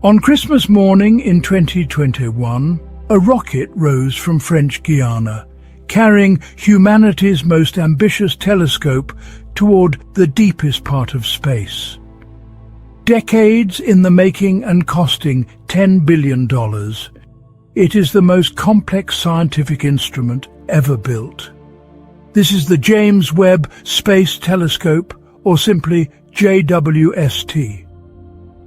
On Christmas morning in 2021, a rocket rose from French Guiana, carrying humanity's most ambitious telescope toward the deepest part of space. Decades in the making and costing $10 billion, it is the most complex scientific instrument ever built. This is the James Webb Space Telescope, or simply JWST.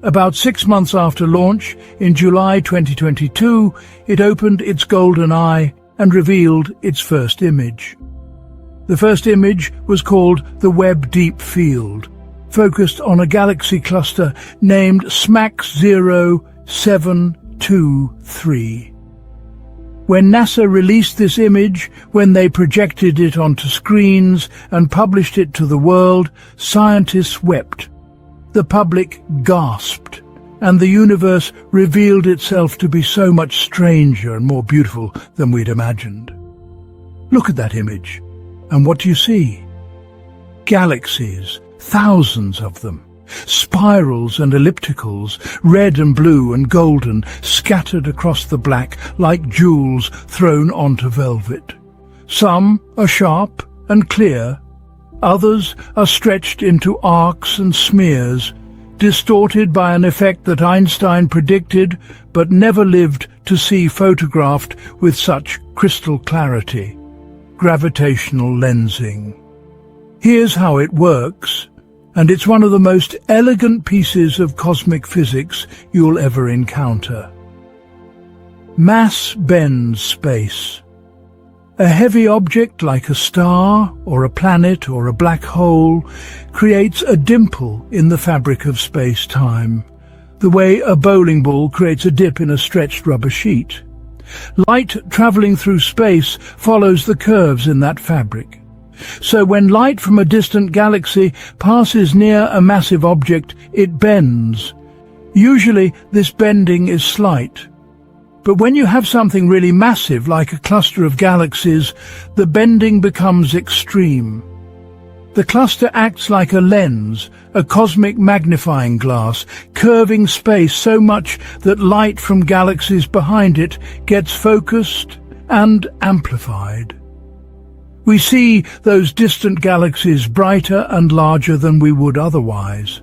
About 6 months after launch, in July 2022, it opened its golden eye and revealed its first image. The first image was called the Webb Deep Field, focused on a galaxy cluster named SMACS 0723. When NASA released this image, when they projected it onto screens and published it to the world, scientists wept. The public gasped, and the universe revealed itself to be so much stranger and more beautiful than we'd imagined. Look at that image, and what do you see? Galaxies, thousands of them. Spirals and ellipticals, red and blue and golden, scattered across the black like jewels thrown onto velvet. Some are sharp and clear, others are stretched into arcs and smears, distorted by an effect that Einstein predicted but never lived to see photographed with such crystal clarity: gravitational lensing. Here's how it works, and it's one of the most elegant pieces of cosmic physics you'll ever encounter. Mass bends space. A heavy object like a star or a planet or a black hole creates a dimple in the fabric of space-time, the way a bowling ball creates a dip in a stretched rubber sheet. Light traveling through space follows the curves in that fabric. So when light from a distant galaxy passes near a massive object, it bends. Usually this bending is slight. But when you have something really massive, like a cluster of galaxies, the bending becomes extreme. The cluster acts like a lens, a cosmic magnifying glass, curving space so much that light from galaxies behind it gets focused and amplified. We see those distant galaxies brighter and larger than we would otherwise.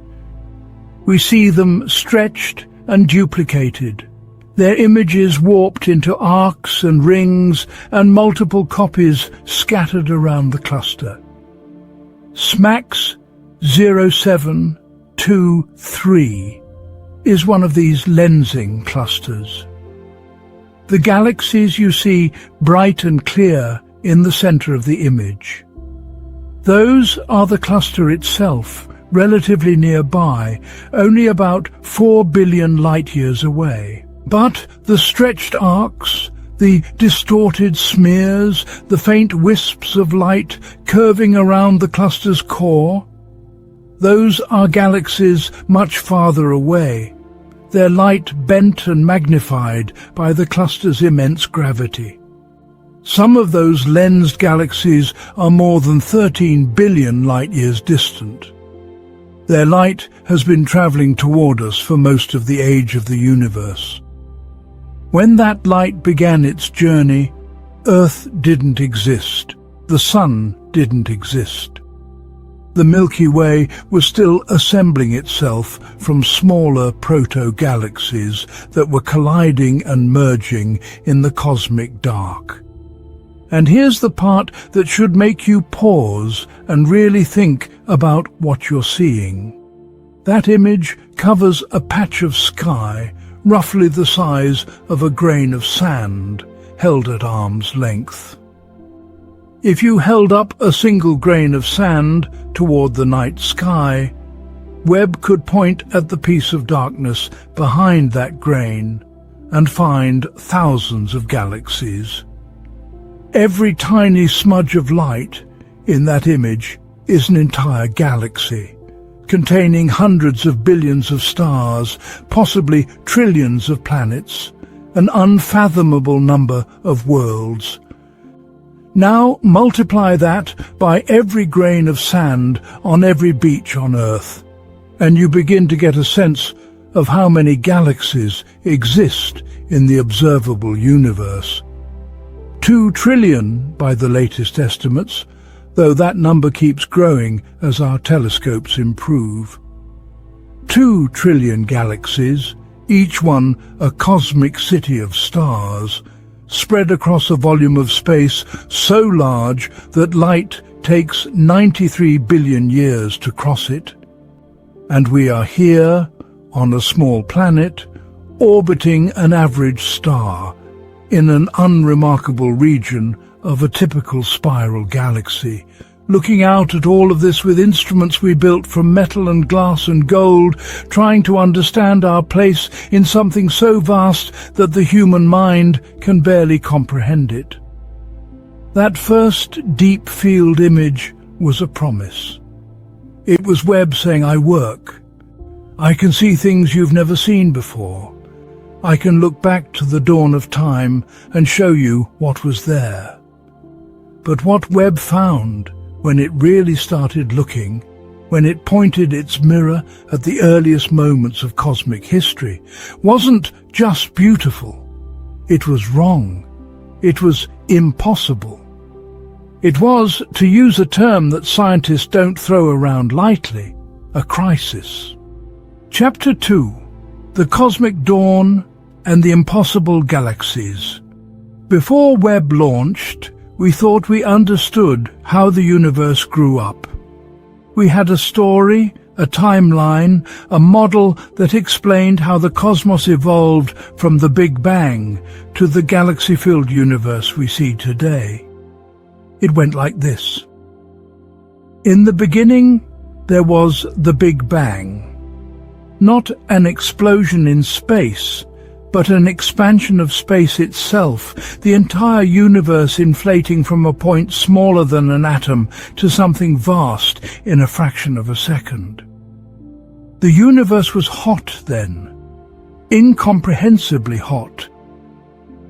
We see them stretched and duplicated, their images warped into arcs and rings and multiple copies scattered around the cluster. SMACS 0723 is one of these lensing clusters. The galaxies you see bright and clear in the center of the image. Those are the cluster itself, relatively nearby, only about 4 billion light-years away. But the stretched arcs, the distorted smears, the faint wisps of light curving around the cluster's core, those are galaxies much farther away, their light bent and magnified by the cluster's immense gravity. Some of those lensed galaxies are more than 13 billion light-years distant. Their light has been traveling toward us for most of the age of the universe. When that light began its journey, Earth didn't exist. The Sun didn't exist. The Milky Way was still assembling itself from smaller proto-galaxies that were colliding and merging in the cosmic dark. And here's the part that should make you pause and really think about what you're seeing. That image covers a patch of sky roughly the size of a grain of sand held at arm's length. If you held up a single grain of sand toward the night sky, Webb could point at the piece of darkness behind that grain and find thousands of galaxies. Every tiny smudge of light in that image is an entire galaxy, containing hundreds of billions of stars, possibly trillions of planets, an unfathomable number of worlds. Now multiply that by every grain of sand on every beach on Earth, and you begin to get a sense of how many galaxies exist in the observable universe. 2 trillion by the latest estimates, though that number keeps growing as our telescopes improve. 2 trillion galaxies, each one a cosmic city of stars, spread across a volume of space so large that light takes 93 billion years to cross it. And we are here, on a small planet, orbiting an average star, in an unremarkable region of a typical spiral galaxy, looking out at all of this with instruments we built from metal and glass and gold, trying to understand our place in something so vast that the human mind can barely comprehend it. That first deep field image was a promise. It was Webb saying, "I work. I can see things you've never seen before. I can look back to the dawn of time and show you what was there." But what Webb found, when it really started looking, when it pointed its mirror at the earliest moments of cosmic history, wasn't just beautiful. It was wrong. It was impossible. It was, to use a term that scientists don't throw around lightly, a crisis. Chapter 2. The Cosmic Dawn and the Impossible Galaxies. Before Webb launched, we thought we understood how the universe grew up. We had a story, a timeline, a model that explained how the cosmos evolved from the Big Bang to the galaxy-filled universe we see today. It went like this. In the beginning, there was the Big Bang. Not an explosion in space, but an expansion of space itself, the entire universe inflating from a point smaller than an atom to something vast in a fraction of a second. The universe was hot then, incomprehensibly hot.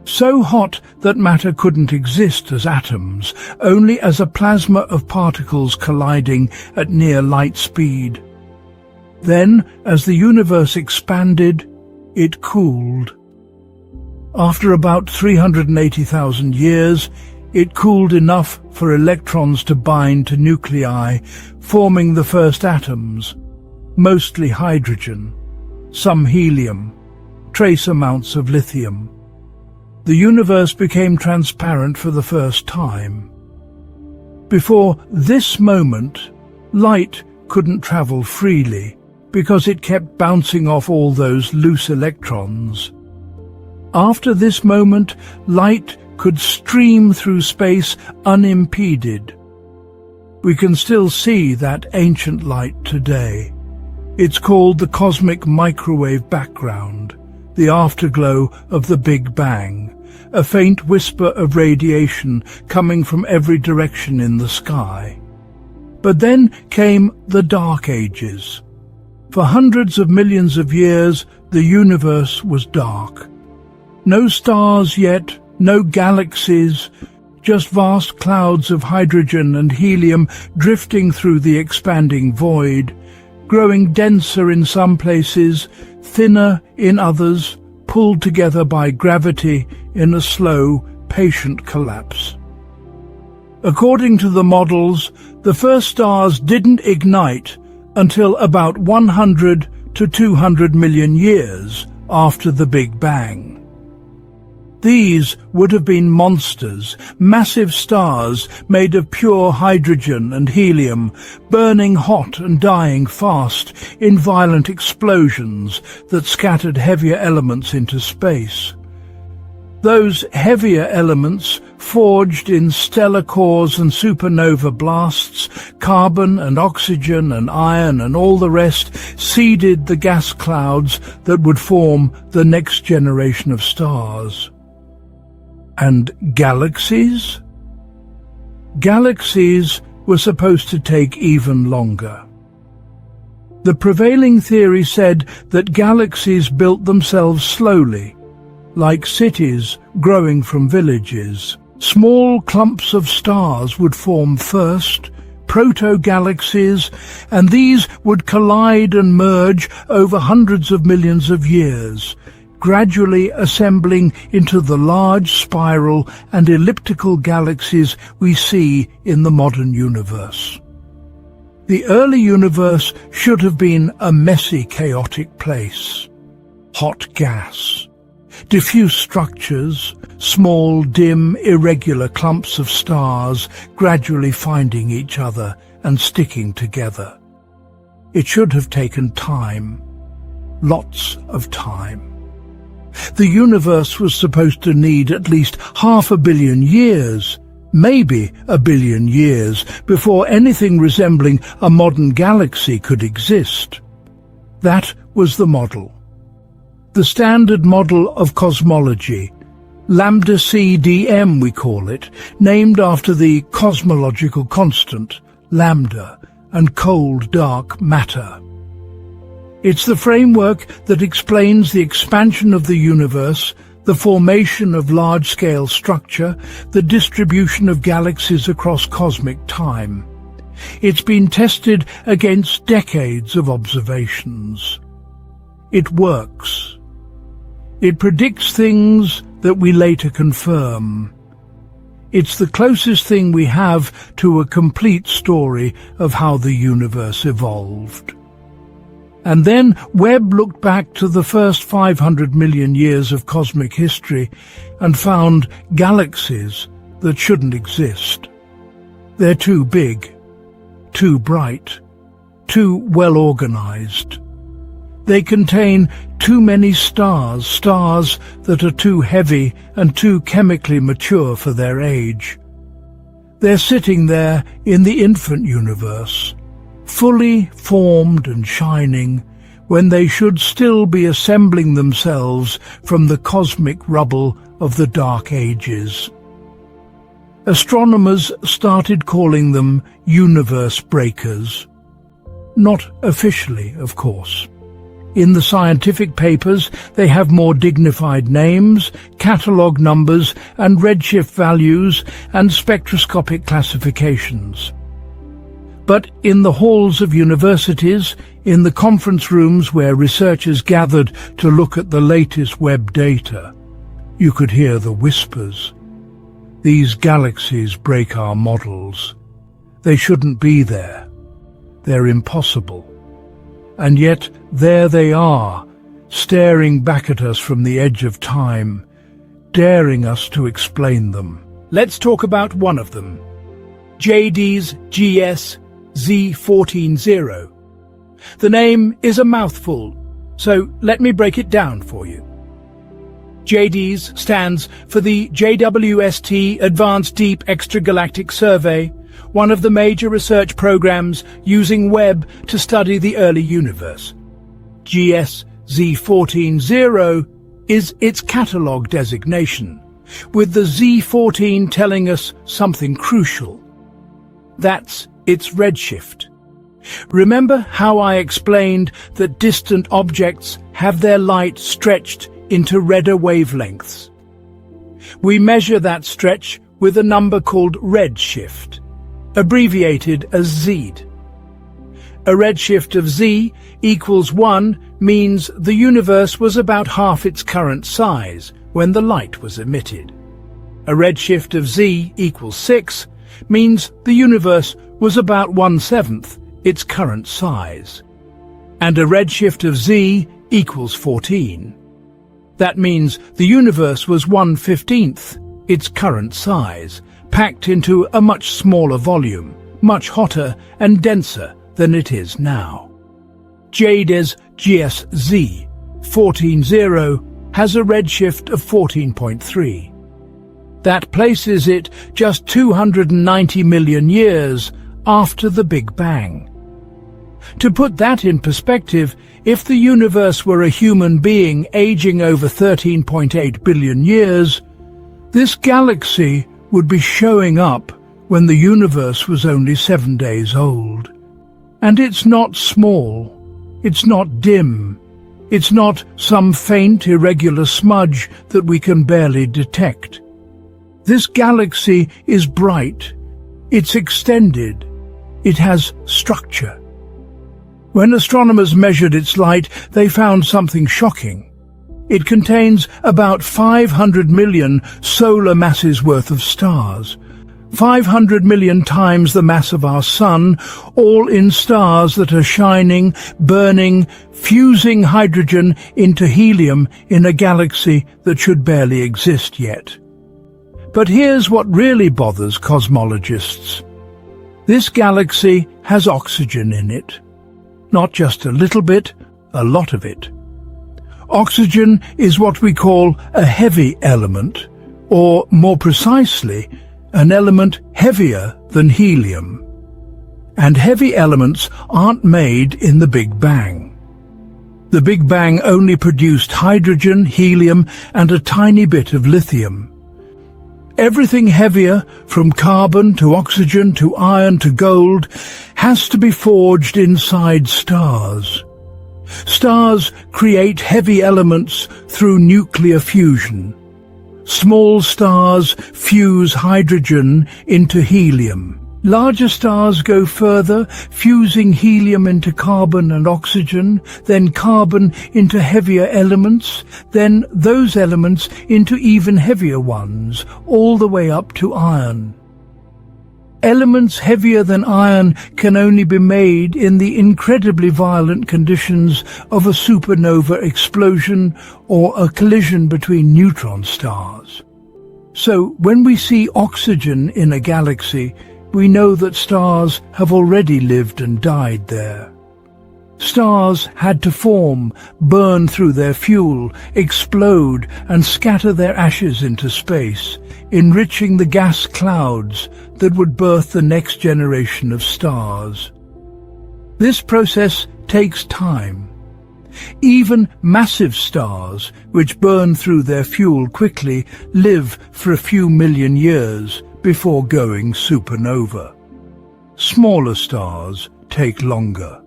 So hot that matter couldn't exist as atoms, only as a plasma of particles colliding at near light speed. Then, as the universe expanded, it cooled. After about 380,000 years, it cooled enough for electrons to bind to nuclei, forming the first atoms, mostly hydrogen, some helium, trace amounts of lithium. The universe became transparent for the first time. Before this moment, light couldn't travel freely because it kept bouncing off all those loose electrons. After this moment, light could stream through space unimpeded. We can still see that ancient light today. It's called the cosmic microwave background, the afterglow of the Big Bang, a faint whisper of radiation coming from every direction in the sky. But then came the Dark Ages. For hundreds of millions of years, the universe was dark. No stars yet, no galaxies, just vast clouds of hydrogen and helium drifting through the expanding void, growing denser in some places, thinner in others, pulled together by gravity in a slow, patient collapse. According to the models, the first stars didn't ignite until about 100 to 200 million years after the Big Bang. These would have been monsters, massive stars made of pure hydrogen and helium, burning hot and dying fast in violent explosions that scattered heavier elements into space. Those heavier elements, forged in stellar cores and supernova blasts, carbon and oxygen and iron and all the rest, seeded the gas clouds that would form the next generation of stars. And galaxies? Galaxies were supposed to take even longer. The prevailing theory said that galaxies built themselves slowly, like cities growing from villages. Small clumps of stars would form first, proto-galaxies, and these would collide and merge over hundreds of millions of years, gradually assembling into the large spiral and elliptical galaxies we see in the modern universe. The early universe should have been a messy, chaotic place. Hot gas, diffuse structures, small, dim, irregular clumps of stars gradually finding each other and sticking together. It should have taken time, lots of time. The universe was supposed to need at least 500 million years, maybe 1 billion years, before anything resembling a modern galaxy could exist. That was the model. The standard model of cosmology, lambda CDM we call it, named after the cosmological constant, lambda, and cold dark matter. It's the framework that explains the expansion of the universe, the formation of large-scale structure, the distribution of galaxies across cosmic time. It's been tested against decades of observations. It works. It predicts things that we later confirm. It's the closest thing we have to a complete story of how the universe evolved. And then Webb looked back to the first 500 million years of cosmic history and found galaxies that shouldn't exist. They're too big, too bright, too well organized. They contain too many stars, stars that are too heavy and too chemically mature for their age. They're sitting there in the infant universe, fully formed and shining, when they should still be assembling themselves from the cosmic rubble of the Dark Ages. Astronomers started calling them universe breakers. Not officially, of course. In the scientific papers, they have more dignified names, catalogue numbers and redshift values and spectroscopic classifications. But in the halls of universities, in the conference rooms where researchers gathered to look at the latest Webb data, you could hear the whispers. These galaxies break our models. They shouldn't be there. They're impossible. And yet there they are, staring back at us from the edge of time, daring us to explain them. Let's talk about one of them, JWST Z140. The name is a mouthful, so let me break it down for you. JWST stands for the JWST Advanced Deep Extragalactic Survey, one of the major research programs using Webb to study the early universe. JWST Z140 is its catalogue designation, with the Z14 telling us something crucial. That's its redshift. Remember how I explained that distant objects have their light stretched into redder wavelengths? We measure that stretch with a number called redshift, abbreviated as Z. A redshift of Z equals 1 means the universe was about half its current size when the light was emitted. A redshift of Z equals 6 means the universe was about 1/7 its current size. And a redshift of Z equals 14. That means the universe was 1/15 its current size, packed into a much smaller volume, much hotter and denser than it is now. JWST Z140 has a redshift of 14.3. That places it just 290 million years after the Big Bang. To put that in perspective, if the universe were a human being aging over 13.8 billion years, this galaxy would be showing up when the universe was only 7 days old. And it's not small, it's not dim, it's not some faint, irregular smudge that we can barely detect. This galaxy is bright, it's extended, It has structure. When astronomers measured its light, they found something shocking. It contains about 500 million solar masses worth of stars. 500 million times the mass of our Sun, all in stars that are shining, burning, fusing hydrogen into helium in a galaxy that should barely exist yet. But here's what really bothers cosmologists. This galaxy has oxygen in it. Not just a little bit, a lot of it. Oxygen is what we call a heavy element, or more precisely, an element heavier than helium. And heavy elements aren't made in the Big Bang. The Big Bang only produced hydrogen, helium, and a tiny bit of lithium. Everything heavier, from carbon to oxygen to iron to gold, has to be forged inside stars. Stars create heavy elements through nuclear fusion. Small stars fuse hydrogen into helium. Larger stars go further, fusing helium into carbon and oxygen, then carbon into heavier elements, then those elements into even heavier ones, all the way up to iron. Elements heavier than iron can only be made in the incredibly violent conditions of a supernova explosion or a collision between neutron stars. So when we see oxygen in a galaxy, we know that stars have already lived and died there. Stars had to form, burn through their fuel, explode and scatter their ashes into space, enriching the gas clouds that would birth the next generation of stars. This process takes time. Even massive stars, which burn through their fuel quickly, live for a few million years before going supernova. Smaller stars take longer,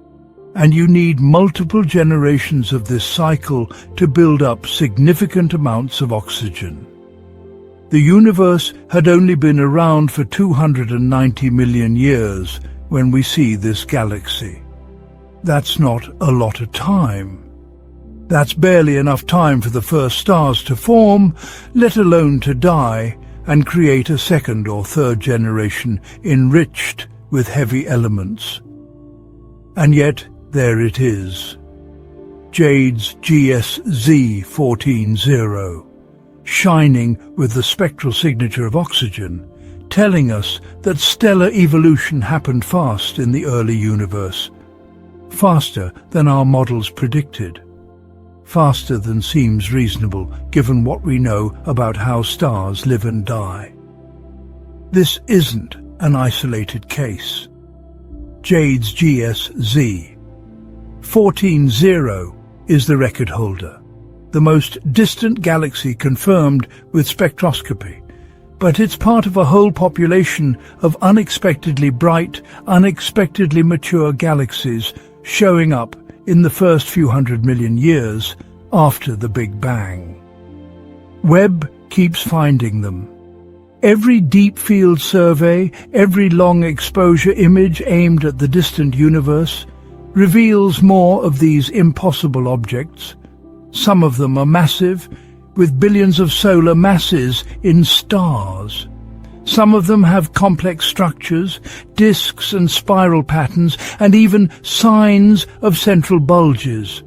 and you need multiple generations of this cycle to build up significant amounts of oxygen. The universe had only been around for 290 million years when we see this galaxy. That's not a lot of time. That's barely enough time for the first stars to form, let alone to die, and create a second or third generation enriched with heavy elements. And yet, there it is. JWST 14-0, shining with the spectral signature of oxygen, telling us that stellar evolution happened fast in the early universe, faster than our models predicted, faster than seems reasonable given what we know about how stars live and die. This isn't an isolated case. JWST 14-0 is the record holder, the most distant galaxy confirmed with spectroscopy, but it's part of a whole population of unexpectedly bright, unexpectedly mature galaxies showing up in the first few 100 million years after the Big Bang. Webb keeps finding them. Every deep field survey, every long exposure image aimed at the distant universe reveals more of these impossible objects. Some of them are massive, with billions of solar masses in stars. Some of them have complex structures, disks and spiral patterns, and even signs of central bulges.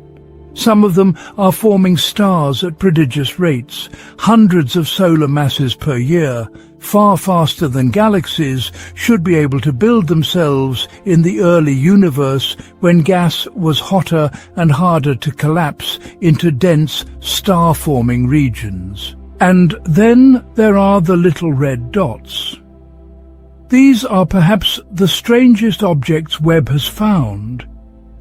Some of them are forming stars at prodigious rates, hundreds of solar masses per year, far faster than galaxies should be able to build themselves in the early universe when gas was hotter and harder to collapse into dense star-forming regions. And then there are the little red dots. These are perhaps the strangest objects Webb has found,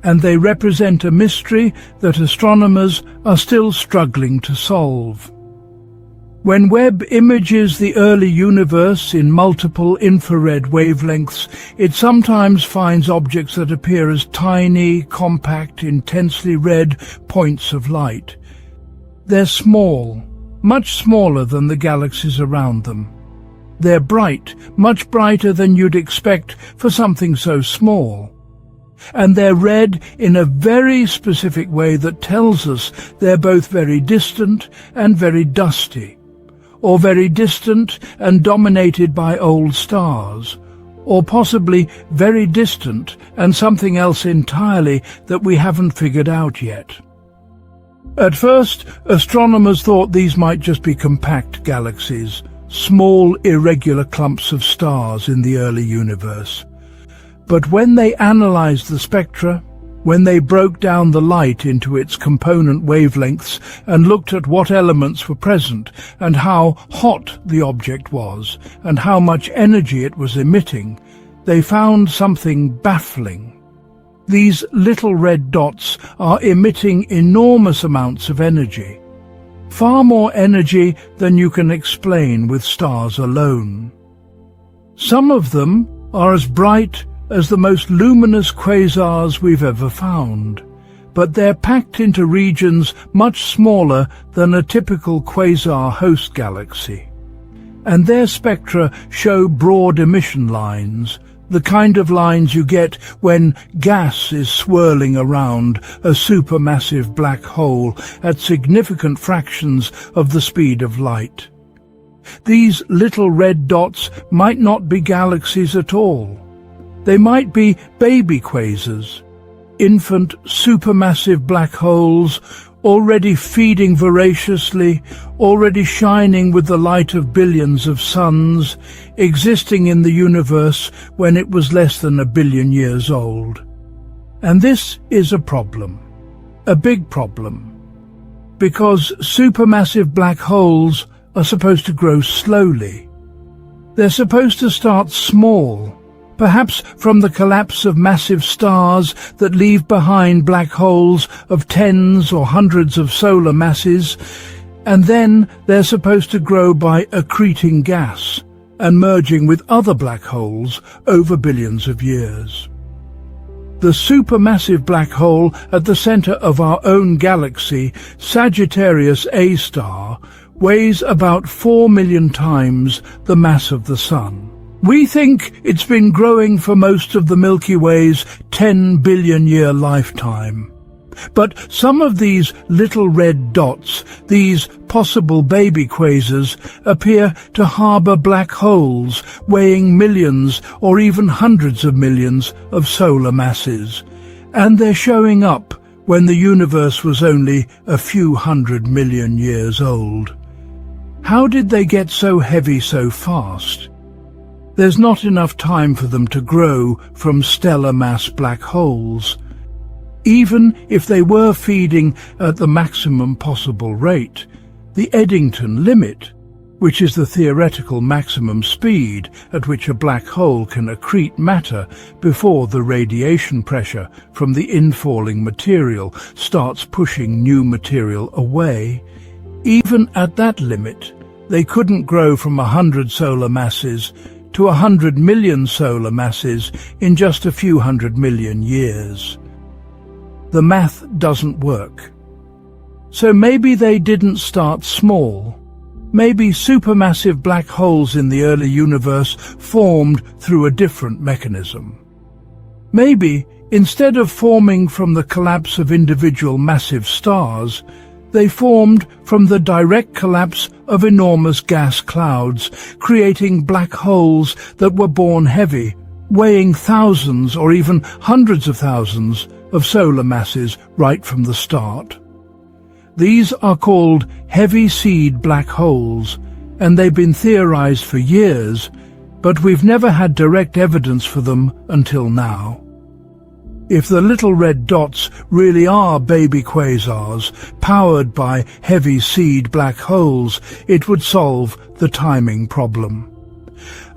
and they represent a mystery that astronomers are still struggling to solve. When Webb images the early universe in multiple infrared wavelengths, it sometimes finds objects that appear as tiny, compact, intensely red points of light. They're small, much smaller than the galaxies around them. They're bright, much brighter than you'd expect for something so small. And they're red in a very specific way that tells us they're both very distant and very dusty, or very distant and dominated by old stars, or possibly very distant and something else entirely that we haven't figured out yet. At first, astronomers thought these might just be compact galaxies, small irregular clumps of stars in the early universe. But when they analyzed the spectra, when they broke down the light into its component wavelengths and looked at what elements were present and how hot the object was and how much energy it was emitting, they found something baffling. These little red dots are emitting enormous amounts of energy, far more energy than you can explain with stars alone. Some of them are as bright as the most luminous quasars we've ever found, but they're packed into regions much smaller than a typical quasar host galaxy. And their spectra show broad emission lines, the kind of lines you get when gas is swirling around a supermassive black hole at significant fractions of the speed of light. These little red dots might not be galaxies at all. They might be baby quasars, infant supermassive black holes, already feeding voraciously, already shining with the light of billions of suns, existing in the universe when it was less than 1 billion years old. And this is a problem, a big problem, because supermassive black holes are supposed to grow slowly. They're supposed to start small, perhaps from the collapse of massive stars that leave behind black holes of tens or hundreds of solar masses, and then they're supposed to grow by accreting gas and merging with other black holes over billions of years. The supermassive black hole at the center of our own galaxy, Sagittarius A star, weighs about 4 million times the mass of the Sun. We think it's been growing for most of the Milky Way's 10 billion-year lifetime. But some of these little red dots, these possible baby quasars, appear to harbor black holes weighing millions or even hundreds of millions of solar masses. And they're showing up when the universe was only a few 100 million years old. How did they get so heavy so fast? There's not enough time for them to grow from stellar mass black holes. Even if they were feeding at the maximum possible rate, the Eddington limit, which is the theoretical maximum speed at which a black hole can accrete matter before the radiation pressure from the infalling material starts pushing new material away, even at that limit, they couldn't grow from 100 solar masses to 100 million solar masses in just a few 100 million years. The math doesn't work. So maybe they didn't start small. Maybe supermassive black holes in the early universe formed through a different mechanism. Maybe, instead of forming from the collapse of individual massive stars, they formed from the direct collapse of enormous gas clouds, creating black holes that were born heavy, weighing thousands or even hundreds of thousands of solar masses right from the start. These are called heavy seed black holes, and they've been theorized for years, but we've never had direct evidence for them until now. If the little red dots really are baby quasars powered by heavy seed black holes, it would solve the timing problem.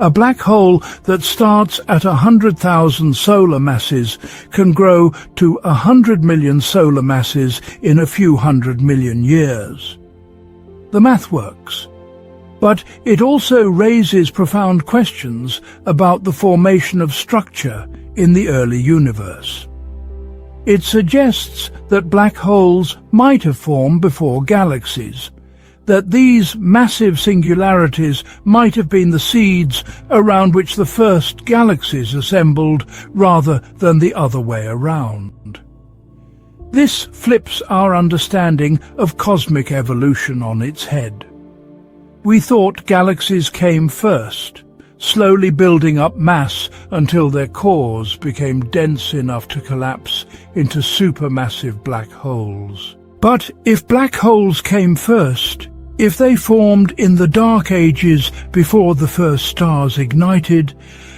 A black hole that starts at 100,000 solar masses can grow to 100 million solar masses in a few 100 million years. The math works. But it also raises profound questions about the formation of structure in the early universe. It suggests that black holes might have formed before galaxies, that these massive singularities might have been the seeds around which the first galaxies assembled rather than the other way around. This flips our understanding of cosmic evolution on its head. We thought galaxies came first, slowly building up mass until their cores became dense enough to collapse into supermassive black holes. But if black holes came first, if they formed in the dark ages before the first stars ignited,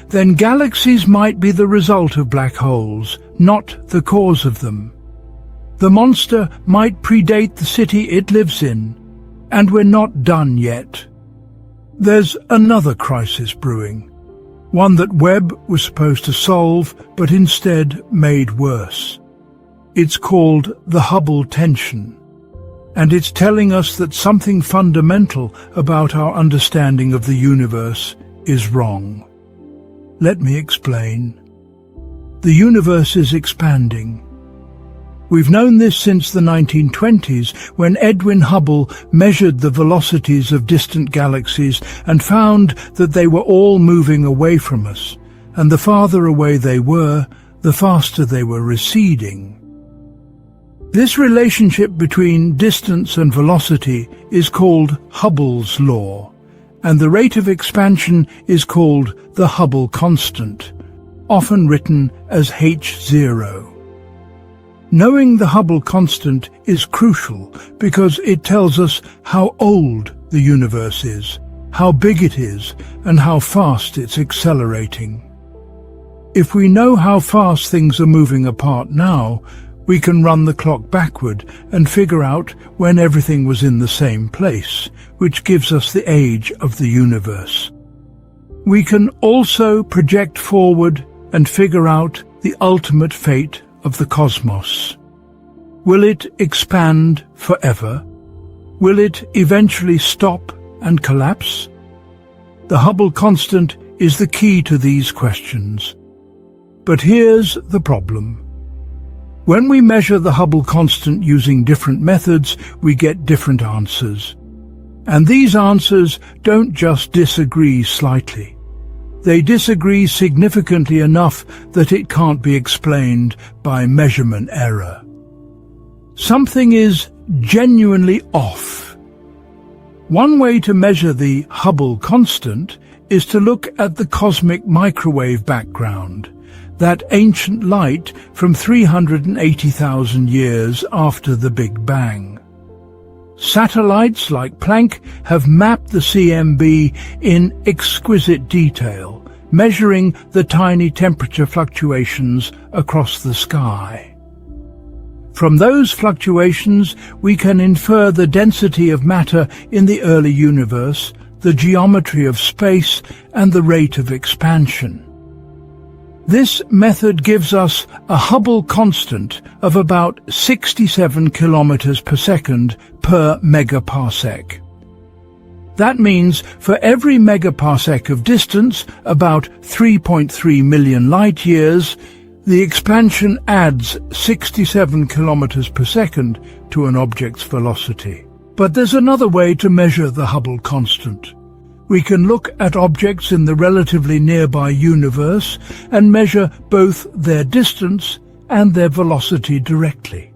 then galaxies might be the result of black holes, not the cause of them. The monster might predate the city it lives in, and we're not done yet. There's another crisis brewing, one that Webb was supposed to solve, but instead made worse. It's called the Hubble tension, and it's telling us that something fundamental about our understanding of the universe is wrong. Let me explain. The universe is expanding. We've known this since the 1920s, when Edwin Hubble measured the velocities of distant galaxies and found that they were all moving away from us, and the farther away they were, the faster they were receding. This relationship between distance and velocity is called Hubble's law, and the rate of expansion is called the Hubble constant, often written as h0. Knowing the Hubble constant is crucial because it tells us how old the universe is, how big it is, and how fast it's accelerating. If we know how fast things are moving apart now, we can run the clock backward and figure out when everything was in the same place, which gives us the age of the universe. We can also project forward and figure out the ultimate fate of the cosmos. Will it expand forever? Will it eventually stop and collapse? The Hubble constant is the key to these questions. But here's the problem. When we measure the Hubble constant using different methods, we get different answers. And these answers don't just disagree slightly. They disagree significantly enough that it can't be explained by measurement error. Something is genuinely off. One way to measure the Hubble constant is to look at the cosmic microwave background, that ancient light from 380,000 years after the Big Bang. Satellites like Planck have mapped the CMB in exquisite detail, measuring the tiny temperature fluctuations across the sky. From those fluctuations, we can infer the density of matter in the early universe, the geometry of space, and the rate of expansion. This method gives us a Hubble constant of about 67 kilometers per second per megaparsec. That means for every megaparsec of distance, about 3.3 million light-years, the expansion adds 67 kilometers per second to an object's velocity. But there's another way to measure the Hubble constant. We can look at objects in the relatively nearby universe and measure both their distance and their velocity directly.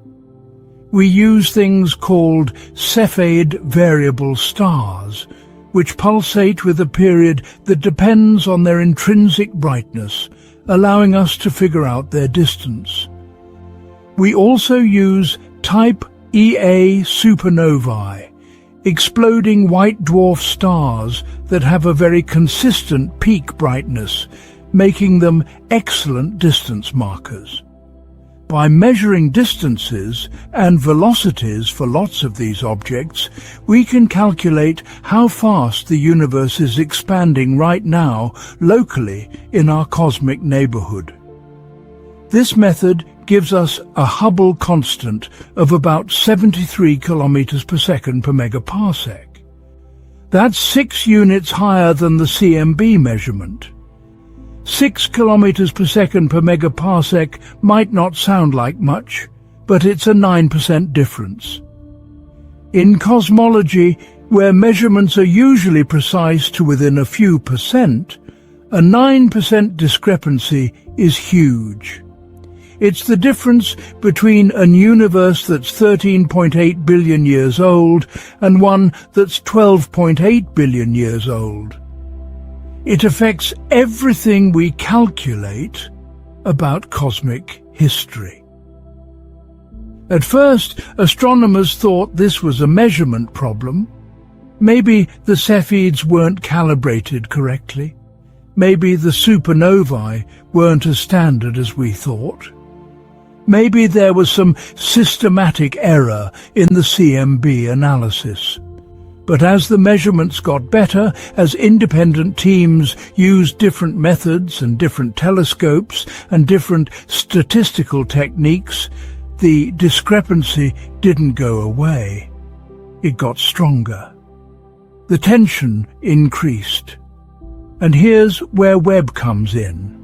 We use things called Cepheid variable stars, which pulsate with a period that depends on their intrinsic brightness, allowing us to figure out their distance. We also use type Ia supernovae, exploding white dwarf stars that have a very consistent peak brightness, making them excellent distance markers. By measuring distances and velocities for lots of these objects, we can calculate how fast the universe is expanding right now locally in our cosmic neighborhood. This method gives us a Hubble constant of about 73 kilometers per second per megaparsec. That's 6 units higher than the CMB measurement. 6 kilometers per second per megaparsec might not sound like much, but it's a 9% difference. In cosmology, Where measurements are usually precise to within a few percent, a 9% discrepancy is huge. It's the difference between a universe that's 13.8 billion years old and one that's 12.8 billion years old. It affects everything we calculate about cosmic history. At first, astronomers thought this was a measurement problem. Maybe the Cepheids weren't calibrated correctly. Maybe the supernovae weren't as standard as we thought. Maybe there was some systematic error in the CMB analysis. But as the measurements got better, as independent teams used different methods and different telescopes and different statistical techniques, the discrepancy didn't go away. It got stronger. The tension increased. And here's where Webb comes in.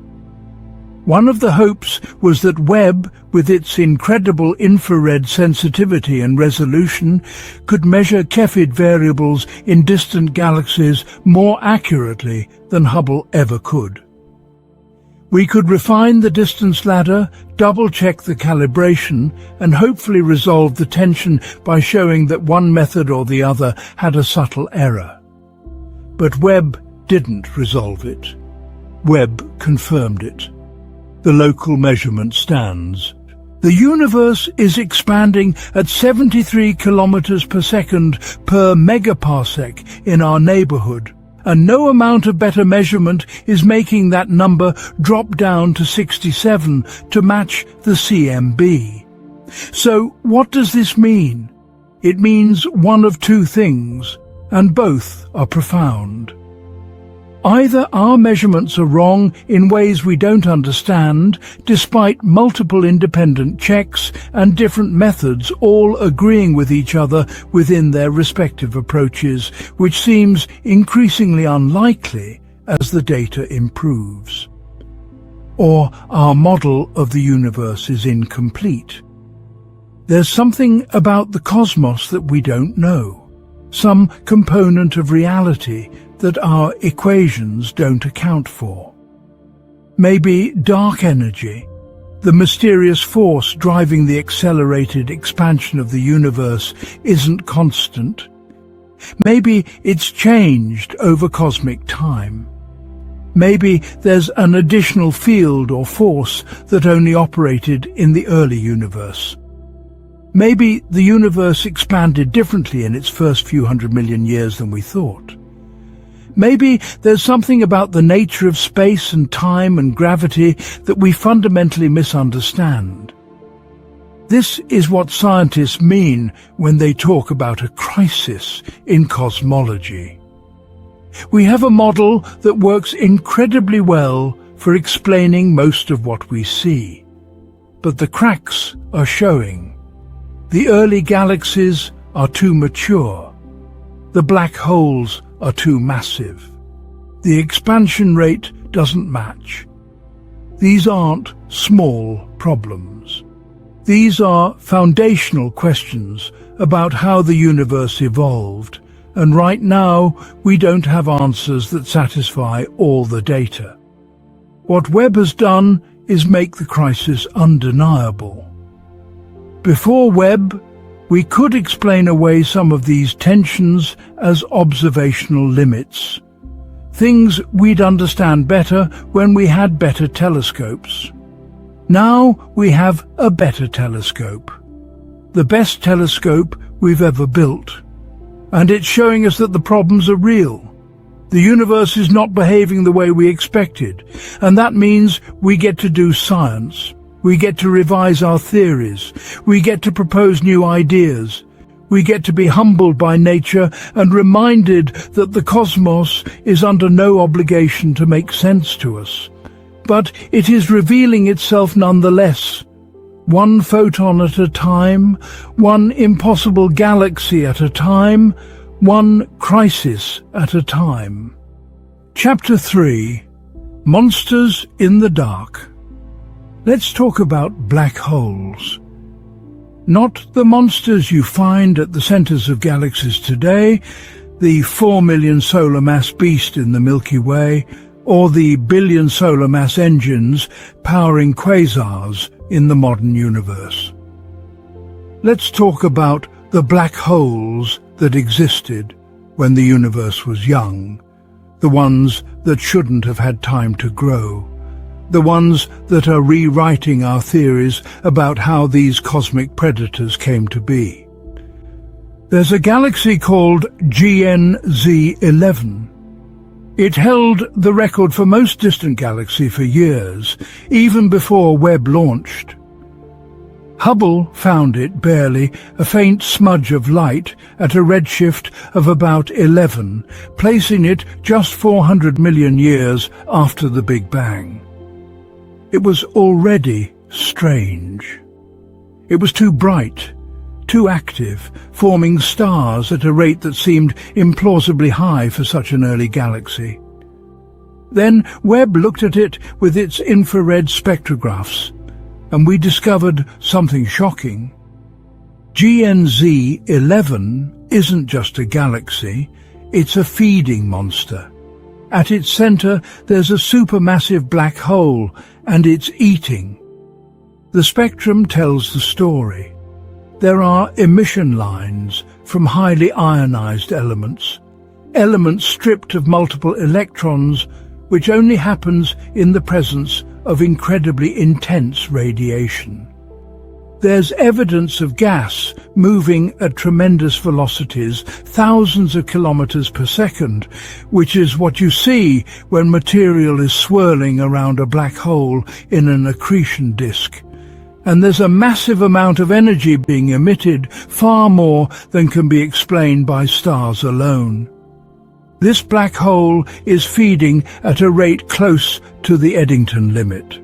One of the hopes was that Webb, with its incredible infrared sensitivity and resolution, could measure Cepheid variables in distant galaxies more accurately than Hubble ever could. We could refine the distance ladder, double-check the calibration, and hopefully resolve the tension by showing that one method or the other had a subtle error. But Webb didn't resolve it. Webb confirmed it. The local measurement stands. The universe is expanding at 73 kilometers per second per megaparsec in our neighborhood, and no amount of better measurement is making that number drop down to 67 to match the CMB. So what does this mean? It means one of two things, and both are profound. Either our measurements are wrong in ways we don't understand, despite multiple independent checks and different methods all agreeing with each other within their respective approaches, which seems increasingly unlikely as the data improves. Or our model of the universe is incomplete. There's something about the cosmos that we don't know, some component of reality that our equations don't account for. Maybe dark energy, the mysterious force driving the accelerated expansion of the universe, isn't constant. Maybe it's changed over cosmic time. Maybe there's an additional field or force that only operated in the early universe. Maybe the universe expanded differently in its first few 100 million years than we thought. Maybe there's something about the nature of space and time and gravity that we fundamentally misunderstand. This is what scientists mean when they talk about a crisis in cosmology. We have a model that works incredibly well for explaining most of what we see. But the cracks are showing. The early galaxies are too mature. The black holes are too massive. The expansion rate doesn't match. These aren't small problems. These are foundational questions about how the universe evolved, and right now we don't have answers that satisfy all the data. What Webb has done is make the crisis undeniable. Before Webb, we could explain away some of these tensions as observational limits, things we'd understand better when we had better telescopes. Now we have a better telescope, the best telescope we've ever built, and it's showing us that the problems are real. The universe is not behaving the way we expected, and that means we get to do science. We get to revise our theories. We get to propose new ideas. We get to be humbled by nature and reminded that the cosmos is under no obligation to make sense to us. But it is revealing itself nonetheless. One photon at a time, one impossible galaxy at a time, one crisis at a time. Chapter 3. Monsters in the Dark. Let's talk about black holes. Not the monsters you find at the centers of galaxies today, the 4 million solar mass beast in the Milky Way, or the billion solar mass engines powering quasars in the modern universe. Let's talk about the black holes that existed when the universe was young, the ones that shouldn't have had time to grow, the ones that are rewriting our theories about how these cosmic predators came to be. There's a galaxy called GNZ11. It held the record for most distant galaxy for years, even before Webb launched. Hubble found it barely a faint smudge of light at a redshift of about 11, placing it just 400 million years after the Big Bang. It was already strange. It was too bright, too active, forming stars at a rate that seemed implausibly high for such an early galaxy. Then Webb looked at it with its infrared spectrographs, and we discovered something shocking. GNZ11 isn't just a galaxy, it's a feeding monster. At its center, there's a supermassive black hole, and it's eating. The spectrum tells the story. There are emission lines from highly ionized elements, elements stripped of multiple electrons, which only happens in the presence of incredibly intense radiation. There's evidence of gas moving at tremendous velocities, thousands of kilometers per second, which is what you see when material is swirling around a black hole in an accretion disk. And there's a massive amount of energy being emitted, far more than can be explained by stars alone. This black hole is feeding at a rate close to the Eddington limit.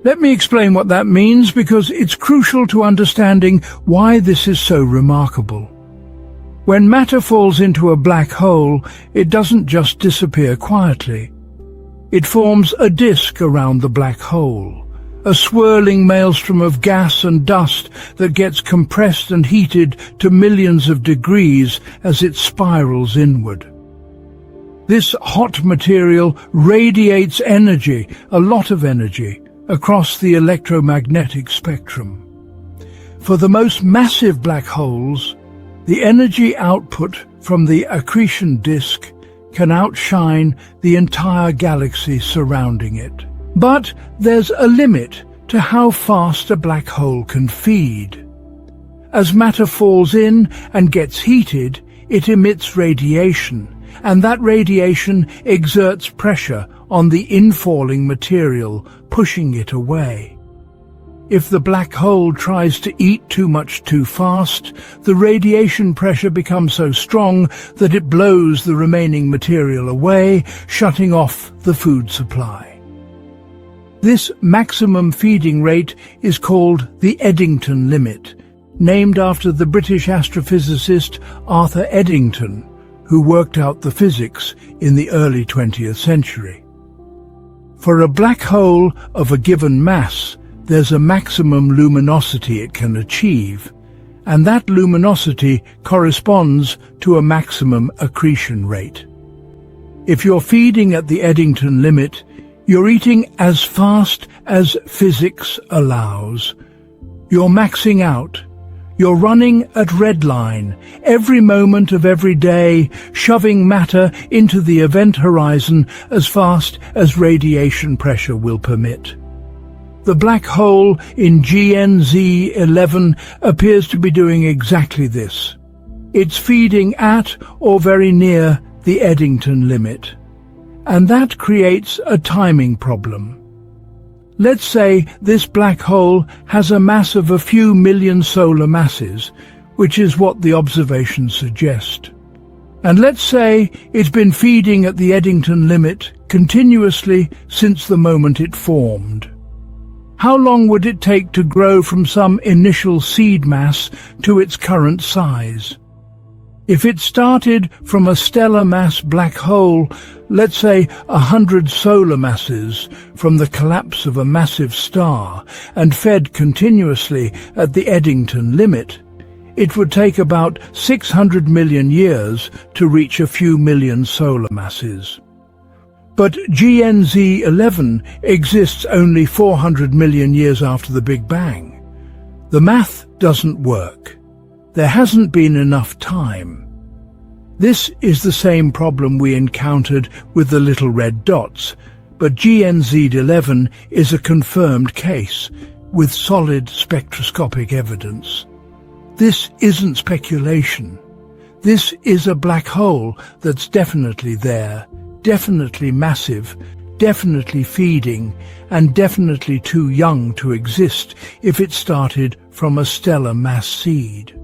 Let me explain what that means, because it's crucial to understanding why this is so remarkable. When matter falls into a black hole, it doesn't just disappear quietly. It forms a disk around the black hole, a swirling maelstrom of gas and dust that gets compressed and heated to millions of degrees as it spirals inward. This hot material radiates energy, a lot of energy, across the electromagnetic spectrum. For the most massive black holes, the energy output from the accretion disk can outshine the entire galaxy surrounding it. But there's a limit to how fast a black hole can feed. As matter falls in and gets heated, it emits radiation, and that radiation exerts pressure on the infalling material, pushing it away. If the black hole tries to eat too much too fast, the radiation pressure becomes so strong that it blows the remaining material away, shutting off the food supply. This maximum feeding rate is called the Eddington limit, named after the British astrophysicist Arthur Eddington, who worked out the physics in the early 20th century. For a black hole of a given mass, there's a maximum luminosity it can achieve, and that luminosity corresponds to a maximum accretion rate. If you're feeding at the Eddington limit, you're eating as fast as physics allows. You're maxing out. You're running at redline, every moment of every day, shoving matter into the event horizon as fast as radiation pressure will permit. The black hole in GNZ11 appears to be doing exactly this. It's feeding at or very near the Eddington limit. And that creates a timing problem. Let's say this black hole has a mass of a few million solar masses, which is what the observations suggest. And let's say it's been feeding at the Eddington limit continuously since the moment it formed. How long would it take to grow from some initial seed mass to its current size? If it started from a stellar mass black hole, let's say 100 solar masses from the collapse of a massive star, and fed continuously at the Eddington limit, it would take about 600 million years to reach a few million solar masses. But GNZ11 exists only 400 million years after the Big Bang. The math doesn't work. There hasn't been enough time. This is the same problem we encountered with the little red dots, but GNZ11 is a confirmed case with solid spectroscopic evidence. This isn't speculation. This is a black hole that's definitely there, definitely massive, definitely feeding, and definitely too young to exist if it started from a stellar mass seed.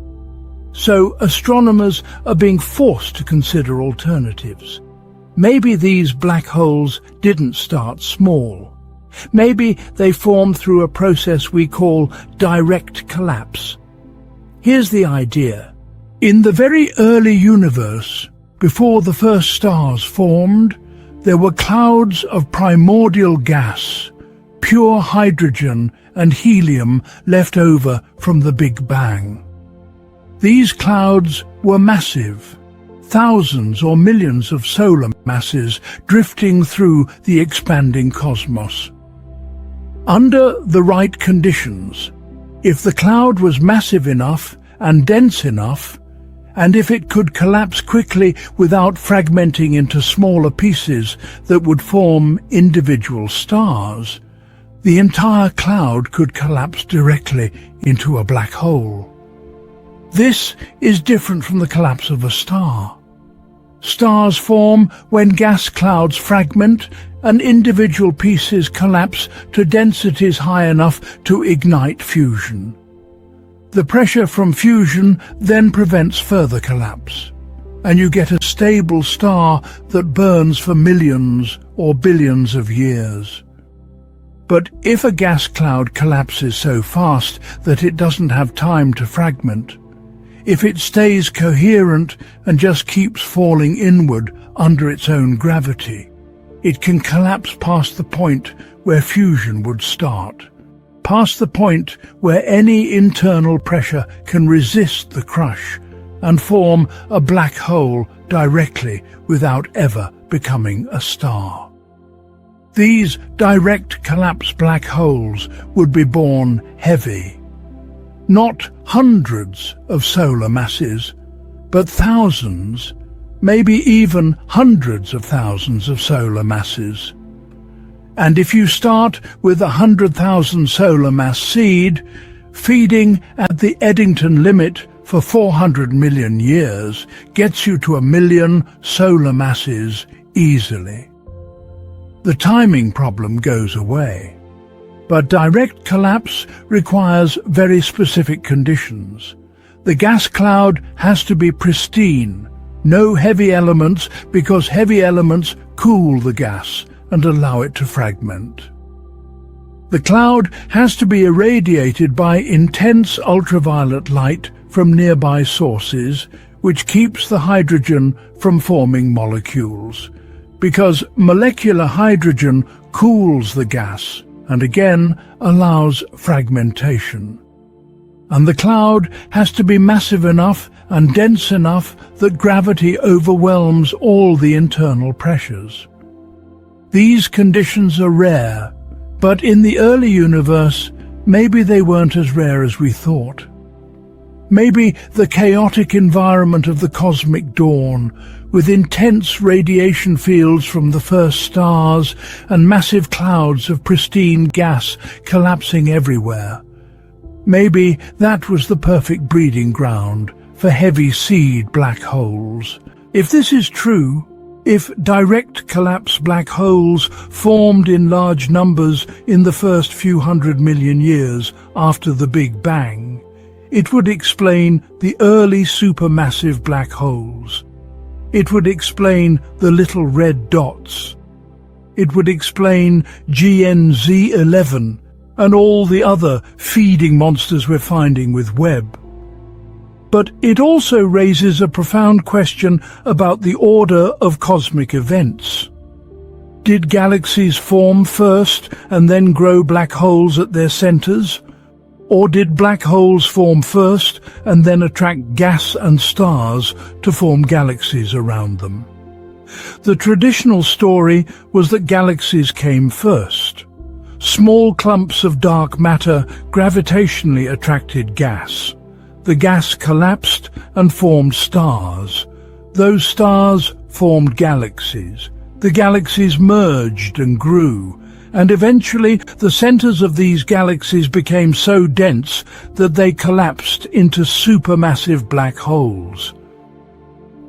So astronomers are being forced to consider alternatives. Maybe these black holes didn't start small. Maybe they formed through a process we call direct collapse. Here's the idea. In the very early universe, before the first stars formed, there were clouds of primordial gas, pure hydrogen and helium left over from the Big Bang. These clouds were massive, thousands or millions of solar masses drifting through the expanding cosmos. Under the right conditions, if the cloud was massive enough and dense enough, and if it could collapse quickly without fragmenting into smaller pieces that would form individual stars, the entire cloud could collapse directly into a black hole. This is different from the collapse of a star. Stars form when gas clouds fragment and individual pieces collapse to densities high enough to ignite fusion. The pressure from fusion then prevents further collapse, and you get a stable star that burns for millions or billions of years. But if a gas cloud collapses so fast that it doesn't have time to fragment, if it stays coherent and just keeps falling inward under its own gravity, it can collapse past the point where fusion would start, past the point where any internal pressure can resist the crush and form a black hole directly without ever becoming a star. These direct collapse black holes would be born heavy. Not hundreds of solar masses, but thousands, maybe even hundreds of thousands of solar masses. And if you start with 100,000 solar mass seed, feeding at the Eddington limit for 400 million years gets you to 1 million solar masses easily. The timing problem goes away. But direct collapse requires very specific conditions. The gas cloud has to be pristine, no heavy elements, because heavy elements cool the gas and allow it to fragment. The cloud has to be irradiated by intense ultraviolet light from nearby sources, which keeps the hydrogen from forming molecules, because molecular hydrogen cools the gas and again allows fragmentation. And the cloud has to be massive enough and dense enough that gravity overwhelms all the internal pressures. These conditions are rare, but in the early universe, maybe they weren't as rare as we thought. Maybe the chaotic environment of the cosmic dawn, with intense radiation fields from the first stars and massive clouds of pristine gas collapsing everywhere. Maybe that was the perfect breeding ground for heavy seed black holes. If this is true, if direct collapse black holes formed in large numbers in the first few 100 million years after the Big Bang, it would explain the early supermassive black holes. It would explain the little red dots. It would explain GNZ11 and all the other feeding monsters we're finding with Webb. But it also raises a profound question about the order of cosmic events. Did galaxies form first and then grow black holes at their centers? Or did black holes form first and then attract gas and stars to form galaxies around them? The traditional story was that galaxies came first. Small clumps of dark matter gravitationally attracted gas. The gas collapsed and formed stars. Those stars formed galaxies. The galaxies merged and grew, and eventually the centers of these galaxies became so dense that they collapsed into supermassive black holes.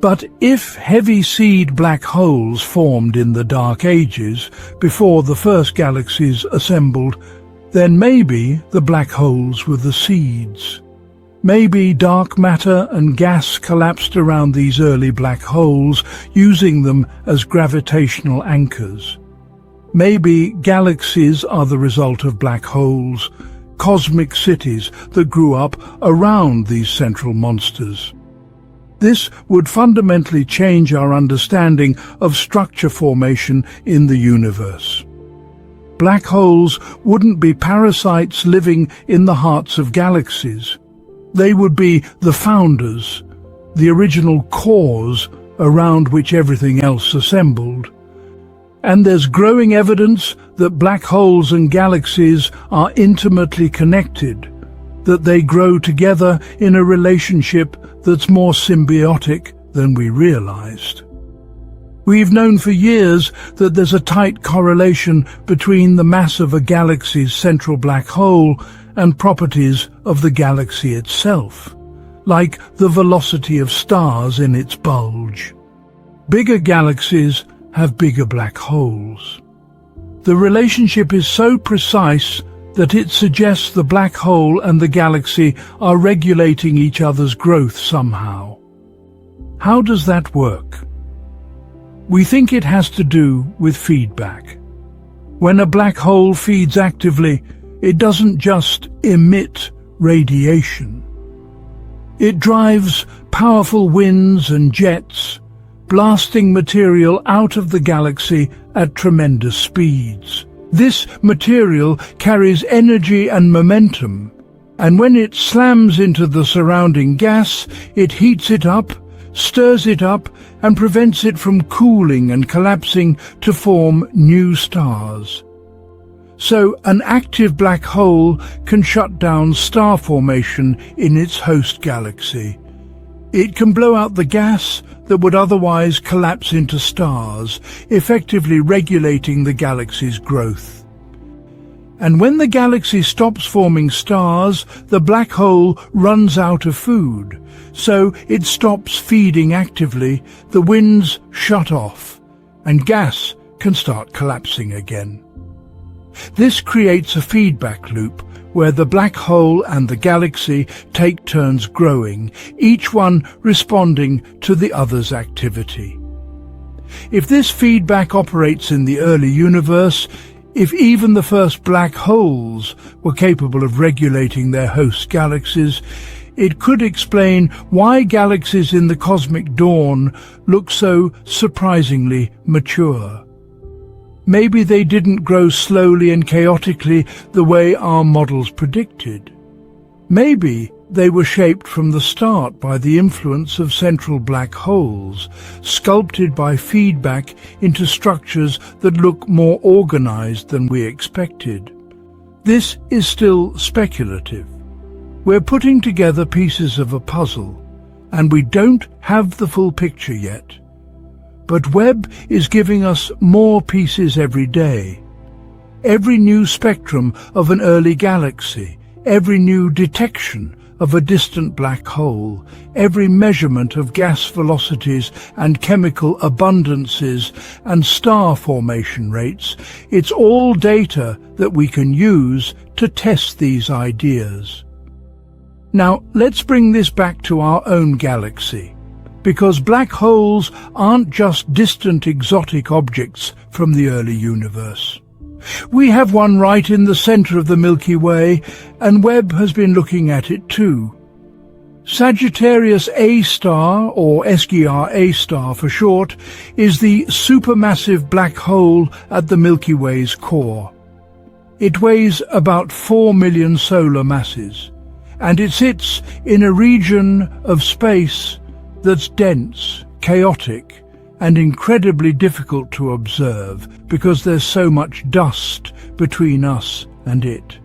But if heavy seed black holes formed in the Dark Ages before the first galaxies assembled, then maybe the black holes were the seeds. Maybe dark matter and gas collapsed around these early black holes, using them as gravitational anchors. Maybe galaxies are the result of black holes, cosmic cities that grew up around these central monsters. This would fundamentally change our understanding of structure formation in the universe. Black holes wouldn't be parasites living in the hearts of galaxies. They would be the founders, the original cores around which everything else assembled. And there's growing evidence that black holes and galaxies are intimately connected, that they grow together in a relationship that's more symbiotic than we realized. We've known for years that there's a tight correlation between the mass of a galaxy's central black hole and properties of the galaxy itself, like the velocity of stars in its bulge. Bigger galaxies have bigger black holes. The relationship is so precise that it suggests the black hole and the galaxy are regulating each other's growth somehow. How does that work? We think it has to do with feedback. When a black hole feeds actively, it doesn't just emit radiation. It drives powerful winds and jets, blasting material out of the galaxy at tremendous speeds. This material carries energy and momentum, and when it slams into the surrounding gas, it heats it up, stirs it up, and prevents it from cooling and collapsing to form new stars. So an active black hole can shut down star formation in its host galaxy. It can blow out the gas that would otherwise collapse into stars, effectively regulating the galaxy's growth. And when the galaxy stops forming stars, the black hole runs out of food, so it stops feeding actively, the winds shut off, and gas can start collapsing again. This creates a feedback loop where the black hole and the galaxy take turns growing, each one responding to the other's activity. If this feedback operates in the early universe, if even the first black holes were capable of regulating their host galaxies, it could explain why galaxies in the cosmic dawn look so surprisingly mature. Maybe they didn't grow slowly and chaotically the way our models predicted. Maybe they were shaped from the start by the influence of central black holes, sculpted by feedback into structures that look more organized than we expected. This is still speculative. We're putting together pieces of a puzzle, and we don't have the full picture yet. But Webb is giving us more pieces every day. Every new spectrum of an early galaxy, every new detection of a distant black hole, every measurement of gas velocities and chemical abundances and star formation rates, it's all data that we can use to test these ideas. Now, let's bring this back to our own galaxy. Because black holes aren't just distant exotic objects from the early universe. We have one right in the center of the Milky Way, and Webb has been looking at it too. Sagittarius A star, or SGR A star for short, is the supermassive black hole at the Milky Way's core. It weighs about 4 million solar masses, and it sits in a region of space that's dense, chaotic, and incredibly difficult to observe because there's so much dust between us and it.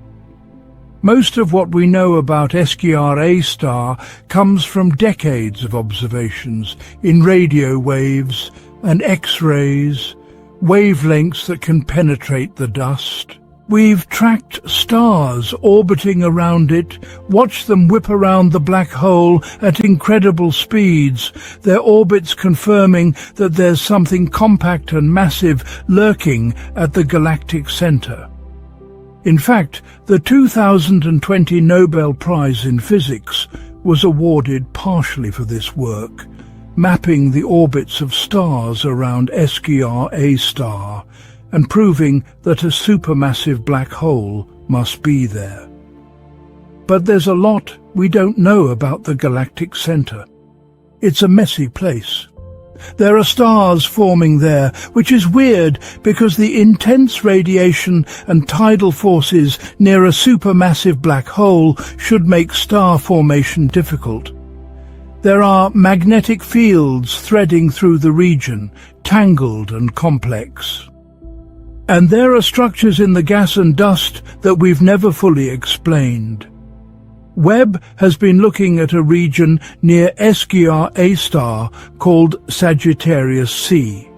Most of what we know about SGR A star comes from decades of observations in radio waves and X-rays, wavelengths that can penetrate the dust. We've tracked stars orbiting around it, watched them whip around the black hole at incredible speeds, their orbits confirming that there's something compact and massive lurking at the galactic center. In fact, the 2020 Nobel Prize in Physics was awarded partially for this work, mapping the orbits of stars around SGR A star and proving that a supermassive black hole must be there. But there's a lot we don't know about the galactic center. It's a messy place. There are stars forming there, which is weird because the intense radiation and tidal forces near a supermassive black hole should make star formation difficult. There are magnetic fields threading through the region, tangled and complex. And there are structures in the gas and dust that we've never fully explained. Webb has been looking at a region near SGR A star called Sagittarius C,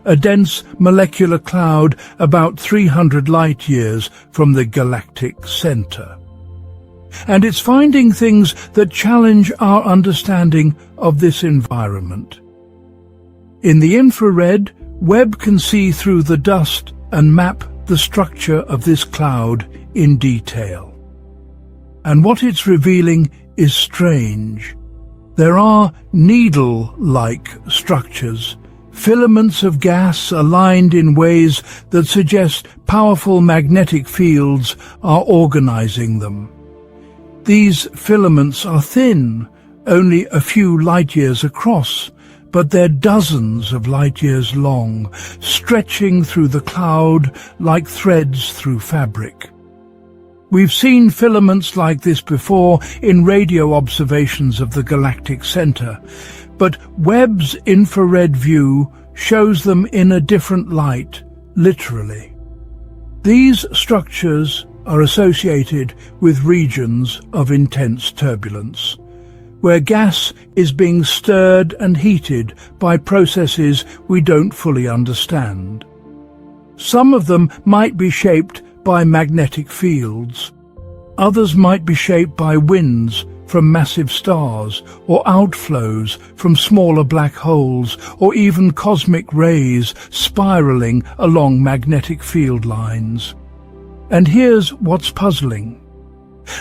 a dense molecular cloud about 300 light-years from the galactic center. And it's finding things that challenge our understanding of this environment. In the infrared, Webb can see through the dust and map the structure of this cloud in detail. And what it's revealing is strange. There are needle-like structures, filaments of gas aligned in ways that suggest powerful magnetic fields are organizing them. These filaments are thin, only a few light-years across, but they're dozens of light-years long, stretching through the cloud like threads through fabric. We've seen filaments like this before in radio observations of the galactic center, but Webb's infrared view shows them in a different light, literally. These structures are associated with regions of intense turbulence, where gas is being stirred and heated by processes we don't fully understand. Some of them might be shaped by magnetic fields. Others might be shaped by winds from massive stars, or outflows from smaller black holes, or even cosmic rays spiraling along magnetic field lines. And here's what's puzzling.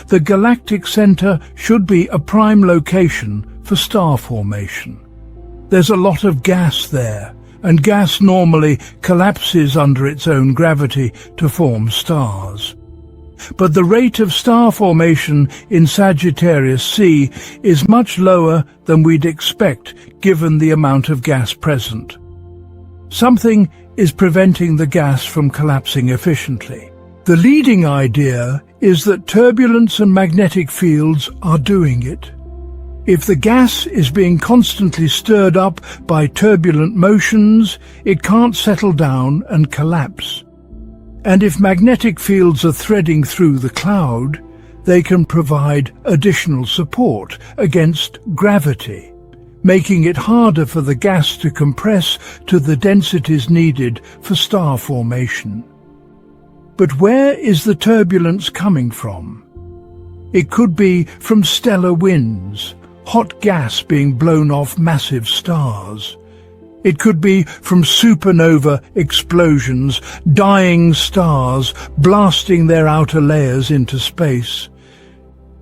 The galactic center should be a prime location for star formation. There's a lot of gas there, and gas normally collapses under its own gravity to form stars. But the rate of star formation in Sagittarius C is much lower than we'd expect given the amount of gas present. Something is preventing the gas from collapsing efficiently. The leading idea is that turbulence and magnetic fields are doing it. If the gas is being constantly stirred up by turbulent motions, it can't settle down and collapse. And if magnetic fields are threading through the cloud, they can provide additional support against gravity, making it harder for the gas to compress to the densities needed for star formation. But where is the turbulence coming from? It could be from stellar winds, hot gas being blown off massive stars. It could be from supernova explosions, dying stars blasting their outer layers into space.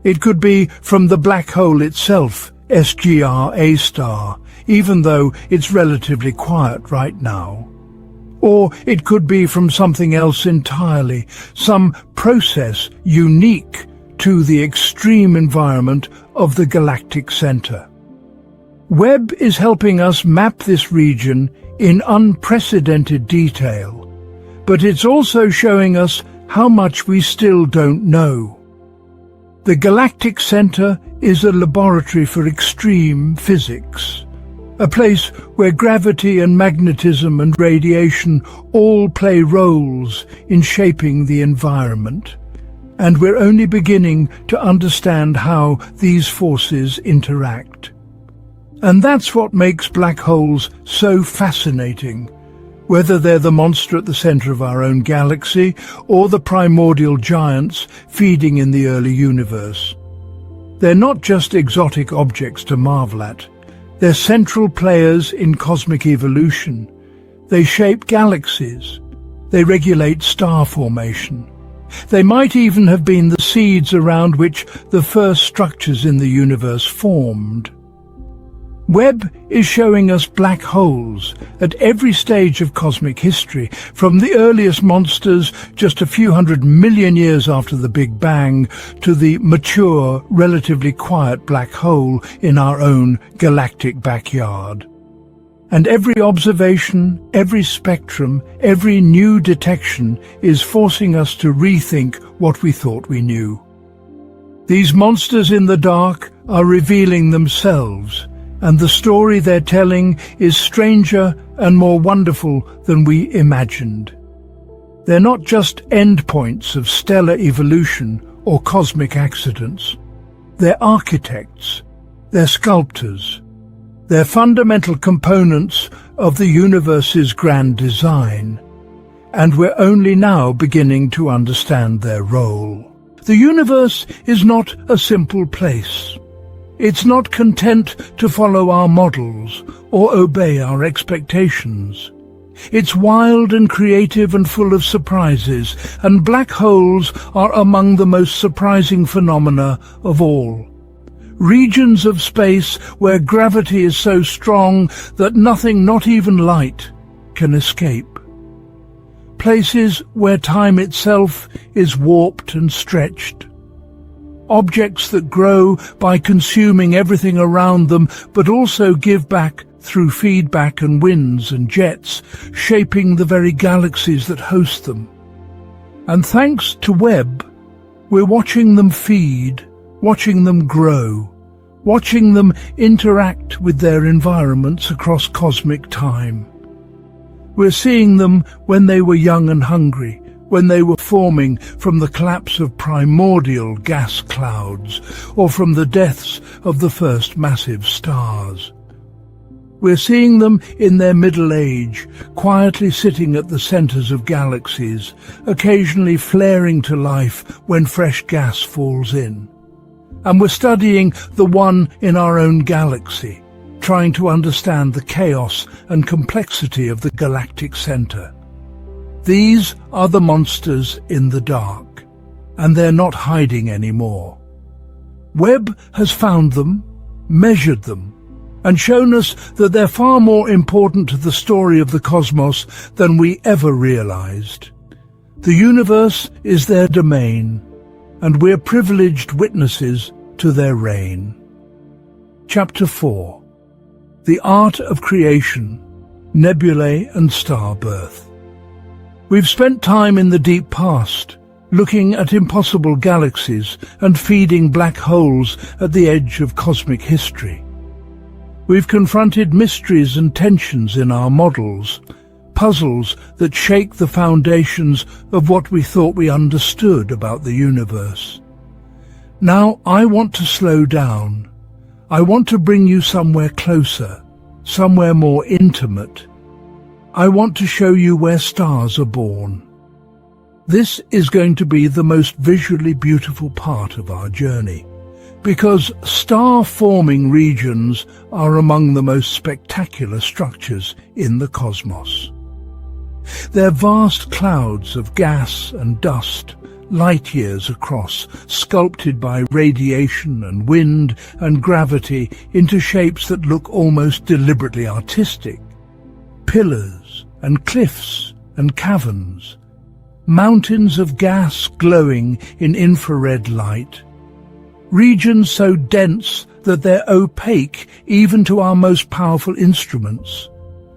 It could be from the black hole itself, SGR A star, even though it's relatively quiet right now. Or it could be from something else entirely, some process unique to the extreme environment of the galactic center. Webb is helping us map this region in unprecedented detail, but it's also showing us how much we still don't know. The galactic center is a laboratory for extreme physics, a place where gravity and magnetism and radiation all play roles in shaping the environment, and we're only beginning to understand how these forces interact. And that's what makes black holes so fascinating, whether they're the monster at the center of our own galaxy or the primordial giants feeding in the early universe. They're not just exotic objects to marvel at. They're central players in cosmic evolution. They shape galaxies. They regulate star formation. They might even have been the seeds around which the first structures in the universe formed. Webb is showing us black holes at every stage of cosmic history, from the earliest monsters just a few 100 million years after the Big Bang to the mature, relatively quiet black hole in our own galactic backyard. And every observation, every spectrum, every new detection is forcing us to rethink what we thought we knew. These monsters in the dark are revealing themselves, and the story they're telling is stranger and more wonderful than we imagined. They're not just endpoints of stellar evolution or cosmic accidents. They're architects, they're sculptors, they're fundamental components of the universe's grand design, and we're only now beginning to understand their role. The universe is not a simple place. It's not content to follow our models or obey our expectations. It's wild and creative and full of surprises, and black holes are among the most surprising phenomena of all. Regions of space where gravity is so strong that nothing, not even light, can escape. Places where time itself is warped and stretched. Objects that grow by consuming everything around them, but also give back through feedback and winds and jets, shaping the very galaxies that host them. And thanks to Webb, we're watching them feed, watching them grow, watching them interact with their environments across cosmic time. We're seeing them when they were young and hungry, when they were forming from the collapse of primordial gas clouds or from the deaths of the first massive stars. We're seeing them in their middle age, quietly sitting at the centers of galaxies, occasionally flaring to life when fresh gas falls in. And we're studying the one in our own galaxy, trying to understand the chaos and complexity of the galactic center. These are the monsters in the dark, and they're not hiding anymore. Webb has found them, measured them, and shown us that they're far more important to the story of the cosmos than we ever realized. The universe is their domain, and we're privileged witnesses to their reign. Chapter 4. The Art of Creation, Nebulae and Star Birth. We've spent time in the deep past, looking at impossible galaxies and feeding black holes at the edge of cosmic history. We've confronted mysteries and tensions in our models, puzzles that shake the foundations of what we thought we understood about the universe. Now I want to slow down. I want to bring you somewhere closer, somewhere more intimate. I want to show you where stars are born. This is going to be the most visually beautiful part of our journey, because star-forming regions are among the most spectacular structures in the cosmos. They're vast clouds of gas and dust, light years across, sculpted by radiation and wind and gravity into shapes that look almost deliberately artistic. Pillars and cliffs and caverns, mountains of gas glowing in infrared light, regions so dense that they're opaque even to our most powerful instruments,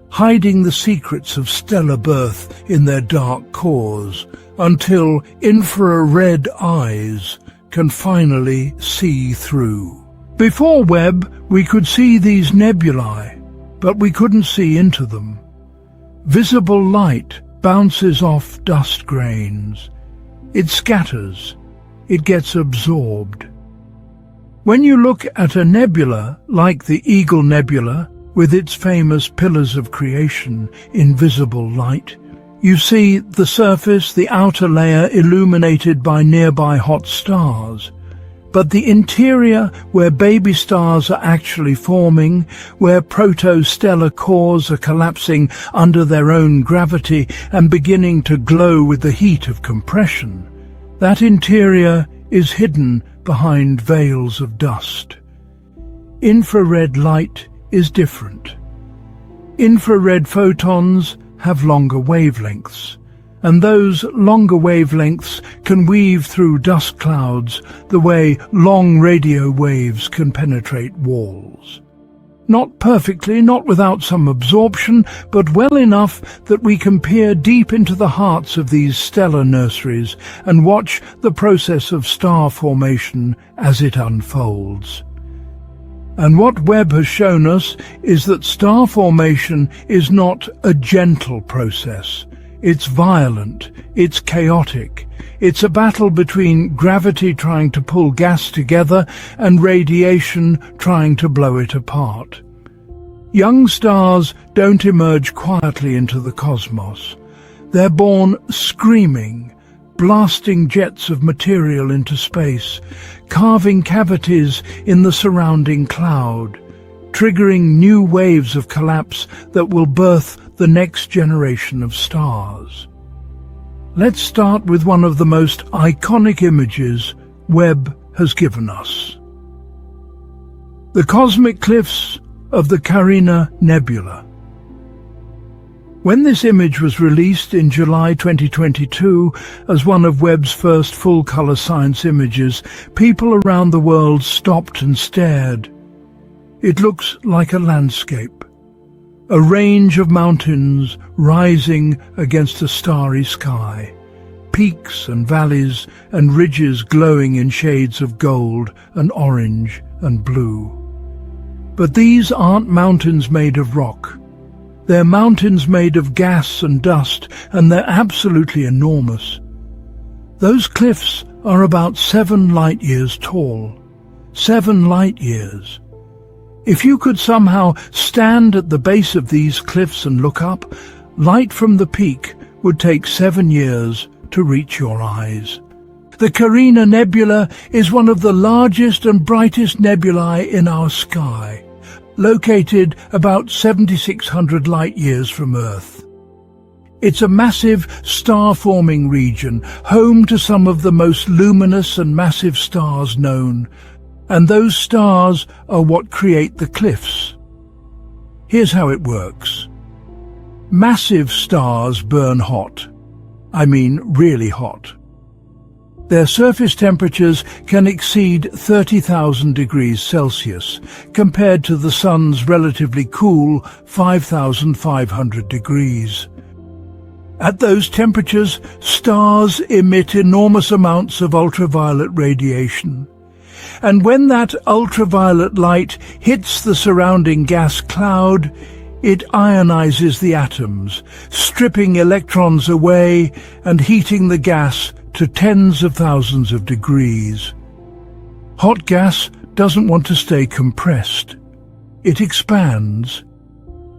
hiding the secrets of stellar birth in their dark cores, until infrared eyes can finally see through. Before Webb, we could see these nebulae, but we couldn't see into them. Visible light bounces off dust grains. It scatters. It gets absorbed. When you look at a nebula like the Eagle Nebula, with its famous pillars of creation in visible light, you see the surface, the outer layer, illuminated by nearby hot stars. But the interior, where baby stars are actually forming, where protostellar cores are collapsing under their own gravity and beginning to glow with the heat of compression, that interior is hidden behind veils of dust. Infrared light is different. Infrared photons have longer wavelengths, and those longer wavelengths can weave through dust clouds the way long radio waves can penetrate walls. Not perfectly, not without some absorption, but well enough that we can peer deep into the hearts of these stellar nurseries and watch the process of star formation as it unfolds. And what Webb has shown us is that star formation is not a gentle process. It's violent, it's chaotic. It's a battle between gravity trying to pull gas together and radiation trying to blow it apart. Young stars don't emerge quietly into the cosmos. They're born screaming, blasting jets of material into space, carving cavities in the surrounding cloud, triggering new waves of collapse that will birth the next generation of stars. Let's start with one of the most iconic images Webb has given us. The cosmic cliffs of the Carina Nebula. When this image was released in July 2022 as one of Webb's first full-color science images, people around the world stopped and stared. It looks like a landscape, a range of mountains rising against a starry sky, peaks and valleys and ridges glowing in shades of gold and orange and blue. But these aren't mountains made of rock. They're mountains made of gas and dust, and they're absolutely enormous. Those cliffs are about 7 light-years tall. 7 light-years. If you could somehow stand at the base of these cliffs and look up, light from the peak would take 7 years to reach your eyes. The Carina Nebula is one of the largest and brightest nebulae in our sky, located about 7,600 light-years from Earth. It's a massive star-forming region, home to some of the most luminous and massive stars known, and those stars are what create the cliffs. Here's how it works. Massive stars burn hot. I mean really hot. Their surface temperatures can exceed 30,000 degrees Celsius, compared to the Sun's relatively cool 5,500 degrees. At those temperatures, stars emit enormous amounts of ultraviolet radiation. And when that ultraviolet light hits the surrounding gas cloud, it ionizes the atoms, stripping electrons away and heating the gas to tens of thousands of degrees. Hot gas doesn't want to stay compressed. It expands.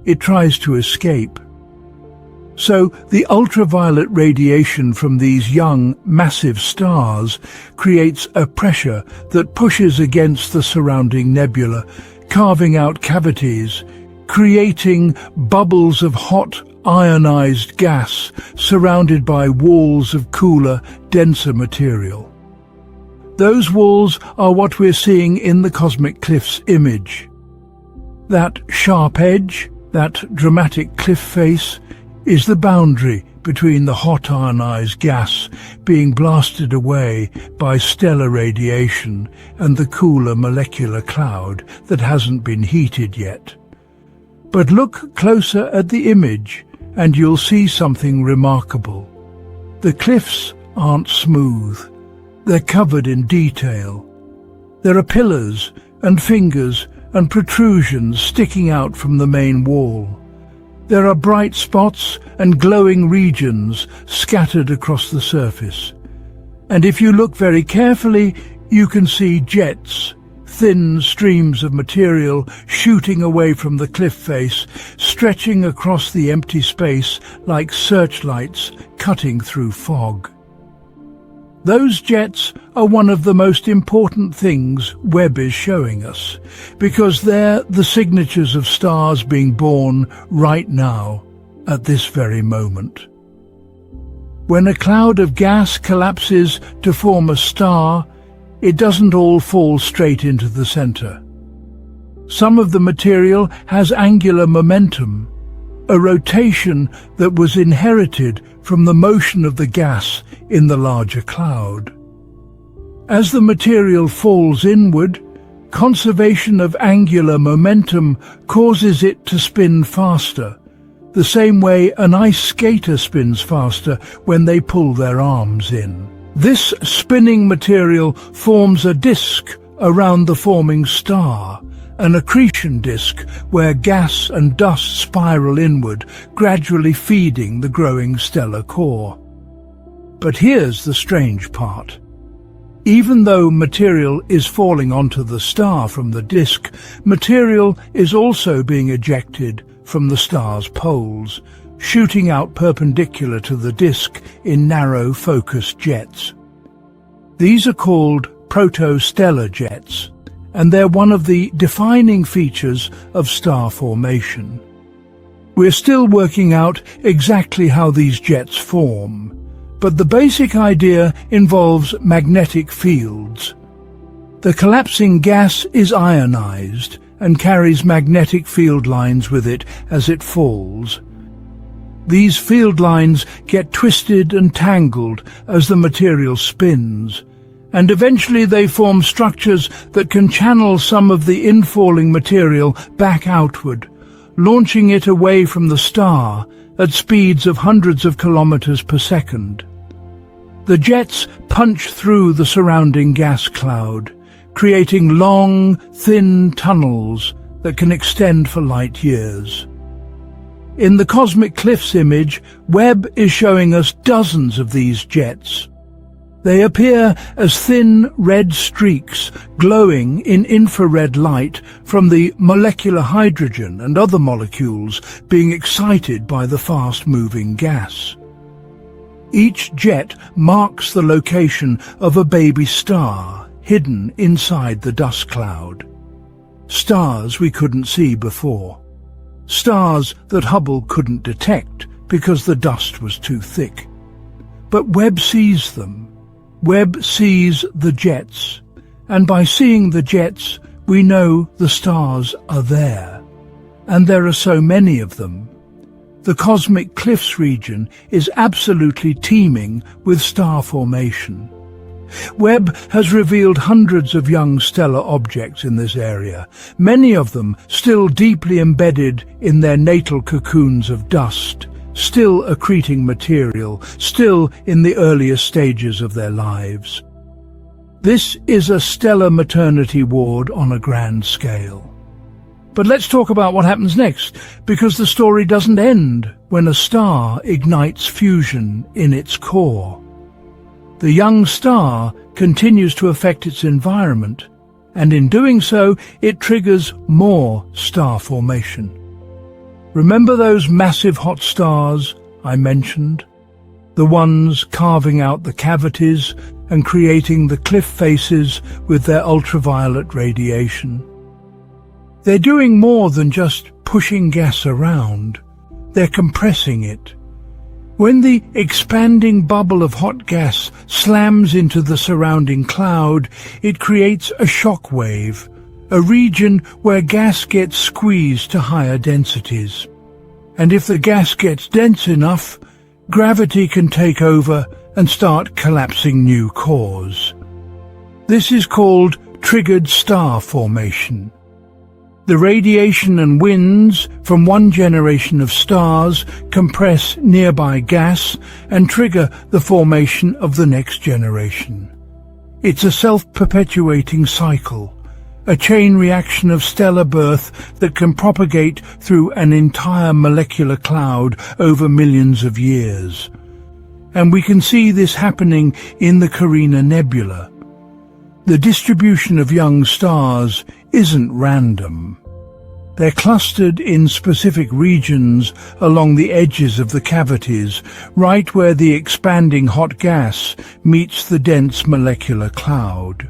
It tries to escape. So the ultraviolet radiation from these young, massive stars creates a pressure that pushes against the surrounding nebula, carving out cavities, creating bubbles of hot, ionized gas surrounded by walls of cooler, denser material. Those walls are what we're seeing in the cosmic cliffs image. That sharp edge, that dramatic cliff face, is the boundary between the hot ionized gas being blasted away by stellar radiation and the cooler molecular cloud that hasn't been heated yet. But look closer at the image and you'll see something remarkable. The cliffs aren't smooth. They're covered in detail. There are pillars and fingers and protrusions sticking out from the main wall. There are bright spots and glowing regions scattered across the surface. And if you look very carefully, you can see jets, thin streams of material shooting away from the cliff face, stretching across the empty space like searchlights cutting through fog. Those jets are one of the most important things Webb is showing us, because they're the signatures of stars being born right now, at this very moment. When a cloud of gas collapses to form a star, it doesn't all fall straight into the center. Some of the material has angular momentum, a rotation that was inherited from the motion of the gas in the larger cloud. As the material falls inward, conservation of angular momentum causes it to spin faster, the same way an ice skater spins faster when they pull their arms in. This spinning material forms a disk around the forming star, an accretion disk where gas and dust spiral inward, gradually feeding the growing stellar core. But here's the strange part. Even though material is falling onto the star from the disk, material is also being ejected from the star's poles, shooting out perpendicular to the disk in narrow focused jets. These are called protostellar jets, and they're one of the defining features of star formation. We're still working out exactly how these jets form, but the basic idea involves magnetic fields. The collapsing gas is ionized and carries magnetic field lines with it as it falls. These field lines get twisted and tangled as the material spins, and eventually they form structures that can channel some of the infalling material back outward, launching it away from the star at speeds of hundreds of kilometers per second. The jets punch through the surrounding gas cloud, creating long, thin tunnels that can extend for light years. In the cosmic cliffs image, Webb is showing us dozens of these jets. They appear as thin red streaks glowing in infrared light from the molecular hydrogen and other molecules being excited by the fast-moving gas. Each jet marks the location of a baby star hidden inside the dust cloud. Stars we couldn't see before. Stars that Hubble couldn't detect because the dust was too thick. But Webb sees them. Webb sees the jets, and by seeing the jets, we know the stars are there. And there are so many of them. The cosmic cliffs region is absolutely teeming with star formation. Webb has revealed hundreds of young stellar objects in this area, many of them still deeply embedded in their natal cocoons of dust, still accreting material, still in the earliest stages of their lives. This is a stellar maternity ward on a grand scale. But let's talk about what happens next, because the story doesn't end when a star ignites fusion in its core. The young star continues to affect its environment, and in doing so, it triggers more star formation. Remember those massive hot stars I mentioned? The ones carving out the cavities and creating the cliff faces with their ultraviolet radiation. They're doing more than just pushing gas around. They're compressing it. When the expanding bubble of hot gas slams into the surrounding cloud, it creates a shock wave, a region where gas gets squeezed to higher densities. And if the gas gets dense enough, gravity can take over and start collapsing new cores. This is called triggered star formation. The radiation and winds from one generation of stars compress nearby gas and trigger the formation of the next generation. It's a self-perpetuating cycle, a chain reaction of stellar birth that can propagate through an entire molecular cloud over millions of years. And we can see this happening in the Carina Nebula. The distribution of young stars isn't random. They're clustered in specific regions along the edges of the cavities, right where the expanding hot gas meets the dense molecular cloud.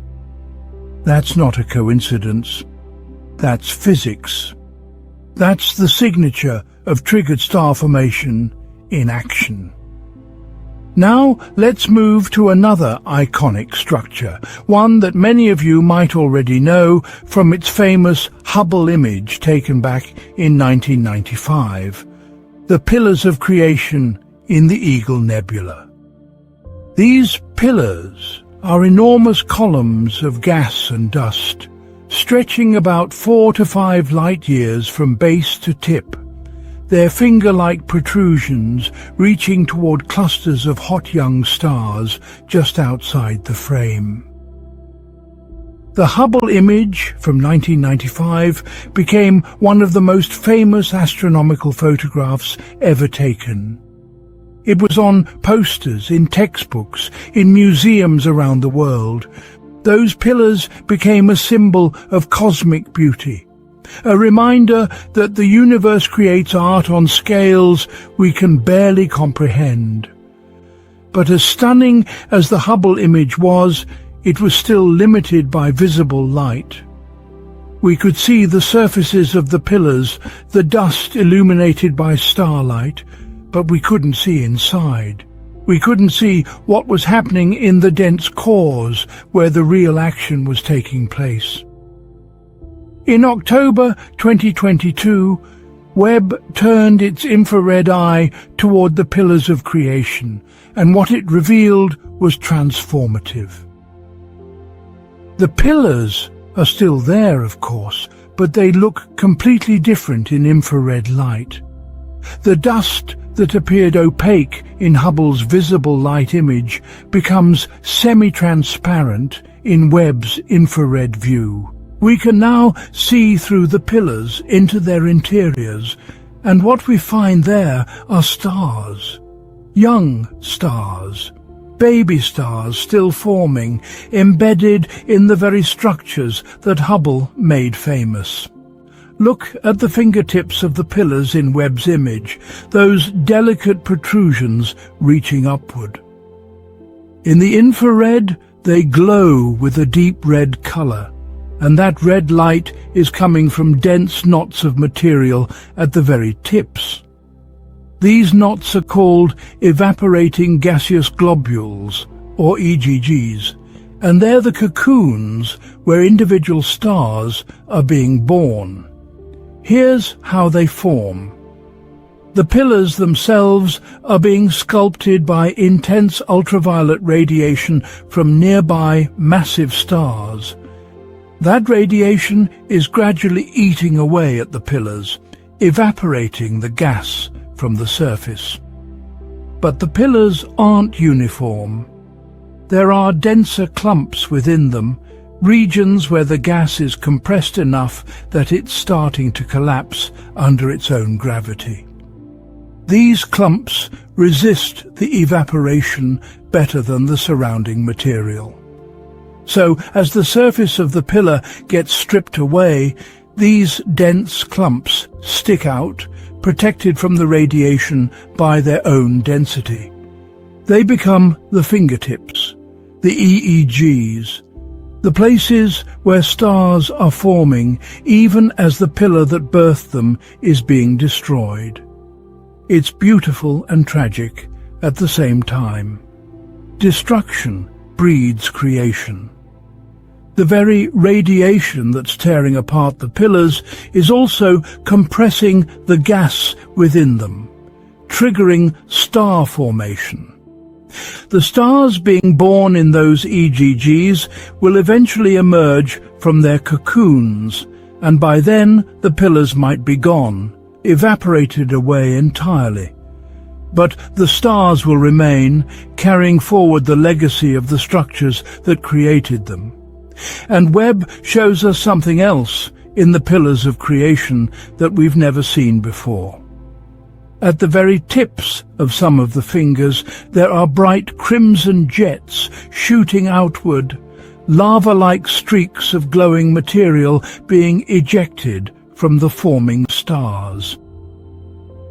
That's not a coincidence. That's physics. That's the signature of triggered star formation in action. Now let's move to another iconic structure, one that many of you might already know from its famous Hubble image taken back in 1995, the Pillars of Creation in the Eagle Nebula. These pillars are enormous columns of gas and dust, stretching about 4 to 5 light-years from base to tip, their finger-like protrusions reaching toward clusters of hot young stars just outside the frame. The Hubble image from 1995 became one of the most famous astronomical photographs ever taken. It was on posters, in textbooks, in museums around the world. Those pillars became a symbol of cosmic beauty, a reminder that the universe creates art on scales we can barely comprehend. But as stunning as the Hubble image was, it was still limited by visible light. We could see the surfaces of the pillars, the dust illuminated by starlight, but we couldn't see inside. We couldn't see what was happening in the dense cores where the real action was taking place. In October 2022, Webb turned its infrared eye toward the Pillars of Creation, and what it revealed was transformative. The pillars are still there, of course, but they look completely different in infrared light. The dust that appeared opaque in Hubble's visible light image becomes semi-transparent in Webb's infrared view. We can now see through the pillars into their interiors, and what we find there are stars. Young stars, baby stars still forming, embedded in the very structures that Hubble made famous. Look at the fingertips of the pillars in Webb's image, those delicate protrusions reaching upward. In the infrared, they glow with a deep red color, and that red light is coming from dense knots of material at the very tips. These knots are called evaporating gaseous globules, or EGGs, and they're the cocoons where individual stars are being born. Here's how they form. The pillars themselves are being sculpted by intense ultraviolet radiation from nearby massive stars. That radiation is gradually eating away at the pillars, evaporating the gas from the surface. But the pillars aren't uniform. There are denser clumps within them, regions where the gas is compressed enough that it's starting to collapse under its own gravity. These clumps resist the evaporation better than the surrounding material. So, as the surface of the pillar gets stripped away, these dense clumps stick out, protected from the radiation by their own density. They become the fingertips, the EEGs, the places where stars are forming even as the pillar that birthed them is being destroyed. It's beautiful and tragic at the same time. Destruction breeds creation. The very radiation that's tearing apart the pillars is also compressing the gas within them, triggering star formation. The stars being born in those EGGs will eventually emerge from their cocoons, and by then the pillars might be gone, evaporated away entirely. But the stars will remain, carrying forward the legacy of the structures that created them. And Webb shows us something else in the pillars of creation that we've never seen before. At the very tips of some of the fingers, there are bright crimson jets shooting outward, lava-like streaks of glowing material being ejected from the forming stars.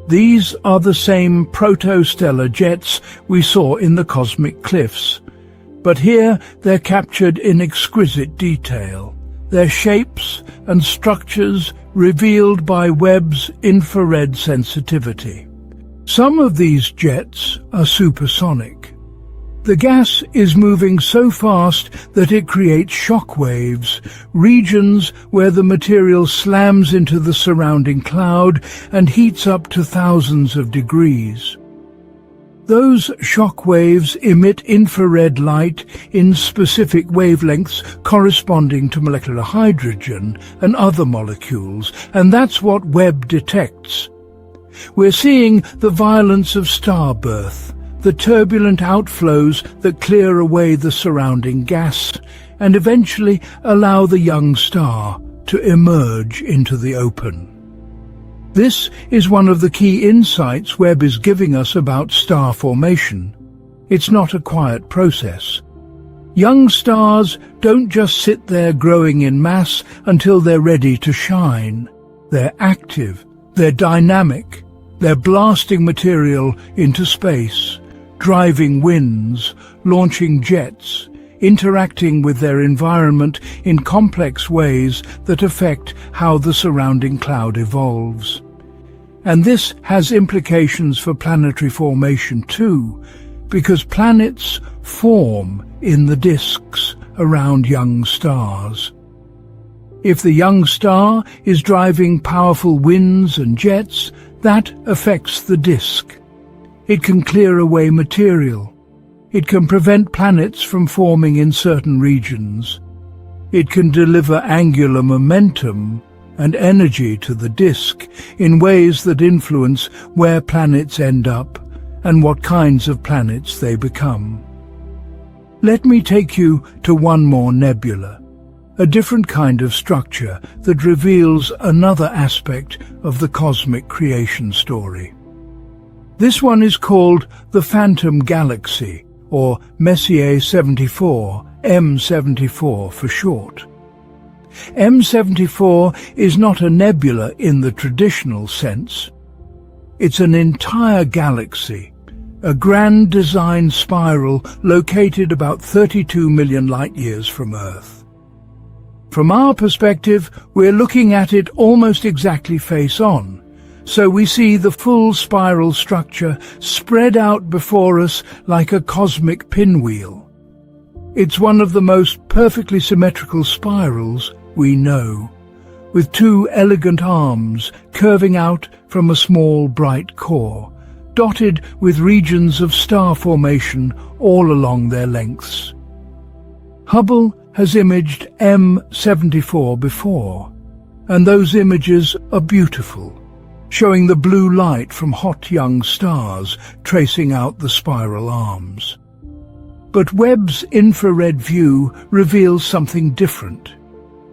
These are the same protostellar jets we saw in the cosmic cliffs, but here they're captured in exquisite detail, their shapes and structures revealed by Webb's infrared sensitivity. Some of these jets are supersonic. The gas is moving so fast that it creates shock waves, regions where the material slams into the surrounding cloud and heats up to thousands of degrees. Those shock waves emit infrared light in specific wavelengths corresponding to molecular hydrogen and other molecules, and that's what Webb detects. We're seeing the violence of star birth, the turbulent outflows that clear away the surrounding gas and eventually allow the young star to emerge into the open. This is one of the key insights Webb is giving us about star formation. It's not a quiet process. Young stars don't just sit there growing in mass until they're ready to shine. They're active, they're dynamic, they're blasting material into space, driving winds, launching jets, interacting with their environment in complex ways that affect how the surrounding cloud evolves. And this has implications for planetary formation too, because planets form in the disks around young stars. If the young star is driving powerful winds and jets, that affects the disk. It can clear away material. It can prevent planets from forming in certain regions. It can deliver angular momentum and energy to the disk in ways that influence where planets end up and what kinds of planets they become. Let me take you to one more nebula, a different kind of structure that reveals another aspect of the cosmic creation story. This one is called the Phantom Galaxy, or Messier 74, M74 for short. M74 is not a nebula in the traditional sense. It's an entire galaxy, a grand design spiral located about 32 million light-years from Earth. From our perspective, we're looking at it almost exactly face-on, so we see the full spiral structure spread out before us like a cosmic pinwheel. It's one of the most perfectly symmetrical spirals we know, with two elegant arms curving out from a small bright core, dotted with regions of star formation all along their lengths. Hubble has imaged M74 before, and those images are beautiful, showing the blue light from hot young stars tracing out the spiral arms. But Webb's infrared view reveals something different,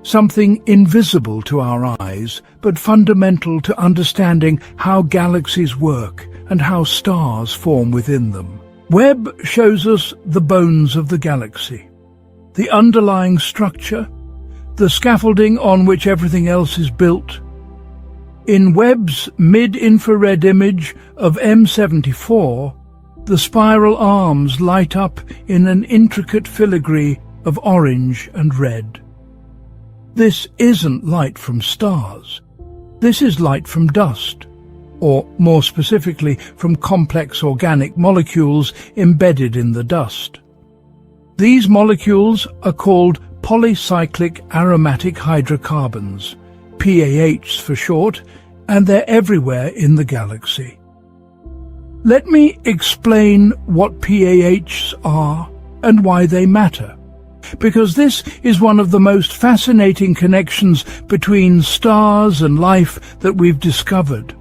something invisible to our eyes, but fundamental to understanding how galaxies work and how stars form within them. Webb shows us the bones of the galaxy, the underlying structure, the scaffolding on which everything else is built. In Webb's mid-infrared image of M74, the spiral arms light up in an intricate filigree of orange and red. This isn't light from stars. This is light from dust, or more specifically from complex organic molecules embedded in the dust. These molecules are called polycyclic aromatic hydrocarbons, PAHs for short, and they're everywhere in the galaxy. Let me explain what PAHs are and why they matter, because this is one of the most fascinating connections between stars and life that we've discovered.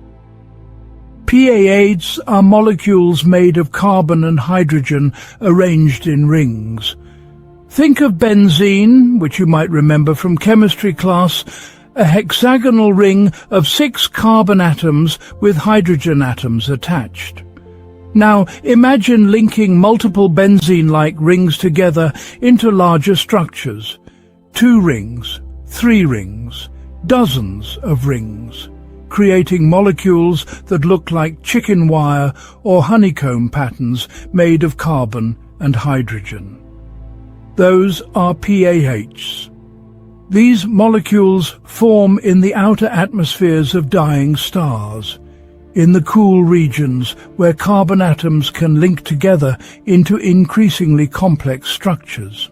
PAHs are molecules made of carbon and hydrogen arranged in rings. Think of benzene, which you might remember from chemistry class, a hexagonal ring of 6 carbon atoms with hydrogen atoms attached. Now imagine linking multiple benzene-like rings together into larger structures. 2 rings, 3 rings, dozens of rings, creating molecules that look like chicken wire or honeycomb patterns made of carbon and hydrogen. Those are PAHs. These molecules form in the outer atmospheres of dying stars, in the cool regions where carbon atoms can link together into increasingly complex structures.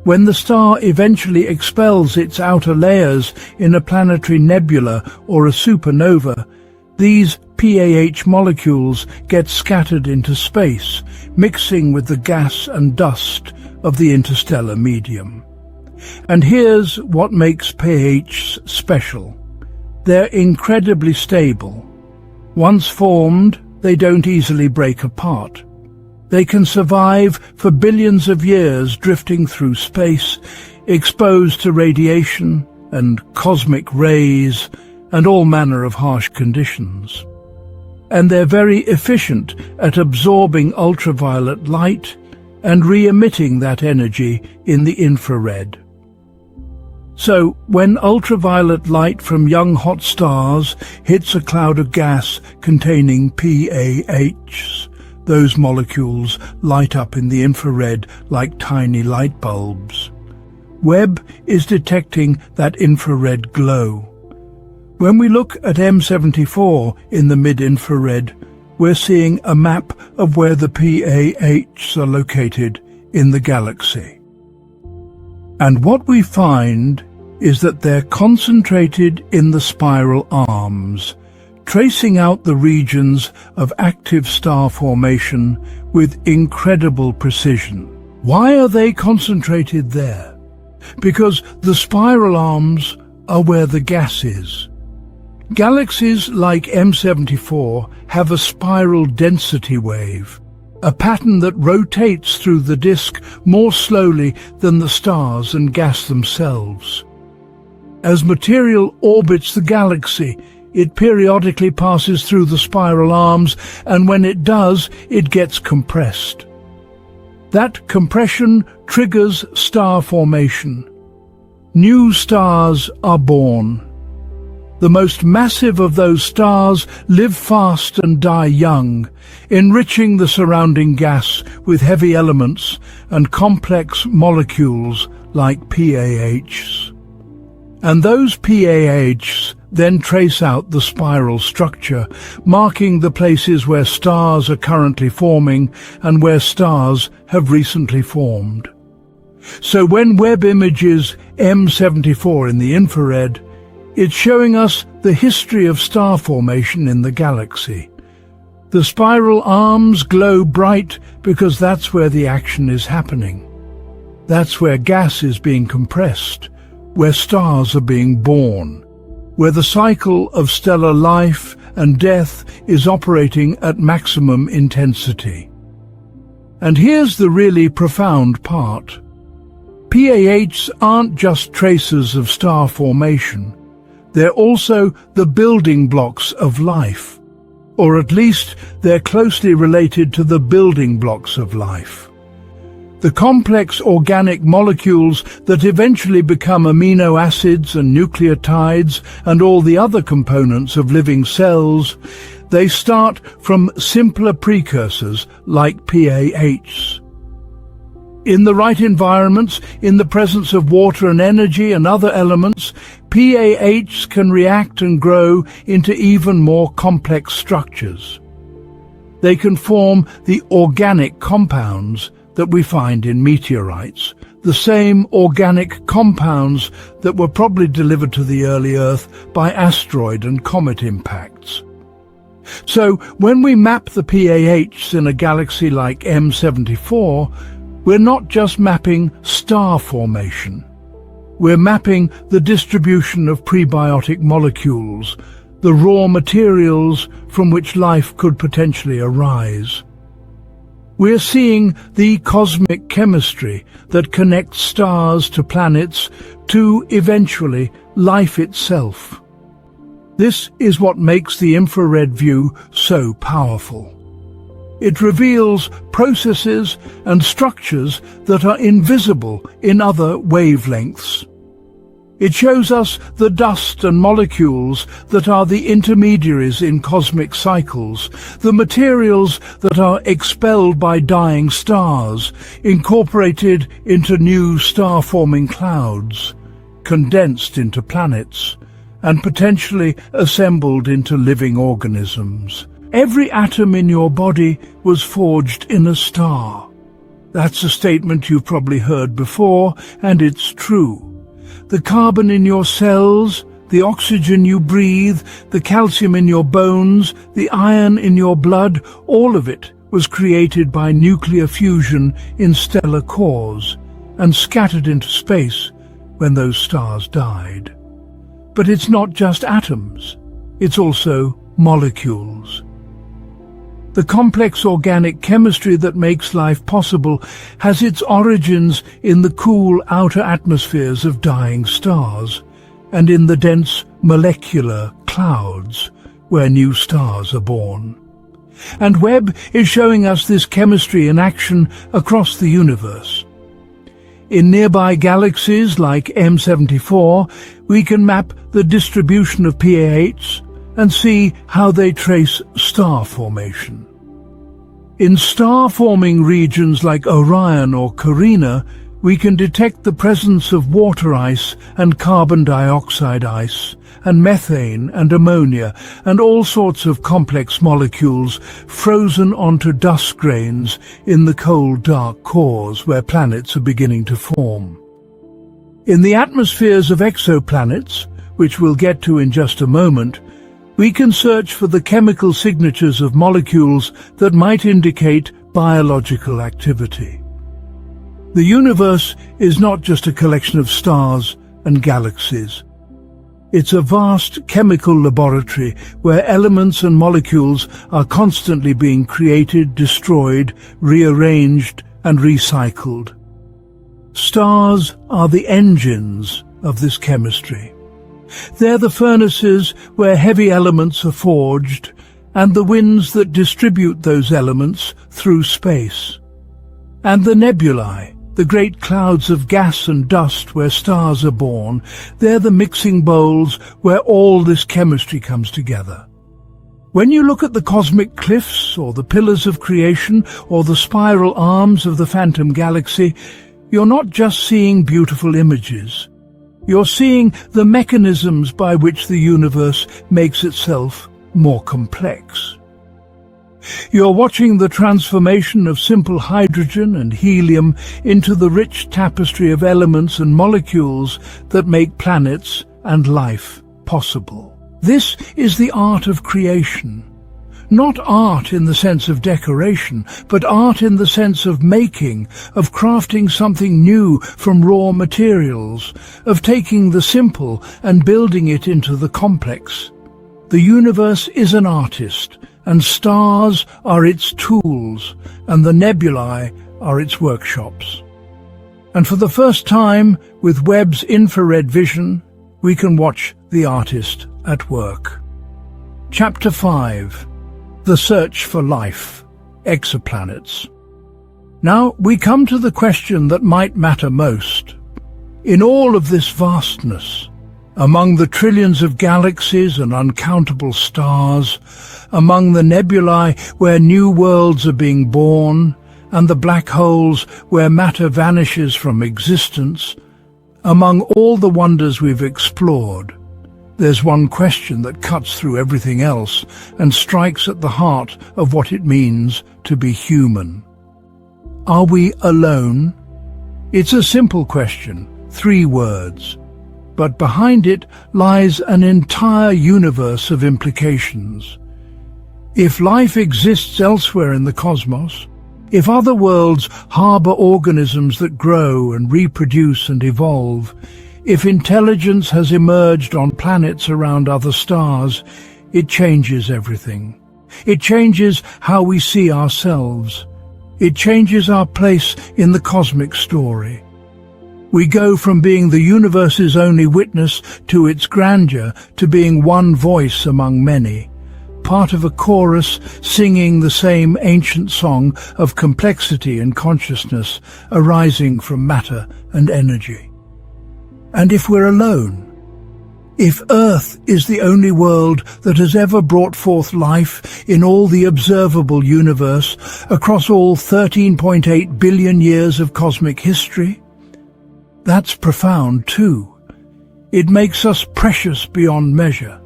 When the star eventually expels its outer layers in a planetary nebula or a supernova, these PAH molecules get scattered into space, mixing with the gas and dust of the interstellar medium. And here's what makes PAHs special. They're incredibly stable. Once formed, they don't easily break apart. They can survive for billions of years drifting through space, exposed to radiation and cosmic rays and all manner of harsh conditions. And they're very efficient at absorbing ultraviolet light and re-emitting that energy in the infrared. So, when ultraviolet light from young hot stars hits a cloud of gas containing PAHs, those molecules light up in the infrared like tiny light bulbs. Webb is detecting that infrared glow. When we look at M74 in the mid-infrared, we're seeing a map of where the PAHs are located in the galaxy. And what we find is that they're concentrated in the spiral arms, tracing out the regions of active star formation with incredible precision. Why are they concentrated there? Because the spiral arms are where the gas is. Galaxies like M74 have a spiral density wave, a pattern that rotates through the disk more slowly than the stars and gas themselves. As material orbits the galaxy, it periodically passes through the spiral arms, and when it does, it gets compressed. That compression triggers star formation. New stars are born. The most massive of those stars live fast and die young, enriching the surrounding gas with heavy elements and complex molecules like PAHs. And those PAHs then trace out the spiral structure, marking the places where stars are currently forming and where stars have recently formed. So when Webb images M74 in the infrared, it's showing us the history of star formation in the galaxy. The spiral arms glow bright because that's where the action is happening. That's where gas is being compressed, where stars are being born, where the cycle of stellar life and death is operating at maximum intensity. And here's the really profound part. PAHs aren't just tracers of star formation. They're also the building blocks of life, or at least they're closely related to the building blocks of life. The complex organic molecules that eventually become amino acids and nucleotides and all the other components of living cells, they start from simpler precursors like PAHs. In the right environments, in the presence of water and energy and other elements, PAHs can react and grow into even more complex structures. They can form the organic compounds that we find in meteorites, the same organic compounds that were probably delivered to the early Earth by asteroid and comet impacts. So when we map the PAHs in a galaxy like M74, we're not just mapping star formation. We're mapping the distribution of prebiotic molecules, the raw materials from which life could potentially arise. We're seeing the cosmic chemistry that connects stars to planets to, eventually, life itself. This is what makes the infrared view so powerful. It reveals processes and structures that are invisible in other wavelengths. It shows us the dust and molecules that are the intermediaries in cosmic cycles, the materials that are expelled by dying stars, incorporated into new star-forming clouds, condensed into planets, and potentially assembled into living organisms. Every atom in your body was forged in a star. That's a statement you've probably heard before, and it's true. The carbon in your cells, the oxygen you breathe, the calcium in your bones, the iron in your blood, all of it was created by nuclear fusion in stellar cores and scattered into space when those stars died. But it's not just atoms, it's also molecules. The complex organic chemistry that makes life possible has its origins in the cool outer atmospheres of dying stars and in the dense molecular clouds where new stars are born. And Webb is showing us this chemistry in action across the universe. In nearby galaxies like M74, we can map the distribution of PAHs and see how they trace star formation. In star-forming regions like Orion or Carina, we can detect the presence of water ice and carbon dioxide ice, and methane and ammonia, and all sorts of complex molecules frozen onto dust grains in the cold, dark cores where planets are beginning to form. In the atmospheres of exoplanets, which we'll get to in just a moment, we can search for the chemical signatures of molecules that might indicate biological activity. The universe is not just a collection of stars and galaxies. It's a vast chemical laboratory where elements and molecules are constantly being created, destroyed, rearranged, and recycled. Stars are the engines of this chemistry. They're the furnaces where heavy elements are forged, and the winds that distribute those elements through space. And the nebulae, the great clouds of gas and dust where stars are born, they're the mixing bowls where all this chemistry comes together. When you look at the cosmic cliffs, or the pillars of creation, or the spiral arms of the phantom galaxy, you're not just seeing beautiful images. You're seeing the mechanisms by which the universe makes itself more complex. You're watching the transformation of simple hydrogen and helium into the rich tapestry of elements and molecules that make planets and life possible. This is the art of creation. Not art in the sense of decoration, but art in the sense of making, of crafting something new from raw materials, of taking the simple and building it into the complex. The universe is an artist, and stars are its tools, and the nebulae are its workshops. And for the first time, with Webb's infrared vision, we can watch the artist at work. Chapter 5. The Search for Life, Exoplanets. Now we come to the question that might matter most. In all of this vastness, among the trillions of galaxies and uncountable stars, among the nebulae where new worlds are being born, and the black holes where matter vanishes from existence, among all the wonders we've explored, there's one question that cuts through everything else and strikes at the heart of what it means to be human. Are we alone? It's a simple question, 3 words, but behind it lies an entire universe of implications. If life exists elsewhere in the cosmos, if other worlds harbor organisms that grow and reproduce and evolve, if intelligence has emerged on planets around other stars, it changes everything. It changes how we see ourselves. It changes our place in the cosmic story. We go from being the universe's only witness to its grandeur to being one voice among many, part of a chorus singing the same ancient song of complexity and consciousness arising from matter and energy. And if we're alone, if Earth is the only world that has ever brought forth life in all the observable universe across all 13.8 billion years of cosmic history, that's profound too. It makes us precious beyond measure.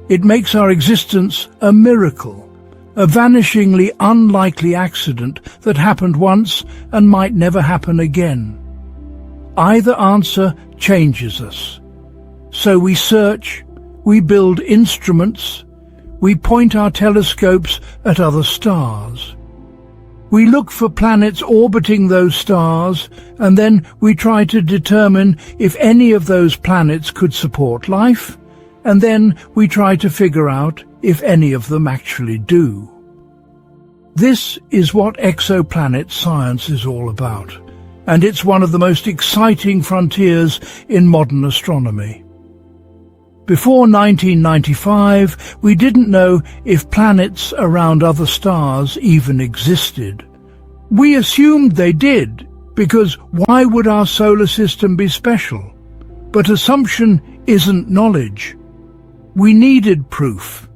It makes our existence a miracle, a vanishingly unlikely accident that happened once and might never happen again. Either answer changes us. So we search, we build instruments, we point our telescopes at other stars. We look for planets orbiting those stars, and then we try to determine if any of those planets could support life, and then we try to figure out if any of them actually do. This is what exoplanet science is all about, and it's one of the most exciting frontiers in modern astronomy. Before 1995, we didn't know if planets around other stars even existed. We assumed they did, because why would our solar system be special? But assumption isn't knowledge. We needed proof.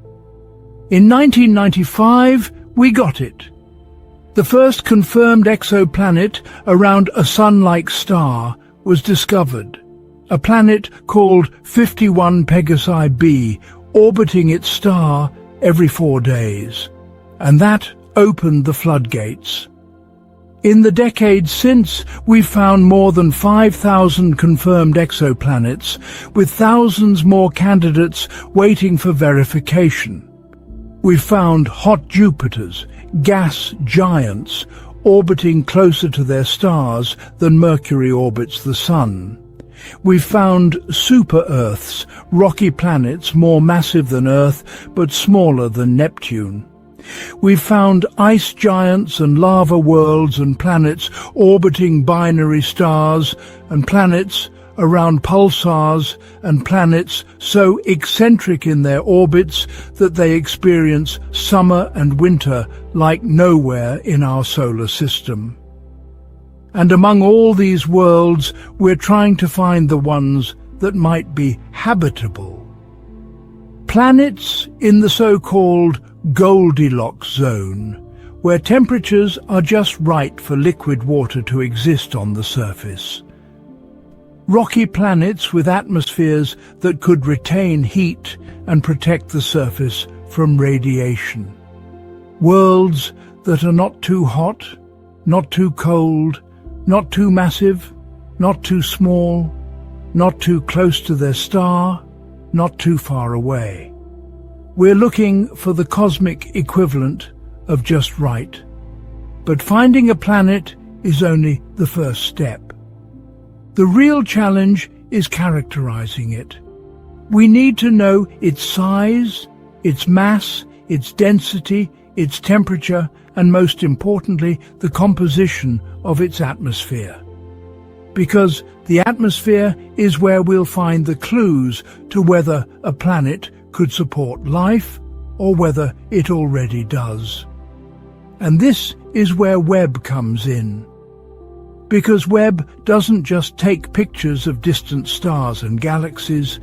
In 1995, we got it. The first confirmed exoplanet around a Sun-like star was discovered. A planet called 51 Pegasi b, orbiting its star every 4 days. And that opened the floodgates. In the decades since, we've found more than 5,000 confirmed exoplanets, with thousands more candidates waiting for verification. We've found hot Jupiters, gas giants, orbiting closer to their stars than Mercury orbits the Sun. We've found super-Earths, rocky planets more massive than Earth but smaller than Neptune. We've found ice giants and lava worlds and planets orbiting binary stars and planets around pulsars and planets so eccentric in their orbits that they experience summer and winter like nowhere in our solar system. And among all these worlds, we're trying to find the ones that might be habitable. Planets in the so-called Goldilocks zone, where temperatures are just right for liquid water to exist on the surface. Rocky planets with atmospheres that could retain heat and protect the surface from radiation. Worlds that are not too hot, not too cold, not too massive, not too small, not too close to their star, not too far away. We're looking for the cosmic equivalent of just right. But finding a planet is only the first step. The real challenge is characterizing it. We need to know its size, its mass, its density, its temperature, and most importantly, the composition of its atmosphere. Because the atmosphere is where we'll find the clues to whether a planet could support life or whether it already does. And this is where Webb comes in. Because Webb doesn't just take pictures of distant stars and galaxies,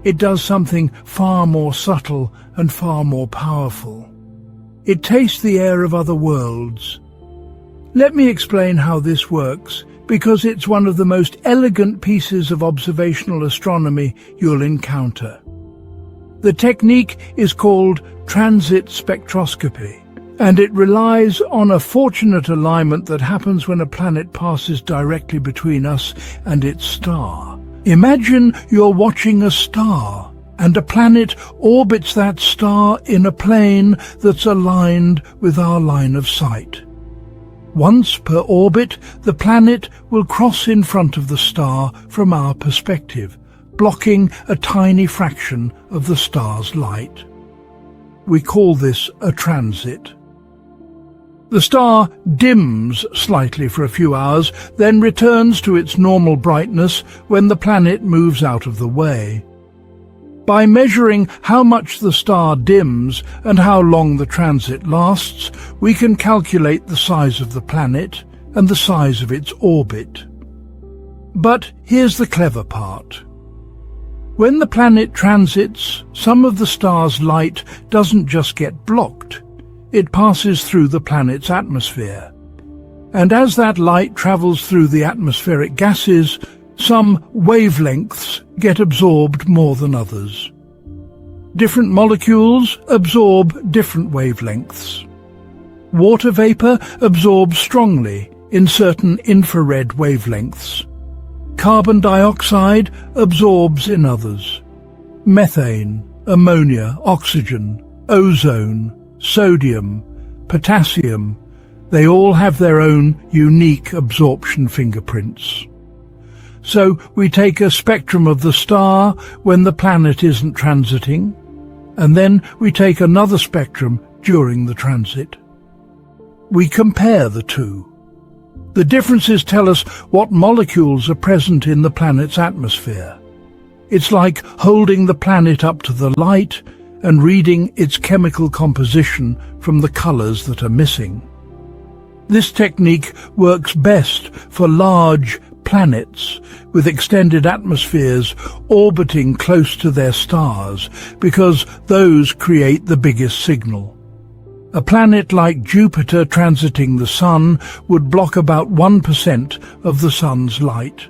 it does something far more subtle and far more powerful. It tastes the air of other worlds. Let me explain how this works, because it's one of the most elegant pieces of observational astronomy you'll encounter. The technique is called transit spectroscopy, and it relies on a fortunate alignment that happens when a planet passes directly between us and its star. Imagine you're watching a star, and a planet orbits that star in a plane that's aligned with our line of sight. Once per orbit, the planet will cross in front of the star from our perspective, blocking a tiny fraction of the star's light. We call this a transit. The star dims slightly for a few hours, then returns to its normal brightness when the planet moves out of the way. By measuring how much the star dims and how long the transit lasts, we can calculate the size of the planet and the size of its orbit. But here's the clever part. When the planet transits, some of the star's light doesn't just get blocked. It passes through the planet's atmosphere. And as that light travels through the atmospheric gases, some wavelengths get absorbed more than others. Different molecules absorb different wavelengths. Water vapor absorbs strongly in certain infrared wavelengths. Carbon dioxide absorbs in others. Methane, ammonia, oxygen, ozone, sodium, potassium, they all have their own unique absorption fingerprints. So we take a spectrum of the star when the planet isn't transiting, and then we take another spectrum during the transit. We compare the two. The differences tell us what molecules are present in the planet's atmosphere. It's like holding the planet up to the light and reading its chemical composition from the colors that are missing. This technique works best for large planets with extended atmospheres orbiting close to their stars, because those create the biggest signal. A planet like Jupiter transiting the Sun would block about 1% of the Sun's light.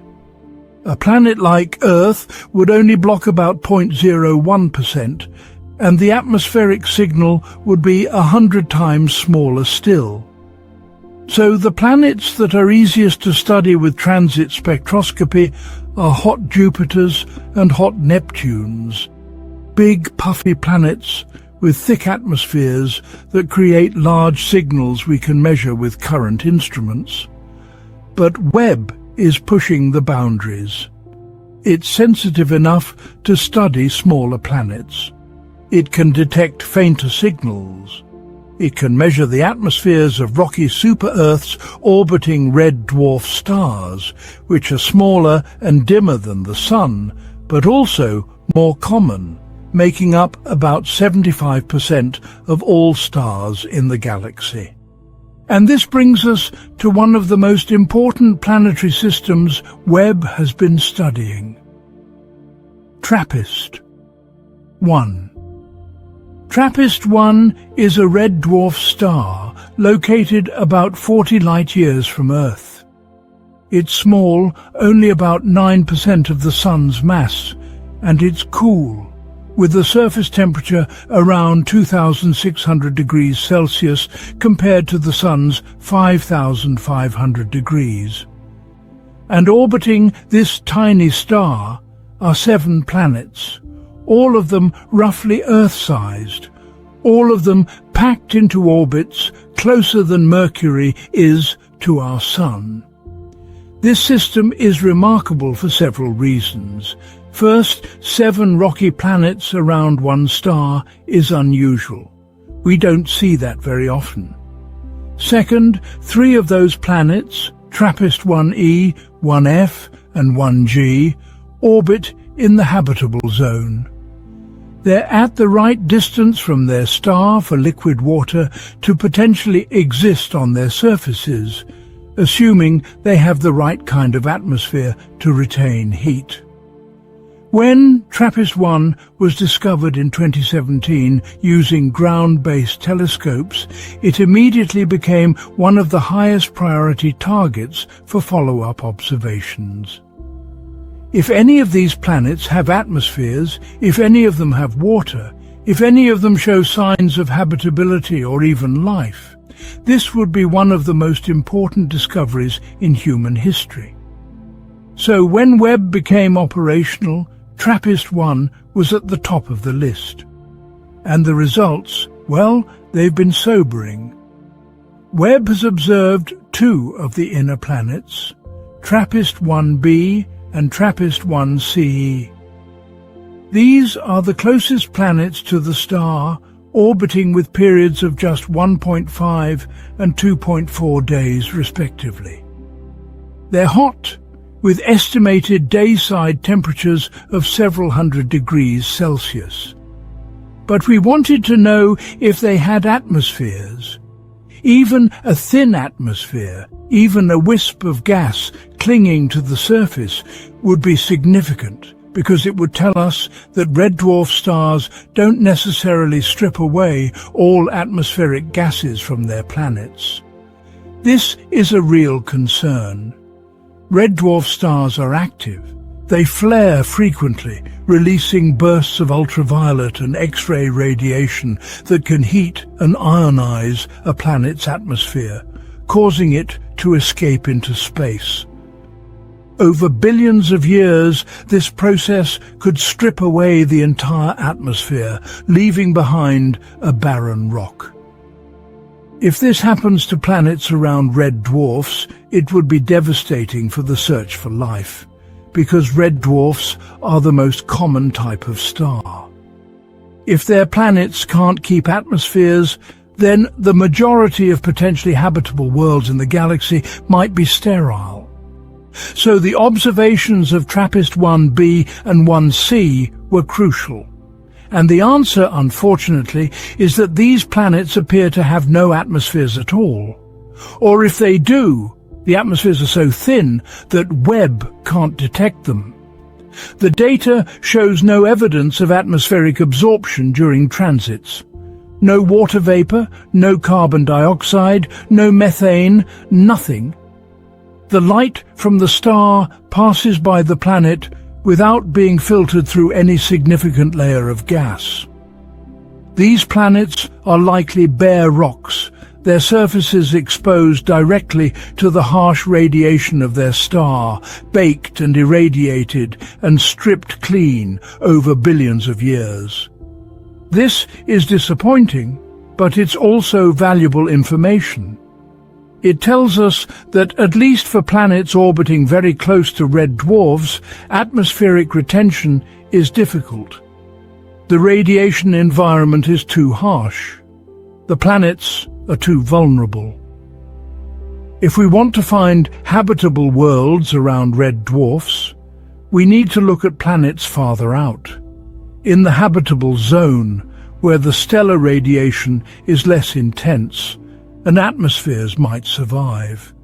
A planet like Earth would only block about 0.01%, and the atmospheric signal would be 100 times smaller still. So the planets that are easiest to study with transit spectroscopy are hot Jupiters and hot Neptunes, big puffy planets with thick atmospheres that create large signals we can measure with current instruments. But Webb is pushing the boundaries. It's sensitive enough to study smaller planets. It can detect fainter signals. It can measure the atmospheres of rocky super-Earths orbiting red dwarf stars, which are smaller and dimmer than the Sun, but also more common, making up about 75% of all stars in the galaxy. And this brings us to one of the most important planetary systems Webb has been studying. TRAPPIST-1. TRAPPIST-1 is a red dwarf star located about 40 light-years from Earth. It's small, only about 9% of the Sun's mass, and it's cool, with the surface temperature around 2,600 degrees Celsius compared to the Sun's 5,500 degrees. And orbiting this tiny star are 7 planets, all of them roughly Earth-sized, all of them packed into orbits closer than Mercury is to our Sun. This system is remarkable for several reasons. First, 7 rocky planets around one star is unusual. We don't see that very often. Second, 3 of those planets, TRAPPIST-1e, 1f, and 1g, orbit in the habitable zone. They're at the right distance from their star for liquid water to potentially exist on their surfaces, assuming they have the right kind of atmosphere to retain heat. When TRAPPIST-1 was discovered in 2017 using ground-based telescopes, it immediately became one of the highest priority targets for follow-up observations. If any of these planets have atmospheres, if any of them have water, if any of them show signs of habitability or even life, this would be one of the most important discoveries in human history. So when Webb became operational, TRAPPIST-1 was at the top of the list. And the results, well, they've been sobering. Webb has observed 2 of the inner planets, TRAPPIST-1b and TRAPPIST-1c. These are the closest planets to the star, orbiting with periods of just 1.5 and 2.4 days respectively. They're hot, with estimated day-side temperatures of several hundred degrees Celsius. But we wanted to know if they had atmospheres. Even a thin atmosphere, even a wisp of gas clinging to the surface, would be significant, because it would tell us that red dwarf stars don't necessarily strip away all atmospheric gases from their planets. This is a real concern. Red dwarf stars are active. They flare frequently, releasing bursts of ultraviolet and X-ray radiation that can heat and ionize a planet's atmosphere, causing it to escape into space. Over billions of years, this process could strip away the entire atmosphere, leaving behind a barren rock. If this happens to planets around red dwarfs, it would be devastating for the search for life, because red dwarfs are the most common type of star. If their planets can't keep atmospheres, then the majority of potentially habitable worlds in the galaxy might be sterile. So the observations of TRAPPIST-1b and 1c were crucial. And the answer, unfortunately, is that these planets appear to have no atmospheres at all. Or if they do, the atmospheres are so thin that Webb can't detect them. The data shows no evidence of atmospheric absorption during transits. No water vapor, no carbon dioxide, no methane, nothing. The light from the star passes by the planet without being filtered through any significant layer of gas. These planets are likely bare rocks, their surfaces exposed directly to the harsh radiation of their star, baked and irradiated and stripped clean over billions of years. This is disappointing, but it's also valuable information. It tells us that, at least for planets orbiting very close to red dwarfs, atmospheric retention is difficult. The radiation environment is too harsh. The planets are too vulnerable. If we want to find habitable worlds around red dwarfs, we need to look at planets farther out, in the habitable zone, where the stellar radiation is less intense and atmospheres might survive.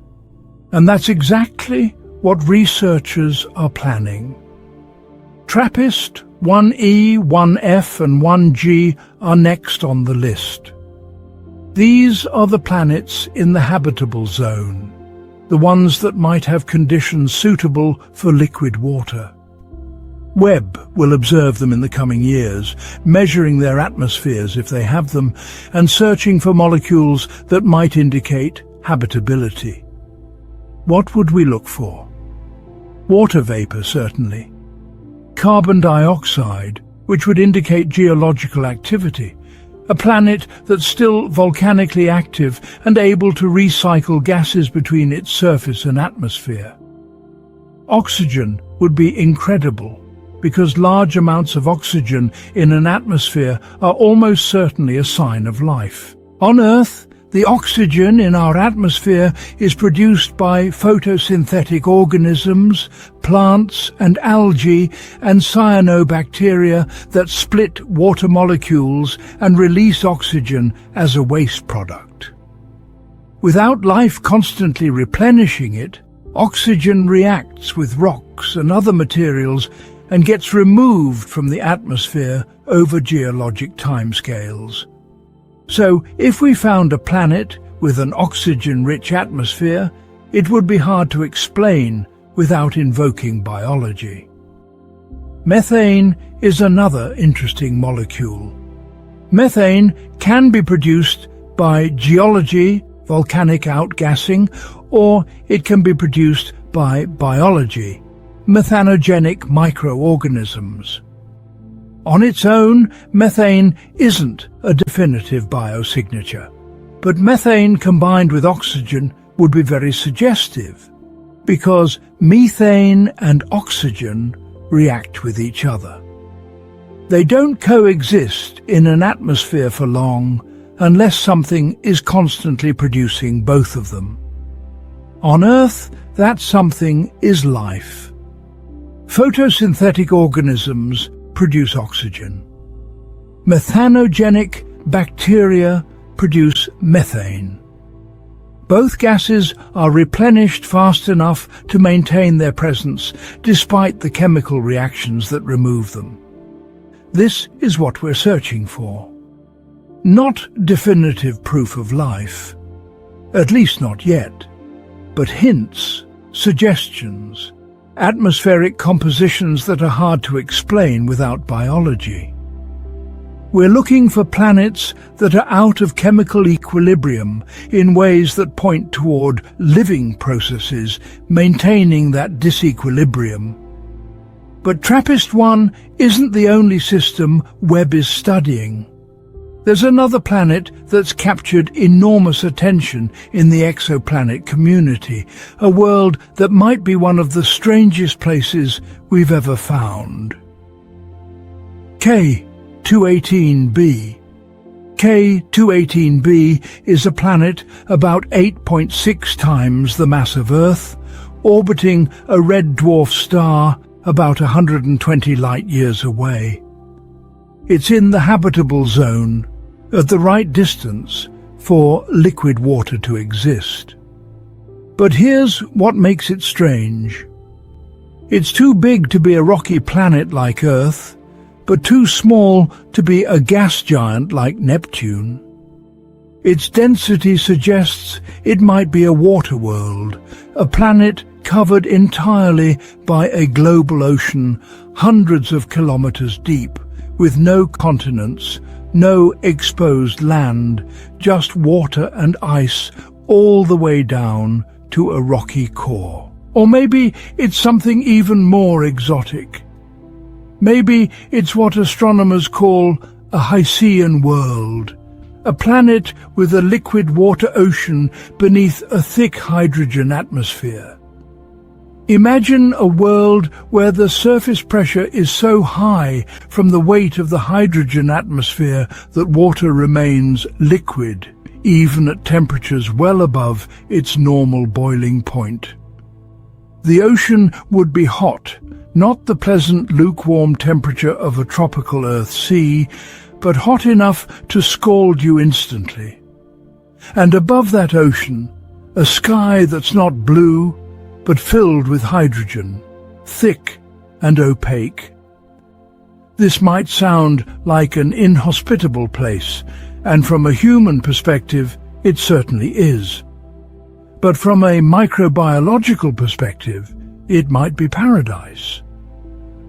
And that's exactly what researchers are planning. TRAPPIST-1e, 1f and 1g are next on the list. These are the planets in the habitable zone, the ones that might have conditions suitable for liquid water. Webb will observe them in the coming years, measuring their atmospheres if they have them, and searching for molecules that might indicate habitability. What would we look for? Water vapor, certainly. Carbon dioxide, which would indicate geological activity. A planet that's still volcanically active and able to recycle gases between its surface and atmosphere. Oxygen would be incredible, because large amounts of oxygen in an atmosphere are almost certainly a sign of life. On Earth, the oxygen in our atmosphere is produced by photosynthetic organisms, plants and algae and cyanobacteria that split water molecules and release oxygen as a waste product. Without life constantly replenishing it, oxygen reacts with rocks and other materials and gets removed from the atmosphere over geologic timescales. So, if we found a planet with an oxygen-rich atmosphere, it would be hard to explain without invoking biology. Methane is another interesting molecule. Methane can be produced by geology, volcanic outgassing, or it can be produced by biology, methanogenic microorganisms. On its own, methane isn't a definitive biosignature, but methane combined with oxygen would be very suggestive, because methane and oxygen react with each other. They don't coexist in an atmosphere for long unless something is constantly producing both of them. On Earth, that something is life. Photosynthetic organisms produce oxygen. Methanogenic bacteria produce methane. Both gases are replenished fast enough to maintain their presence despite the chemical reactions that remove them. This is what we're searching for. Not definitive proof of life, at least not yet, but hints, suggestions, atmospheric compositions that are hard to explain without biology. We're looking for planets that are out of chemical equilibrium in ways that point toward living processes maintaining that disequilibrium. But TRAPPIST-1 isn't the only system Webb is studying. There's another planet that's captured enormous attention in the exoplanet community, a world that might be one of the strangest places we've ever found. K218b. K218b is a planet about 8.6 times the mass of Earth, orbiting a red dwarf star about 120 light-years away. It's in the habitable zone, at the right distance for liquid water to exist. But here's what makes it strange. It's too big to be a rocky planet like Earth, but too small to be a gas giant like Neptune. Its density suggests it might be a water world, a planet covered entirely by a global ocean hundreds of kilometers deep, with no continents, no exposed land, just water and ice all the way down to a rocky core. Or maybe it's something even more exotic. Maybe it's what astronomers call a Hycean world, a planet with a liquid water ocean beneath a thick hydrogen atmosphere. Imagine a world where the surface pressure is so high from the weight of the hydrogen atmosphere that water remains liquid, even at temperatures well above its normal boiling point. The ocean would be hot, not the pleasant lukewarm temperature of a tropical Earth sea, but hot enough to scald you instantly. And above that ocean, a sky that's not blue, but filled with hydrogen, thick and opaque. This might sound like an inhospitable place, and from a human perspective, it certainly is. But from a microbiological perspective, it might be paradise.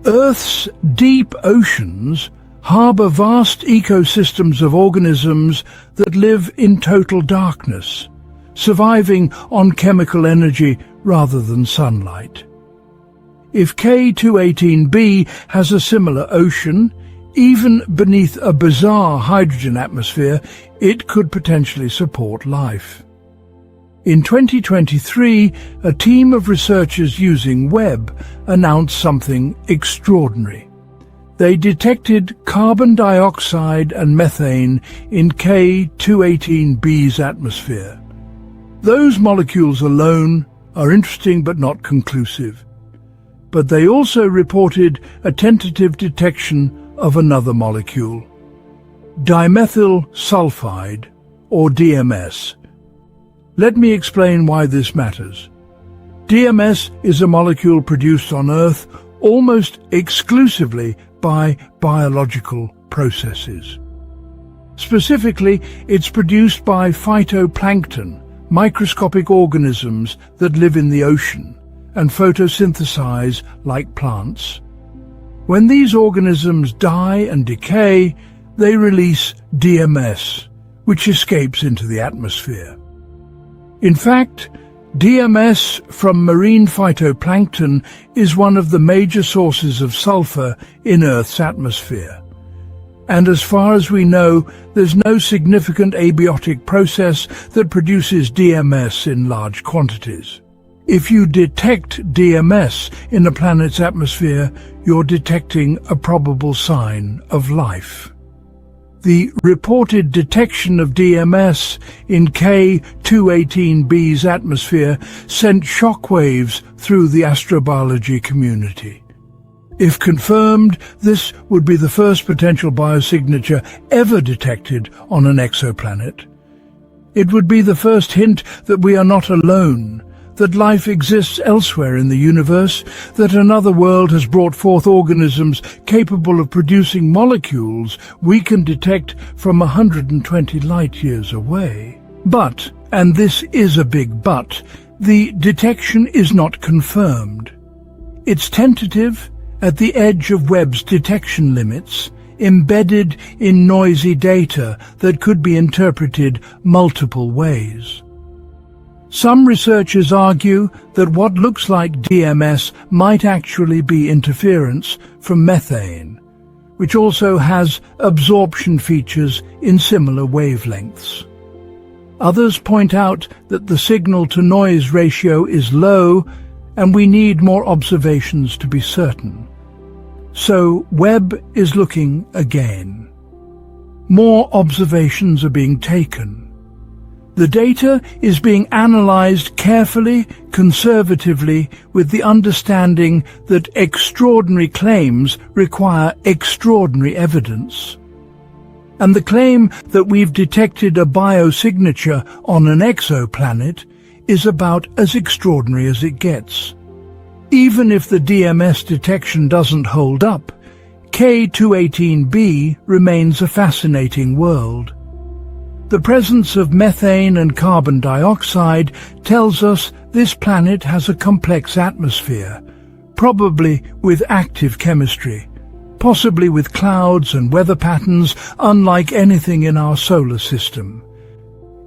Earth's deep oceans harbor vast ecosystems of organisms that live in total darkness, surviving on chemical energy rather than sunlight. If K218b has a similar ocean, even beneath a bizarre hydrogen atmosphere, it could potentially support life. In 2023, a team of researchers using Webb announced something extraordinary. They detected carbon dioxide and methane in K218b's atmosphere. Those molecules alone are interesting but not conclusive. But they also reported a tentative detection of another molecule, dimethyl sulfide, or DMS. Let me explain why this matters. DMS is a molecule produced on Earth almost exclusively by biological processes. Specifically, it's produced by phytoplankton, microscopic organisms that live in the ocean and photosynthesize like plants. When these organisms die and decay, they release DMS, which escapes into the atmosphere. In fact, DMS from marine phytoplankton is one of the major sources of sulfur in Earth's atmosphere, And as far as we know, there's no significant abiotic process that produces DMS in large quantities. If you detect DMS in a planet's atmosphere, you're detecting a probable sign of life. The reported detection of DMS in K218b's atmosphere sent shockwaves through the astrobiology community. If confirmed, this would be the first potential biosignature ever detected on an exoplanet. It would be the first hint that we are not alone, that life exists elsewhere in the universe, that another world has brought forth organisms capable of producing molecules we can detect from 120 light-years away. But, and this is a big but, the detection is not confirmed. It's tentative, at the edge of Webb's detection limits, embedded in noisy data that could be interpreted multiple ways. Some researchers argue that what looks like DMS might actually be interference from methane, which also has absorption features in similar wavelengths. Others point out that the signal-to-noise ratio is low and we need more observations to be certain. So Webb is looking again. More observations are being taken. The data is being analyzed carefully, conservatively, with the understanding that extraordinary claims require extraordinary evidence. And the claim that we've detected a biosignature on an exoplanet is about as extraordinary as it gets. Even if the DMS detection doesn't hold up, K218b remains a fascinating world. The presence of methane and carbon dioxide tells us this planet has a complex atmosphere, probably with active chemistry, possibly with clouds and weather patterns unlike anything in our solar system.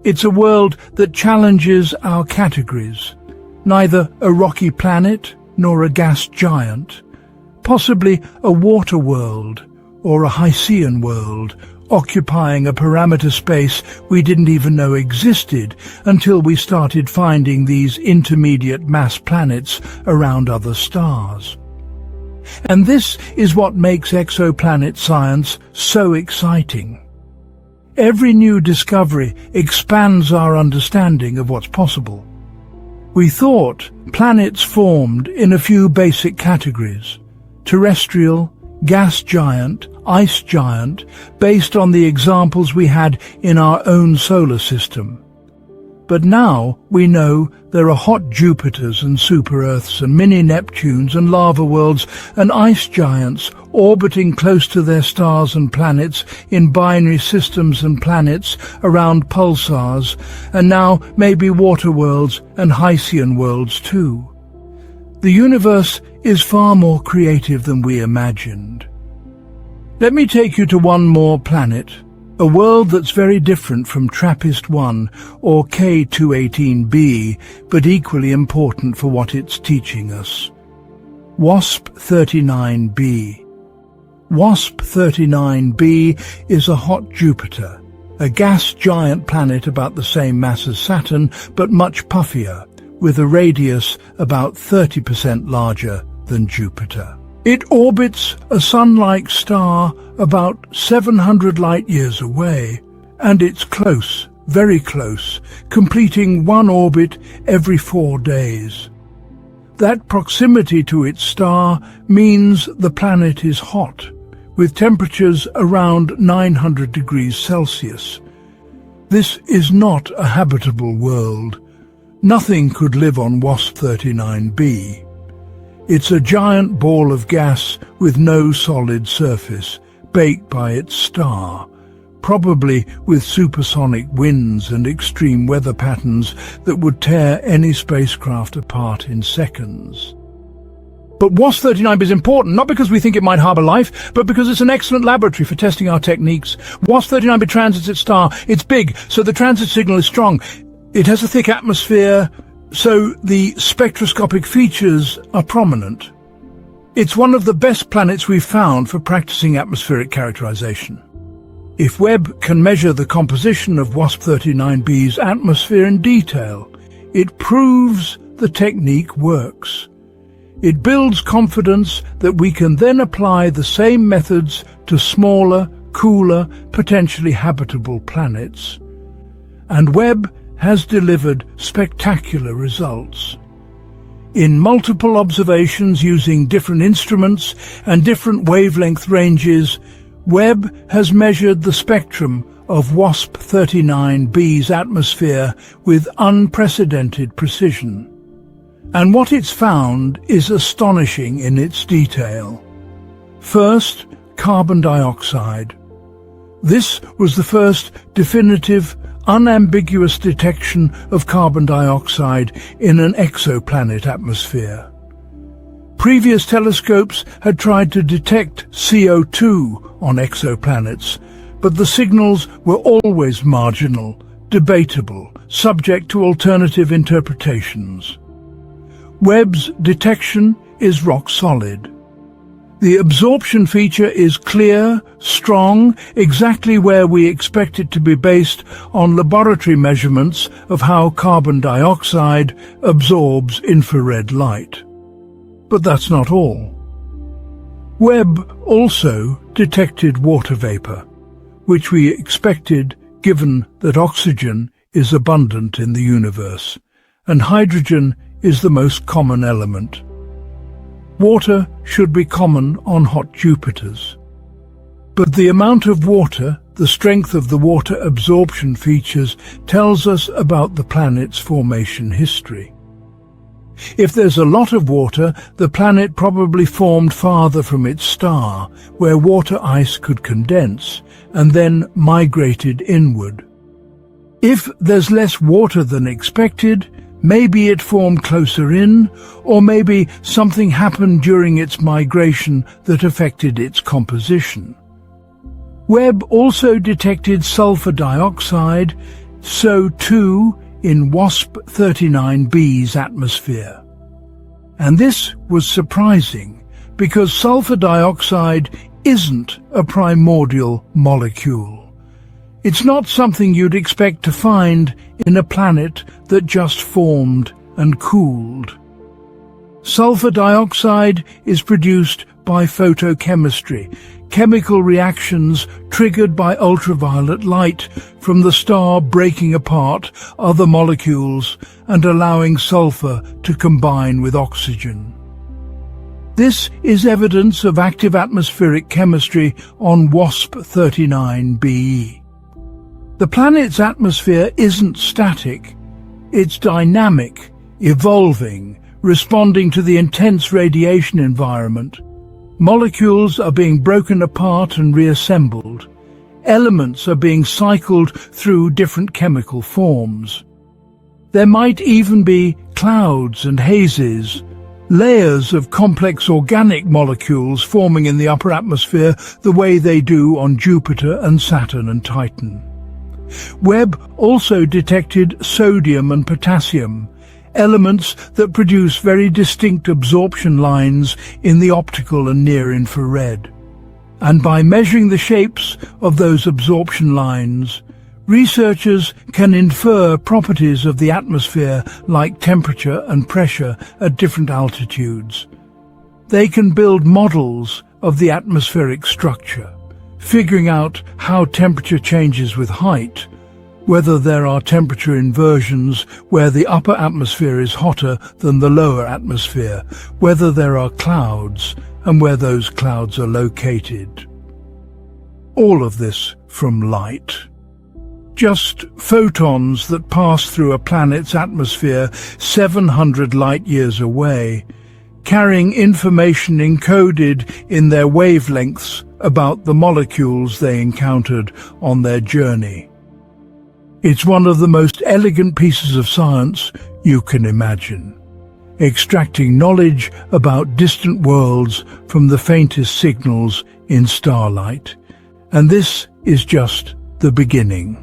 It's a world that challenges our categories, neither a rocky planet nor a gas giant, possibly a water world or a Hycean world, occupying a parameter space we didn't even know existed until we started finding these intermediate mass planets around other stars. And this is what makes exoplanet science so exciting. Every new discovery expands our understanding of what's possible. We thought planets formed in a few basic categories: terrestrial, gas giant, ice giant, based on the examples we had in our own solar system. But now we know there are hot Jupiters and super-Earths and mini-Neptunes and lava worlds and ice giants orbiting close to their stars and planets in binary systems and planets around pulsars, and now maybe water worlds and Hycean worlds too. The universe is far more creative than we imagined. Let me take you to one more planet, a world that's very different from TRAPPIST-1 or K218b, but equally important for what it's teaching us. WSP-39b. WSP-39b is a hot Jupiter, a gas giant planet about the same mass as Saturn, but much puffier, with a radius about 30% larger than Jupiter. It orbits a Sun-like star about 700 light-years away, and it's close, very close, completing one orbit every 4 days. That proximity to its star means the planet is hot, with temperatures around 900 degrees Celsius. This is not a habitable world. Nothing could live on WSP-39b. It's a giant ball of gas with no solid surface, baked by its star, probably with supersonic winds and extreme weather patterns that would tear any spacecraft apart in seconds. But WSP-39b is important, not because we think it might harbour life, but because it's an excellent laboratory for testing our techniques. WSP-39b transits its star. It's big, so the transit signal is strong. It has a thick atmosphere, so the spectroscopic features are prominent. It's one of the best planets we've found for practicing atmospheric characterization. If Webb can measure the composition of WSP-39b's atmosphere in detail, it proves the technique works. It builds confidence that we can then apply the same methods to smaller, cooler, potentially habitable planets. And Webb has delivered spectacular results. In multiple observations using different instruments and different wavelength ranges, Webb has measured the spectrum of WSP-39b's atmosphere with unprecedented precision. And what it's found is astonishing in its detail. First, carbon dioxide. This was the first definitive, unambiguous detection of carbon dioxide in an exoplanet atmosphere. Previous telescopes had tried to detect CO2 on exoplanets, but the signals were always marginal, debatable, subject to alternative interpretations. Webb's detection is rock solid. The absorption feature is clear, strong, exactly where we expect it to be based on laboratory measurements of how carbon dioxide absorbs infrared light. But that's not all. Webb also detected water vapor, which we expected given that oxygen is abundant in the universe, and hydrogen is the most common element. Water should be common on hot Jupiters. But the amount of water, the strength of the water absorption features, tells us about the planet's formation history. If there's a lot of water, the planet probably formed farther from its star, where water ice could condense, and then migrated inward. If there's less water than expected, maybe it formed closer in, or maybe something happened during its migration that affected its composition. Webb also detected sulfur dioxide, so too in WSP-39b's atmosphere. And this was surprising, because sulfur dioxide isn't a primordial molecule. It's not something you'd expect to find in a planet that just formed and cooled. Sulfur dioxide is produced by photochemistry, chemical reactions triggered by ultraviolet light from the star breaking apart other molecules and allowing sulfur to combine with oxygen. This is evidence of active atmospheric chemistry on WSP-39b. The planet's atmosphere isn't static, it's dynamic, evolving, responding to the intense radiation environment. Molecules are being broken apart and reassembled. Elements are being cycled through different chemical forms. There might even be clouds and hazes, layers of complex organic molecules forming in the upper atmosphere the way they do on Jupiter and Saturn and Titan. Webb also detected sodium and potassium, elements that produce very distinct absorption lines in the optical and near-infrared. And by measuring the shapes of those absorption lines, researchers can infer properties of the atmosphere like temperature and pressure at different altitudes. They can build models of the atmospheric structure, figuring out how temperature changes with height, whether there are temperature inversions where the upper atmosphere is hotter than the lower atmosphere, whether there are clouds and where those clouds are located. All of this from light. Just photons that pass through a planet's atmosphere 700 light-years away, carrying information encoded in their wavelengths about the molecules they encountered on their journey. It's one of the most elegant pieces of science you can imagine, extracting knowledge about distant worlds from the faintest signals in starlight. And this is just the beginning.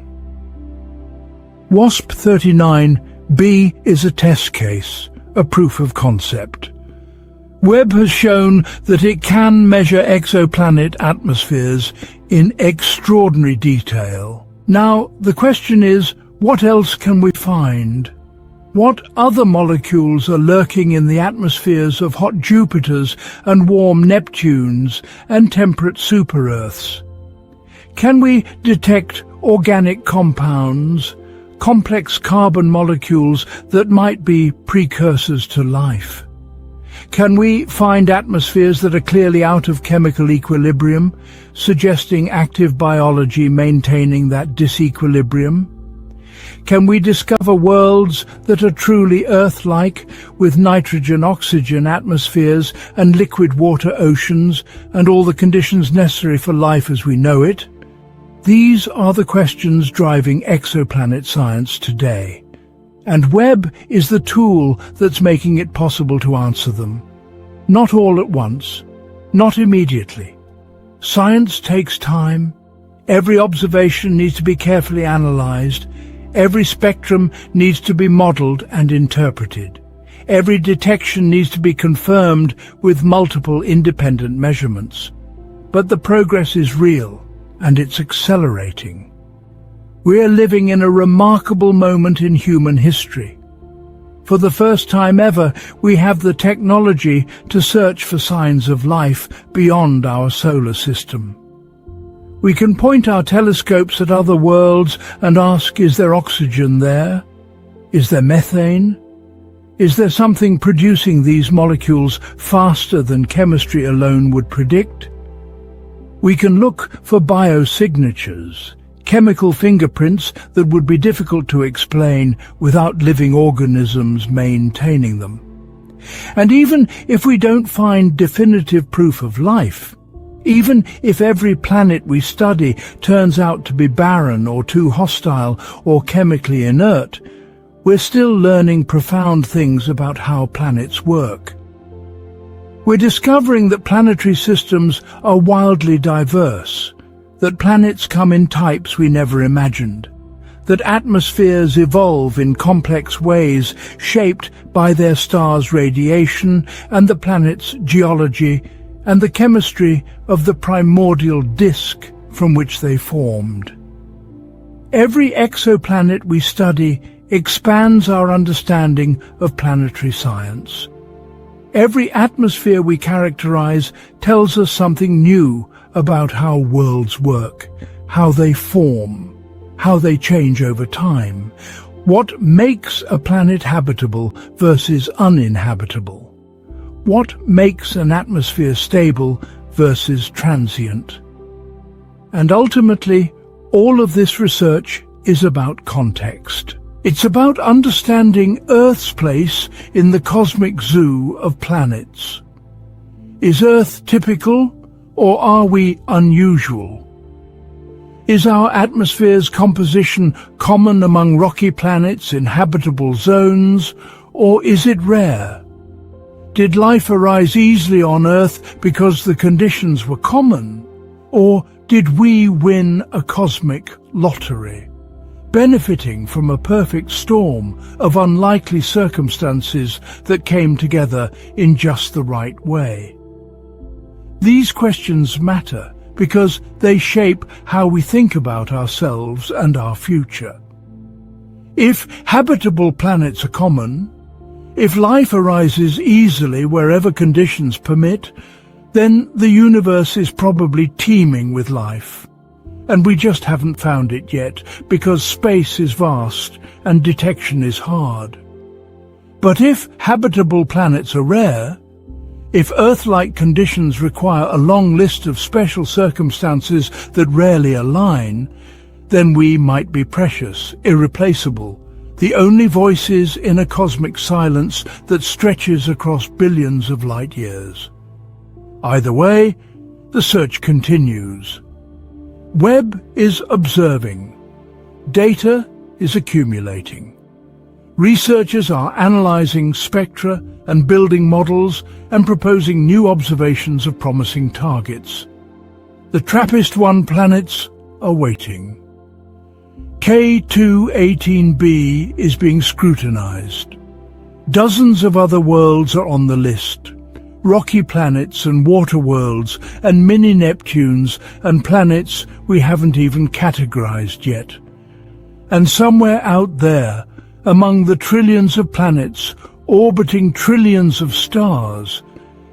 WSP-39b is a test case, a proof of concept. Webb has shown that it can measure exoplanet atmospheres in extraordinary detail. Now, the question is, what else can we find? What other molecules are lurking in the atmospheres of hot Jupiters and warm Neptunes and temperate super-Earths? Can we detect organic compounds, complex carbon molecules that might be precursors to life? Can we find atmospheres that are clearly out of chemical equilibrium, suggesting active biology maintaining that disequilibrium? Can we discover worlds that are truly Earth-like, with nitrogen-oxygen atmospheres and liquid water oceans and all the conditions necessary for life as we know it? These are the questions driving exoplanet science today. And Webb is the tool that's making it possible to answer them. Not all at once, not immediately. Science takes time. Every observation needs to be carefully analyzed. Every spectrum needs to be modeled and interpreted. Every detection needs to be confirmed with multiple independent measurements. But the progress is real, and it's accelerating. We're living in a remarkable moment in human history. For the first time ever, we have the technology to search for signs of life beyond our solar system. We can point our telescopes at other worlds and ask, is there oxygen there? Is there methane? Is there something producing these molecules faster than chemistry alone would predict? We can look for biosignatures, chemical fingerprints that would be difficult to explain without living organisms maintaining them. And even if we don't find definitive proof of life, even if every planet we study turns out to be barren or too hostile or chemically inert, we're still learning profound things about how planets work. We're discovering that planetary systems are wildly diverse, that planets come in types we never imagined, that atmospheres evolve in complex ways shaped by their stars' radiation and the planet's geology and the chemistry of the primordial disk from which they formed. Every exoplanet we study expands our understanding of planetary science. Every atmosphere we characterize tells us something new about how worlds work, how they form, how they change over time, what makes a planet habitable versus uninhabitable, what makes an atmosphere stable versus transient. And ultimately, all of this research is about context. It's about understanding Earth's place in the cosmic zoo of planets. Is Earth typical, or are we unusual? Is our atmosphere's composition common among rocky planets in habitable zones, or is it rare? Did life arise easily on Earth because the conditions were common, or did we win a cosmic lottery, benefiting from a perfect storm of unlikely circumstances that came together in just the right way? These questions matter because they shape how we think about ourselves and our future. If habitable planets are common, if life arises easily wherever conditions permit, then the universe is probably teeming with life. And we just haven't found it yet because space is vast and detection is hard. But if habitable planets are rare, if Earth-like conditions require a long list of special circumstances that rarely align, then we might be precious, irreplaceable, the only voices in a cosmic silence that stretches across billions of light years. Either way, the search continues. Webb is observing. Data is accumulating. Researchers are analyzing spectra and building models and proposing new observations of promising targets. The TRAPPIST-1 planets are waiting. K2-18b is being scrutinized. Dozens of other worlds are on the list. rocky planets and water worlds and mini-Neptunes and planets we haven't even categorized yet. And somewhere out there, among the trillions of planets orbiting trillions of stars,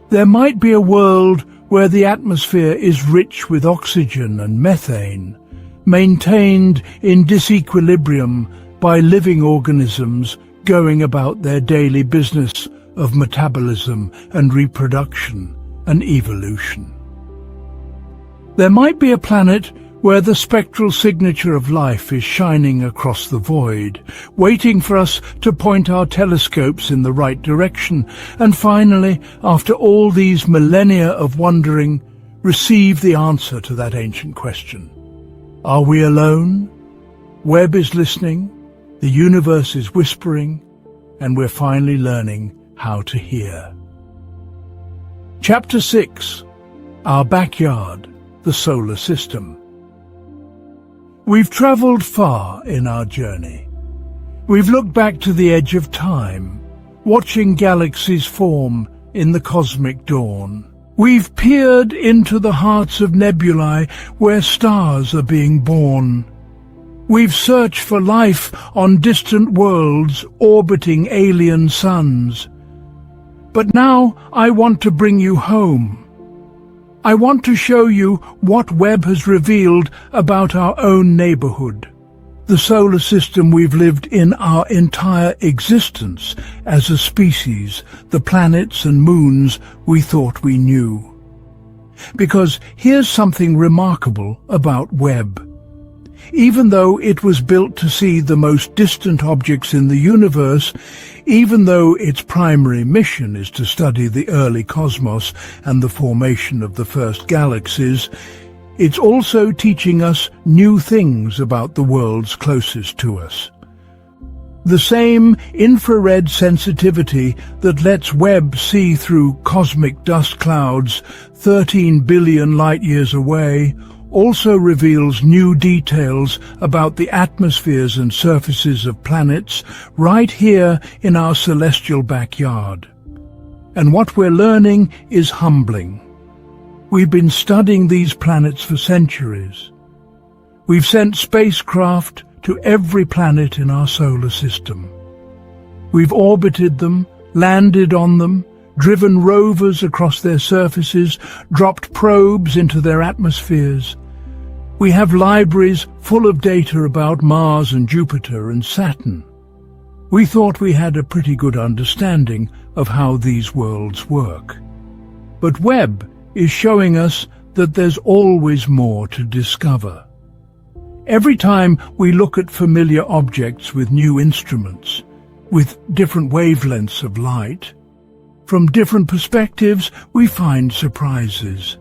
there might be a world where the atmosphere is rich with oxygen and methane, maintained in disequilibrium by living organisms going about their daily business of metabolism and reproduction and evolution. There might be a planet where the spectral signature of life is shining across the void, waiting for us to point our telescopes in the right direction, and finally, after all these millennia of wondering, receive the answer to that ancient question. Are we alone? Webb is listening, the universe is whispering, and we're finally learning how to hear. Chapter 6. Our Backyard, the Solar System. We've travelled far in our journey. We've looked back to the edge of time, watching galaxies form in the cosmic dawn. We've peered into the hearts of nebulae where stars are being born. We've searched for life on distant worlds orbiting alien suns. But now I want to bring you home. I want to show you what Webb has revealed about our own neighborhood, the solar system we've lived in our entire existence as a species, the planets and moons we thought we knew. Because here's something remarkable about Webb. Even though it was built to see the most distant objects in the universe, even though its primary mission is to study the early cosmos and the formation of the first galaxies, it's also teaching us new things about the worlds closest to us. The same infrared sensitivity that lets Webb see through cosmic dust clouds 13 billion light-years away also reveals new details about the atmospheres and surfaces of planets right here in our celestial backyard. And what we're learning is humbling. We've been studying these planets for centuries. We've sent spacecraft to every planet in our solar system. We've orbited them, landed on them, driven rovers across their surfaces, dropped probes into their atmospheres. We have libraries full of data about Mars and Jupiter and Saturn. We thought we had a pretty good understanding of how these worlds work. But Webb is showing us that there's always more to discover. Every time we look at familiar objects with new instruments, with different wavelengths of light, from different perspectives we find surprises.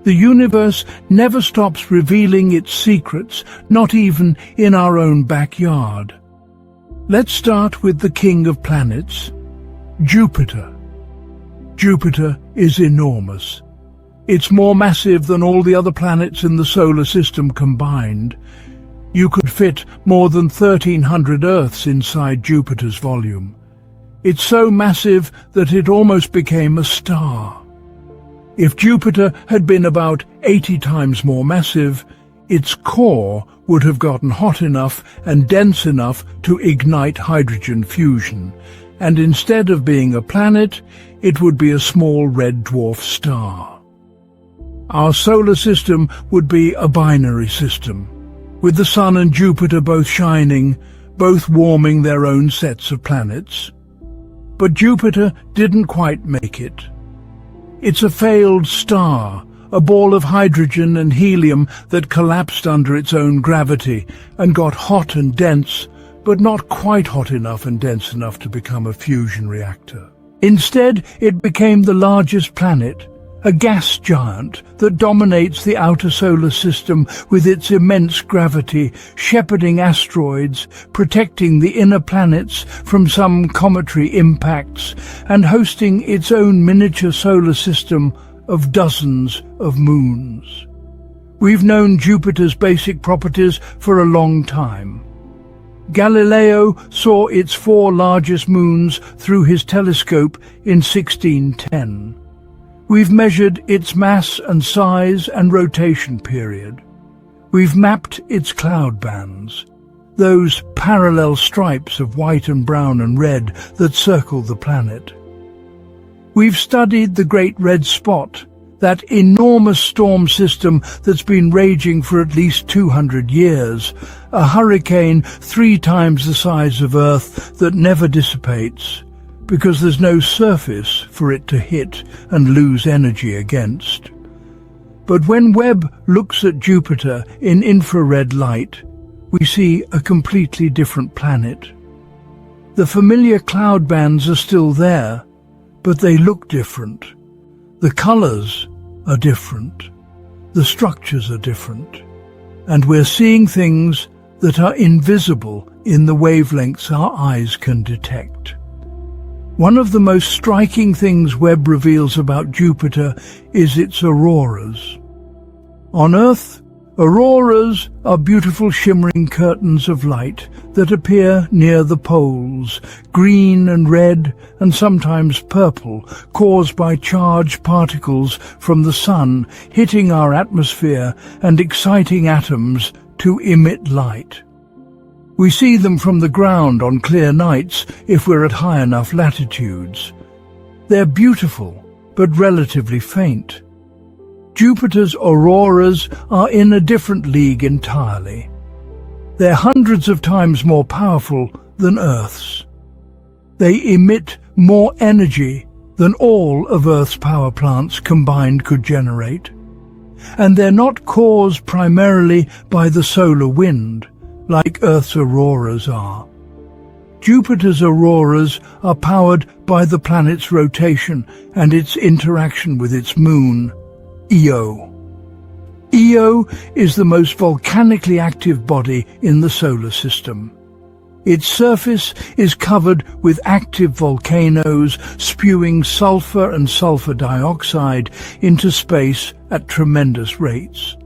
The universe never stops revealing its secrets, not even in our own backyard. Let's start with the king of planets, Jupiter. Jupiter is enormous. It's more massive than all the other planets in the solar system combined. You could fit more than 1,300 Earths inside Jupiter's volume. It's so massive that it almost became a star. If Jupiter had been about 80 times more massive, its core would have gotten hot enough and dense enough to ignite hydrogen fusion, and instead of being a planet, it would be a small red dwarf star. Our solar system would be a binary system, with the Sun and Jupiter both shining, both warming their own sets of planets. But Jupiter didn't quite make it. It's a failed star, a ball of hydrogen and helium that collapsed under its own gravity and got hot and dense, but not quite hot enough and dense enough to become a fusion reactor. Instead, it became the largest planet, a gas giant that dominates the outer solar system with its immense gravity, shepherding asteroids, protecting the inner planets from some cometary impacts, and hosting its own miniature solar system of dozens of moons. We've known Jupiter's basic properties for a long time. Galileo saw its 4 largest moons through his telescope in 1610. We've measured its mass and size and rotation period. We've mapped its cloud bands, those parallel stripes of white and brown and red that circle the planet. We've studied the Great Red Spot, that enormous storm system that's been raging for at least 200 years, a hurricane 3 times the size of Earth that never dissipates, because there's no surface for it to hit and lose energy against. But when Webb looks at Jupiter in infrared light, we see a completely different planet. The familiar cloud bands are still there, but they look different. The colors are different. The structures are different. And we're seeing things that are invisible in the wavelengths our eyes can detect. One of the most striking things Webb reveals about Jupiter is its auroras. On Earth, auroras are beautiful shimmering curtains of light that appear near the poles, green and red and sometimes purple, caused by charged particles from the sun hitting our atmosphere and exciting atoms to emit light. We see them from the ground on clear nights if we're at high enough latitudes. They're beautiful, but relatively faint. Jupiter's auroras are in a different league entirely. They're hundreds of times more powerful than Earth's. They emit more energy than all of Earth's power plants combined could generate. And they're not caused primarily by the solar wind, like Earth's auroras are. Jupiter's auroras are powered by the planet's rotation and its interaction with its moon, Io. Io is the most volcanically active body in the solar system. Its surface is covered with active volcanoes spewing sulfur and sulfur dioxide into space at tremendous rates.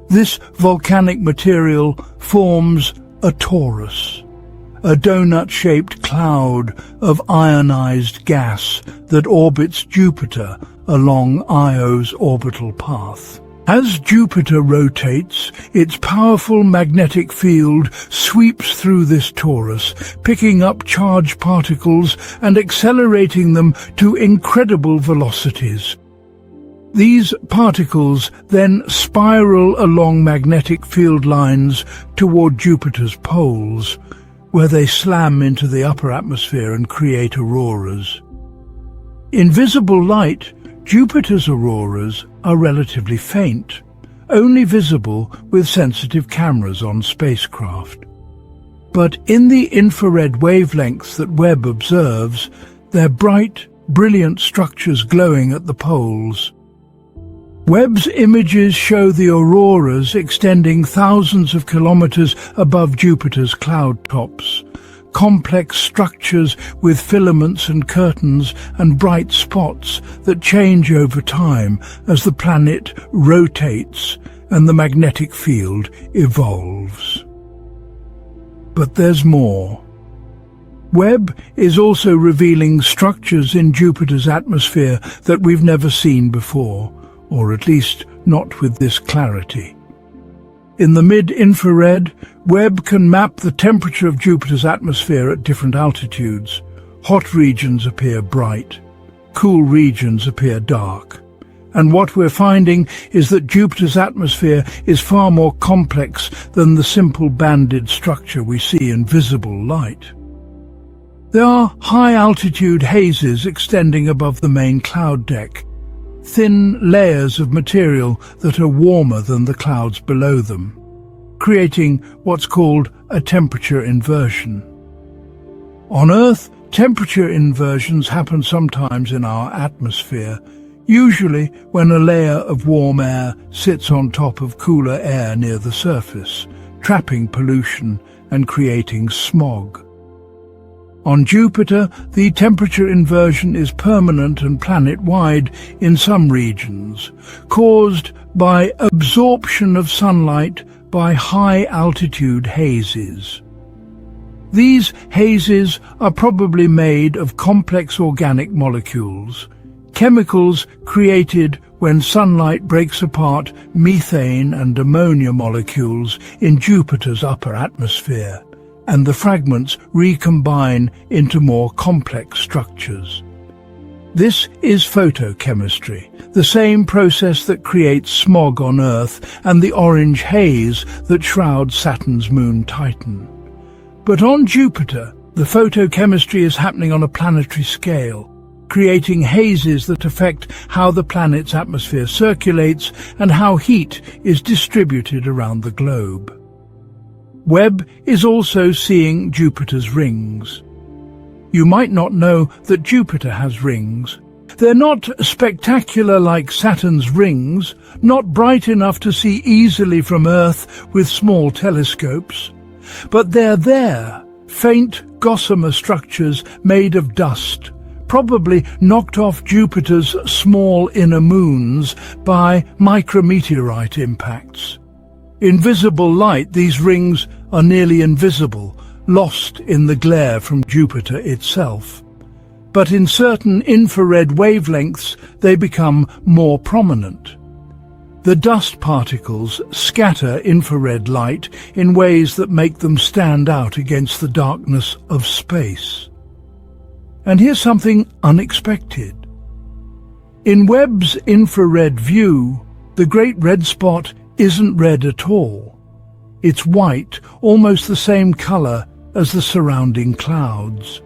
This volcanic material forms a torus, a donut-shaped cloud of ionized gas that orbits Jupiter along Io's orbital path. As Jupiter rotates, its powerful magnetic field sweeps through this torus, picking up charged particles and accelerating them to incredible velocities. These particles then spiral along magnetic field lines toward Jupiter's poles, where they slam into the upper atmosphere and create auroras. In visible light, Jupiter's auroras are relatively faint, only visible with sensitive cameras on spacecraft. But in the infrared wavelengths that Webb observes, they're bright, brilliant structures glowing at the poles. Webb's images show the auroras extending thousands of kilometers above Jupiter's cloud tops, complex structures with filaments and curtains and bright spots that change over time as the planet rotates and the magnetic field evolves. But there's more. Webb is also revealing structures in Jupiter's atmosphere that we've never seen before, or at least not with this clarity. In the mid-infrared, Webb can map the temperature of Jupiter's atmosphere at different altitudes. Hot regions appear bright, cool regions appear dark. And what we're finding is that Jupiter's atmosphere is far more complex than the simple banded structure we see in visible light. There are high-altitude hazes extending above the main cloud deck, thin layers of material that are warmer than the clouds below them, creating what's called a temperature inversion. On Earth, temperature inversions happen sometimes in our atmosphere, usually when a layer of warm air sits on top of cooler air near the surface, trapping pollution and creating smog. On Jupiter, the temperature inversion is permanent and planet-wide in some regions, caused by absorption of sunlight by high-altitude hazes. These hazes are probably made of complex organic molecules, chemicals created when sunlight breaks apart methane and ammonia molecules in Jupiter's upper atmosphere, and the fragments recombine into more complex structures. This is photochemistry, the same process that creates smog on Earth and the orange haze that shrouds Saturn's moon Titan. But on Jupiter, the photochemistry is happening on a planetary scale, creating hazes that affect how the planet's atmosphere circulates and how heat is distributed around the globe. Webb is also seeing Jupiter's rings. You might not know that Jupiter has rings. They're not spectacular like Saturn's rings, not bright enough to see easily from Earth with small telescopes. But they're there, faint gossamer structures made of dust, probably knocked off Jupiter's small inner moons by micrometeorite impacts. In visible light, these rings are nearly invisible, lost in the glare from Jupiter itself. But in certain infrared wavelengths, they become more prominent. The dust particles scatter infrared light in ways that make them stand out against the darkness of space. And here's something unexpected. In Webb's infrared view, the Great Red Spot isn't red at all. It's white, almost the same color as the surrounding clouds.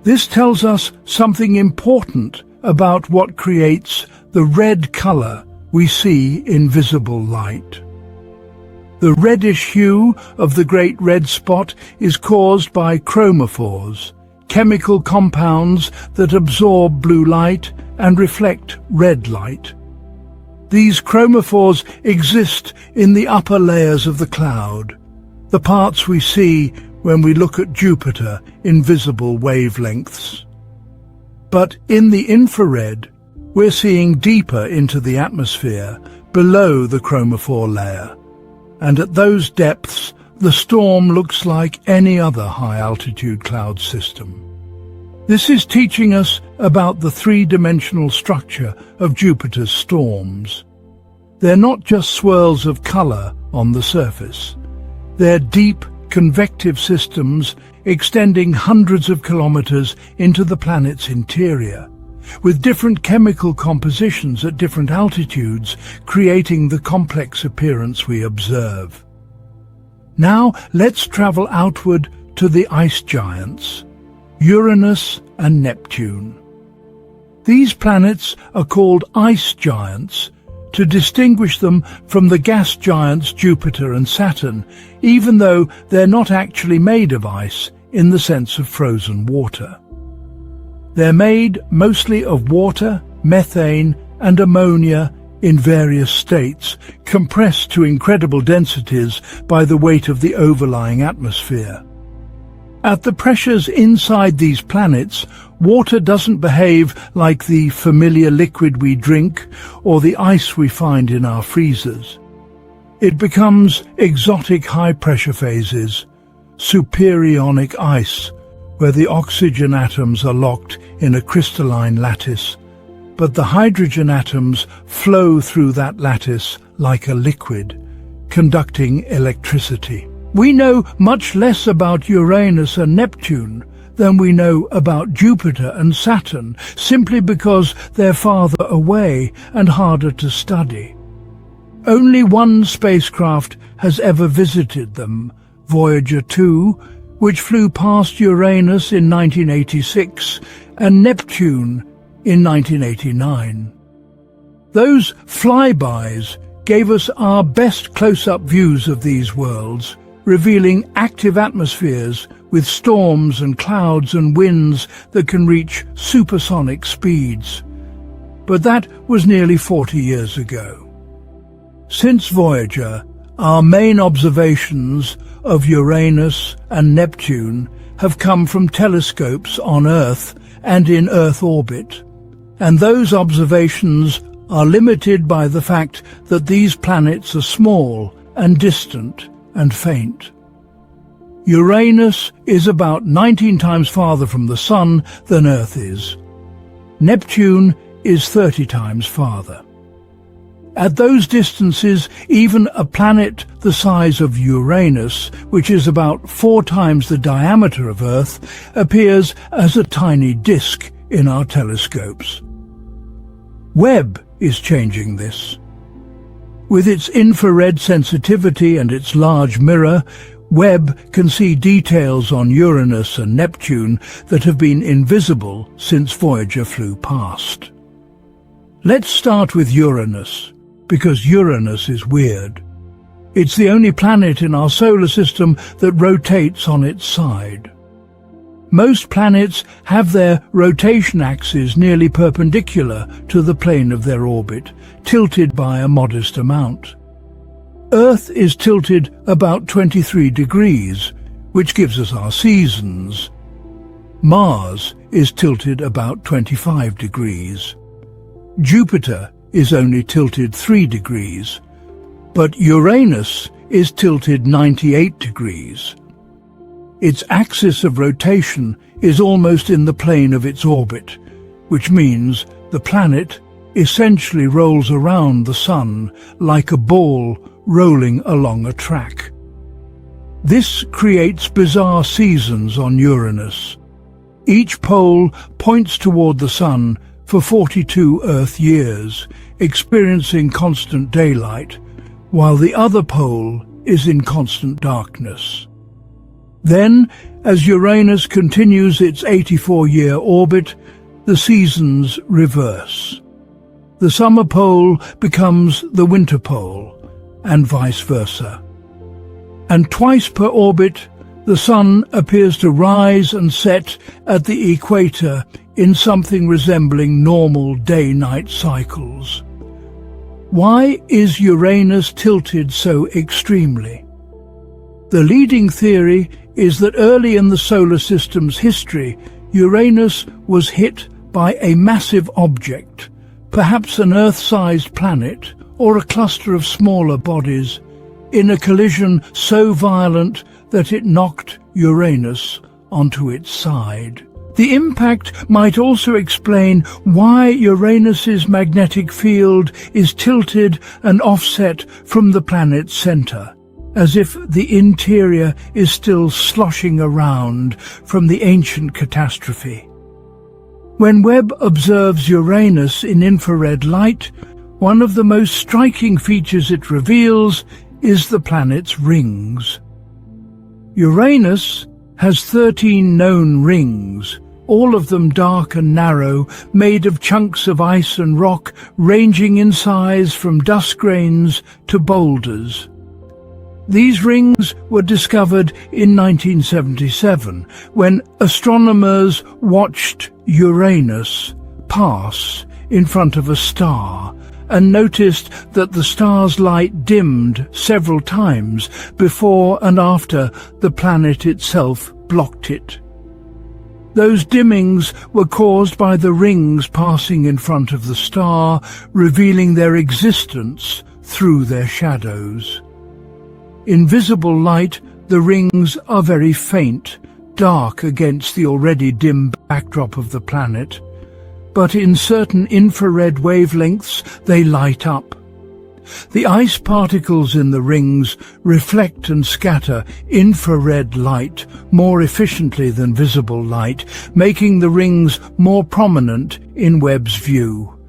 This tells us something important about what creates the red color we see in visible light. The reddish hue of the Great Red Spot is caused by chromophores, chemical compounds that absorb blue light and reflect red light. These chromophores exist in the upper layers of the cloud, the parts we see when we look at Jupiter in visible wavelengths. But in the infrared, we're seeing deeper into the atmosphere, below the chromophore layer, and at those depths, the storm looks like any other high-altitude cloud system. This is teaching us about the three-dimensional structure of Jupiter's storms. They're not just swirls of color on the surface. They're deep, convective systems extending hundreds of kilometers into the planet's interior, with different chemical compositions at different altitudes, creating the complex appearance we observe. Now let's travel outward to the ice giants, Uranus and Neptune. These planets are called ice giants to distinguish them from the gas giants Jupiter and Saturn, even though they're not actually made of ice in the sense of frozen water. They're made mostly of water, methane, and ammonia in various states, compressed to incredible densities by the weight of the overlying atmosphere. At the pressures inside these planets, water doesn't behave like the familiar liquid we drink or the ice we find in our freezers. It becomes exotic high-pressure phases, superionic ice, where the oxygen atoms are locked in a crystalline lattice, but the hydrogen atoms flow through that lattice like a liquid, conducting electricity. We know much less about Uranus and Neptune than we know about Jupiter and Saturn, simply because they're farther away and harder to study. Only one spacecraft has ever visited them, Voyager 2, which flew past Uranus in 1986 and Neptune in 1989. Those flybys gave us our best close-up views of these worlds, revealing active atmospheres with storms and clouds and winds that can reach supersonic speeds. But that was nearly 40 years ago. Since Voyager, our main observations of Uranus and Neptune have come from telescopes on Earth and in Earth orbit, and those observations are limited by the fact that these planets are small and distant and faint. Uranus is about 19 times farther from the Sun than Earth is. Neptune is 30 times farther. At those distances, even a planet the size of Uranus, which is about 4 times the diameter of Earth, appears as a tiny disk in our telescopes. Webb is changing this. With its infrared sensitivity and its large mirror, Webb can see details on Uranus and Neptune that have been invisible since Voyager flew past. Let's start with Uranus, because Uranus is weird. It's the only planet in our solar system that rotates on its side. Most planets have their rotation axes nearly perpendicular to the plane of their orbit, tilted by a modest amount. Earth is tilted about 23 degrees, which gives us our seasons. Mars is tilted about 25 degrees. Jupiter is only tilted 3 degrees, but Uranus is tilted 98 degrees. Its axis of rotation is almost in the plane of its orbit, which means the planet essentially rolls around the Sun like a ball rolling along a track. This creates bizarre seasons on Uranus. Each pole points toward the Sun for 42 Earth years, experiencing constant daylight, while the other pole is in constant darkness. Then, as Uranus continues its 84-year orbit, the seasons reverse. The summer pole becomes the winter pole, and vice versa. And twice per orbit, the Sun appears to rise and set at the equator in something resembling normal day-night cycles. Why is Uranus tilted so extremely? The leading theory is that early in the solar system's history, Uranus was hit by a massive object, perhaps an Earth-sized planet or a cluster of smaller bodies, in a collision so violent that it knocked Uranus onto its side. The impact might also explain why Uranus's magnetic field is tilted and offset from the planet's center, as if the interior is still sloshing around from the ancient catastrophe. When Webb observes Uranus in infrared light, one of the most striking features it reveals is the planet's rings. Uranus has 13 known rings, all of them dark and narrow, made of chunks of ice and rock ranging in size from dust grains to boulders. These rings were discovered in 1977, when astronomers watched Uranus pass in front of a star and noticed that the star's light dimmed several times before and after the planet itself blocked it. Those dimmings were caused by the rings passing in front of the star, revealing their existence through their shadows. In visible light, the rings are very faint, dark against the already dim backdrop of the planet, but in certain infrared wavelengths they light up. The ice particles in the rings reflect and scatter infrared light more efficiently than visible light, making the rings more prominent in Webb's view.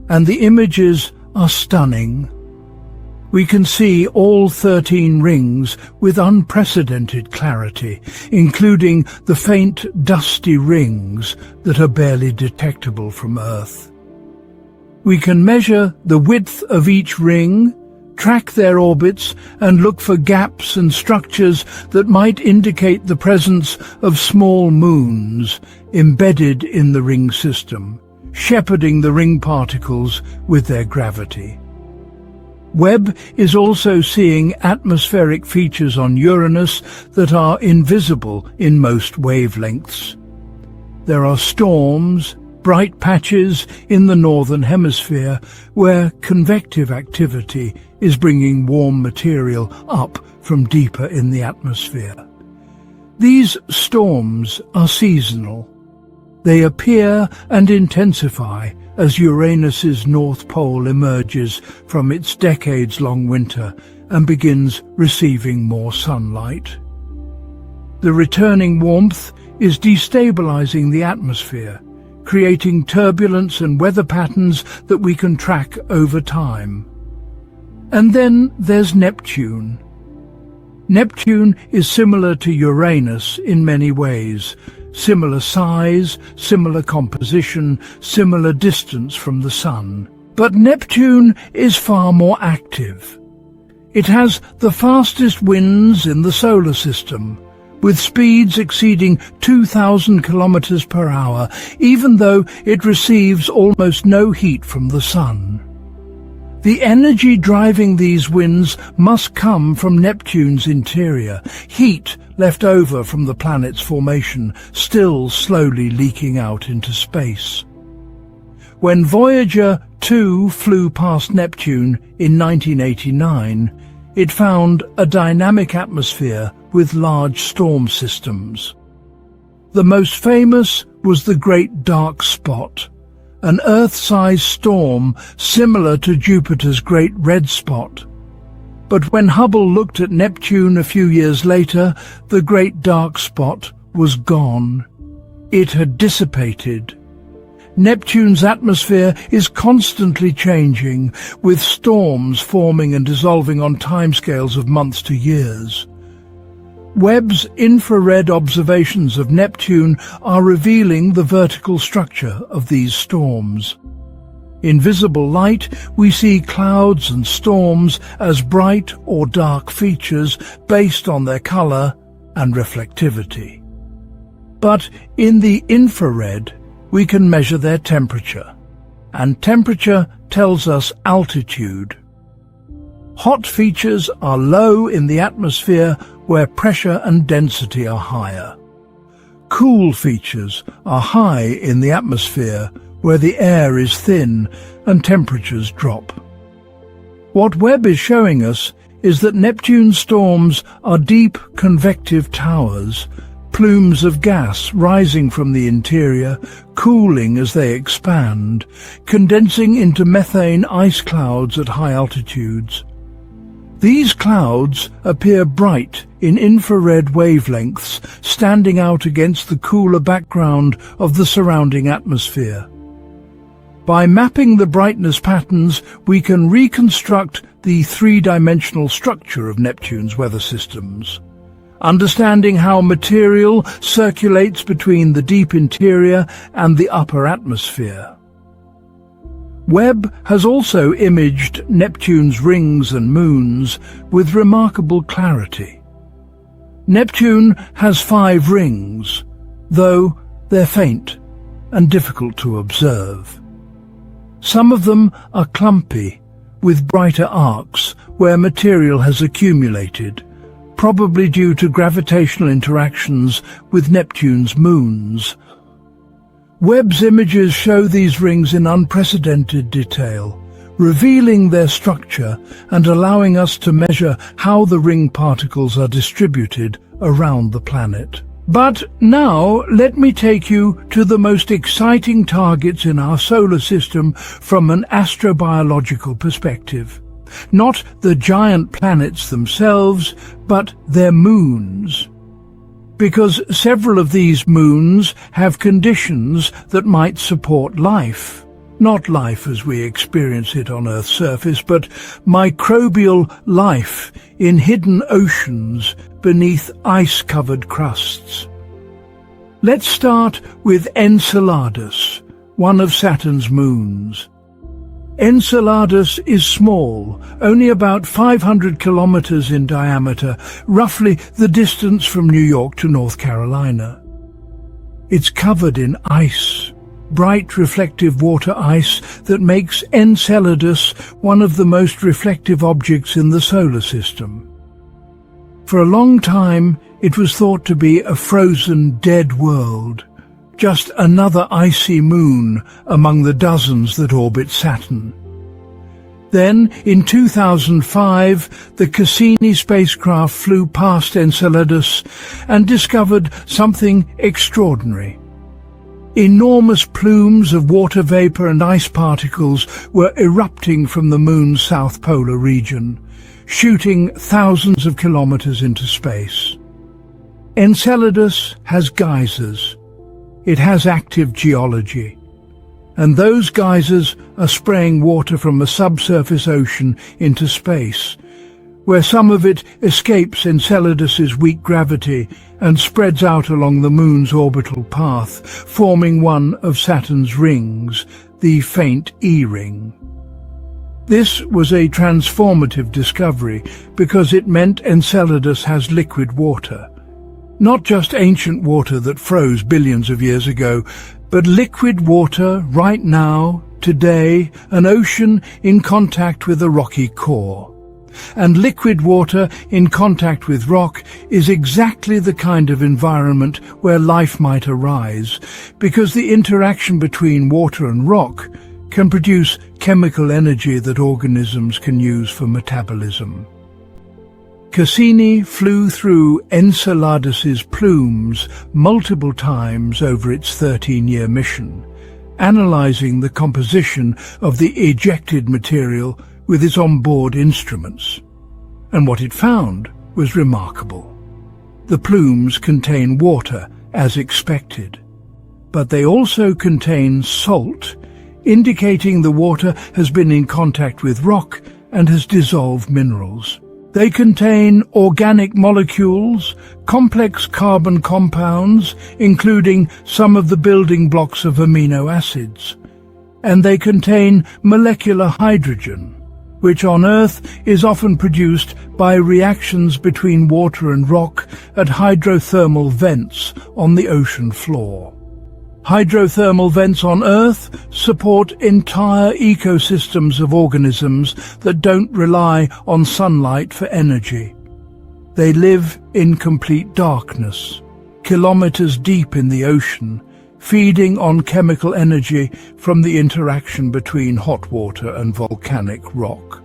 And the images are stunning. We can see all 13 rings with unprecedented clarity, including the faint, dusty rings that are barely detectable from Earth. We can measure the width of each ring, track their orbits, and look for gaps and structures that might indicate the presence of small moons embedded in the ring system, shepherding the ring particles with their gravity. Webb is also seeing atmospheric features on Uranus that are invisible in most wavelengths. There are storms, bright patches in the northern hemisphere where convective activity is bringing warm material up from deeper in the atmosphere. These storms are seasonal. They appear and intensify as Uranus's North Pole emerges from its decades-long winter and begins receiving more sunlight. The returning warmth is destabilizing the atmosphere, creating turbulence and weather patterns that we can track over time. And then there's Neptune. Neptune is similar to Uranus in many ways. Similar size, similar composition, similar distance from the Sun. But Neptune is far more active. It has the fastest winds in the solar system, with speeds exceeding 2,000 kilometers per hour, even though it receives almost no heat from the Sun. The energy driving these winds must come from Neptune's interior, heat left over from the planet's formation, still slowly leaking out into space. When Voyager 2 flew past Neptune in 1989, it found a dynamic atmosphere with large storm systems. The most famous was the Great Dark Spot, an Earth-sized storm similar to Jupiter's Great Red Spot. But when Hubble looked at Neptune a few years later, the Great Dark Spot was gone. It had dissipated. Neptune's atmosphere is constantly changing, with storms forming and dissolving on timescales of months to years. Webb's infrared observations of Neptune are revealing the vertical structure of these storms. In visible light, we see clouds and storms as bright or dark features based on their color and reflectivity. But in the infrared, we can measure their temperature, and temperature tells us altitude. Hot features are low in the atmosphere where pressure and density are higher. Cool features are high in the atmosphere where the air is thin and temperatures drop. What Webb is showing us is that Neptune's storms are deep convective towers, plumes of gas rising from the interior, cooling as they expand, condensing into methane ice clouds at high altitudes. These clouds appear bright in infrared wavelengths, standing out against the cooler background of the surrounding atmosphere. By mapping the brightness patterns, we can reconstruct the three-dimensional structure of Neptune's weather systems, understanding how material circulates between the deep interior and the upper atmosphere. Webb has also imaged Neptune's rings and moons with remarkable clarity. Neptune has 5 rings, though they're faint and difficult to observe. Some of them are clumpy, with brighter arcs where material has accumulated, probably due to gravitational interactions with Neptune's moons. Webb's images show these rings in unprecedented detail, revealing their structure and allowing us to measure how the ring particles are distributed around the planet. But now let me take you to the most exciting targets in our solar system from an astrobiological perspective. Not the giant planets themselves, but their moons. Because several of these moons have conditions that might support life. Not life as we experience it on Earth's surface, but microbial life in hidden oceans beneath ice-covered crusts. Let's start with Enceladus, one of Saturn's moons. Enceladus is small, only about 500 kilometers in diameter, roughly the distance from New York to North Carolina. It's covered in ice, bright reflective water ice that makes Enceladus one of the most reflective objects in the solar system. For a long time, it was thought to be a frozen, dead world, just another icy moon among the dozens that orbit Saturn. Then, in 2005, the Cassini spacecraft flew past Enceladus and discovered something extraordinary. Enormous plumes of water vapor and ice particles were erupting from the Moon's south polar region, shooting thousands of kilometers into space. Enceladus has geysers. It has active geology. And those geysers are spraying water from a subsurface ocean into space, where some of it escapes Enceladus's weak gravity and spreads out along the Moon's orbital path, forming one of Saturn's rings, the faint E-ring. This was a transformative discovery because it meant Enceladus has liquid water. Not just ancient water that froze billions of years ago, but liquid water right now, today, an ocean in contact with a rocky core. And liquid water in contact with rock is exactly the kind of environment where life might arise, because the interaction between water and rock can produce chemical energy that organisms can use for metabolism. Cassini flew through Enceladus's plumes multiple times over its 13-year mission, analyzing the composition of the ejected material with its onboard instruments. And what it found was remarkable. The plumes contain water, as expected, but they also contain salt, indicating the water has been in contact with rock and has dissolved minerals. They contain organic molecules, complex carbon compounds, including some of the building blocks of amino acids. And they contain molecular hydrogen, which on Earth is often produced by reactions between water and rock at hydrothermal vents on the ocean floor. Hydrothermal vents on Earth support entire ecosystems of organisms that don't rely on sunlight for energy. They live in complete darkness, kilometers deep in the ocean, feeding on chemical energy from the interaction between hot water and volcanic rock.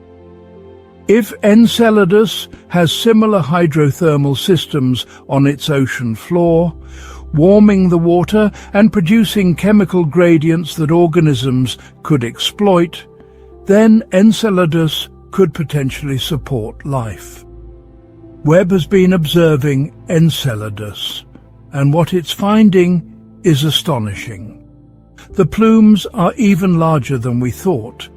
If Enceladus has similar hydrothermal systems on its ocean floor, warming the water and producing chemical gradients that organisms could exploit, then Enceladus could potentially support life. Webb has been observing Enceladus, and what it's finding is astonishing. The plumes are even larger than we thought.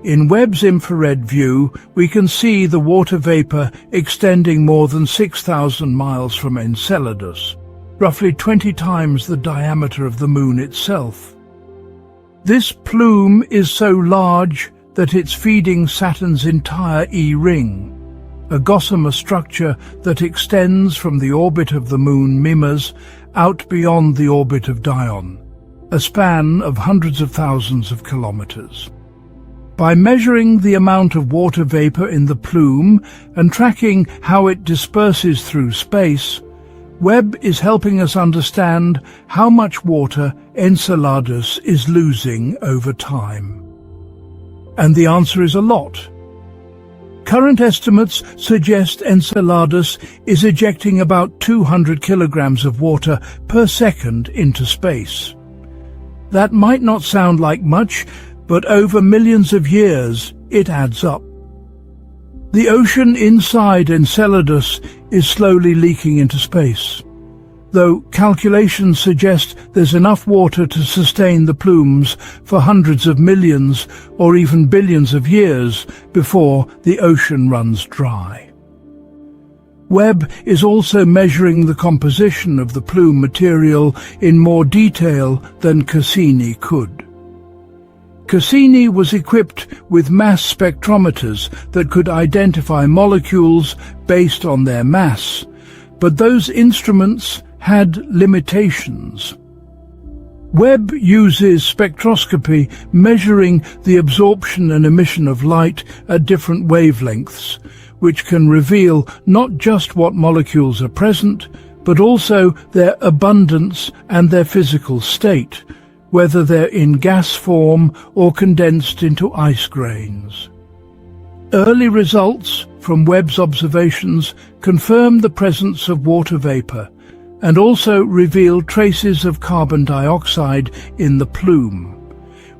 In Webb's infrared view, we can see the water vapor extending more than 6,000 miles from Enceladus, roughly 20 times the diameter of the Moon itself. This plume is so large that it's feeding Saturn's entire E-ring, a gossamer structure that extends from the orbit of the Moon Mimas out beyond the orbit of Dione, a span of hundreds of thousands of kilometers. By measuring the amount of water vapor in the plume and tracking how it disperses through space, Webb is helping us understand how much water Enceladus is losing over time. And the answer is a lot. Current estimates suggest Enceladus is ejecting about 200 kilograms of water per second into space. That might not sound like much, but over millions of years it adds up. The ocean inside Enceladus is slowly leaking into space, though calculations suggest there's enough water to sustain the plumes for hundreds of millions or even billions of years before the ocean runs dry. Webb is also measuring the composition of the plume material in more detail than Cassini could. Cassini was equipped with mass spectrometers that could identify molecules based on their mass, but those instruments had limitations. Webb uses spectroscopy, measuring the absorption and emission of light at different wavelengths, which can reveal not just what molecules are present, but also their abundance and their physical state, whether they're in gas form or condensed into ice grains. Early results from Webb's observations confirmed the presence of water vapor and also revealed traces of carbon dioxide in the plume,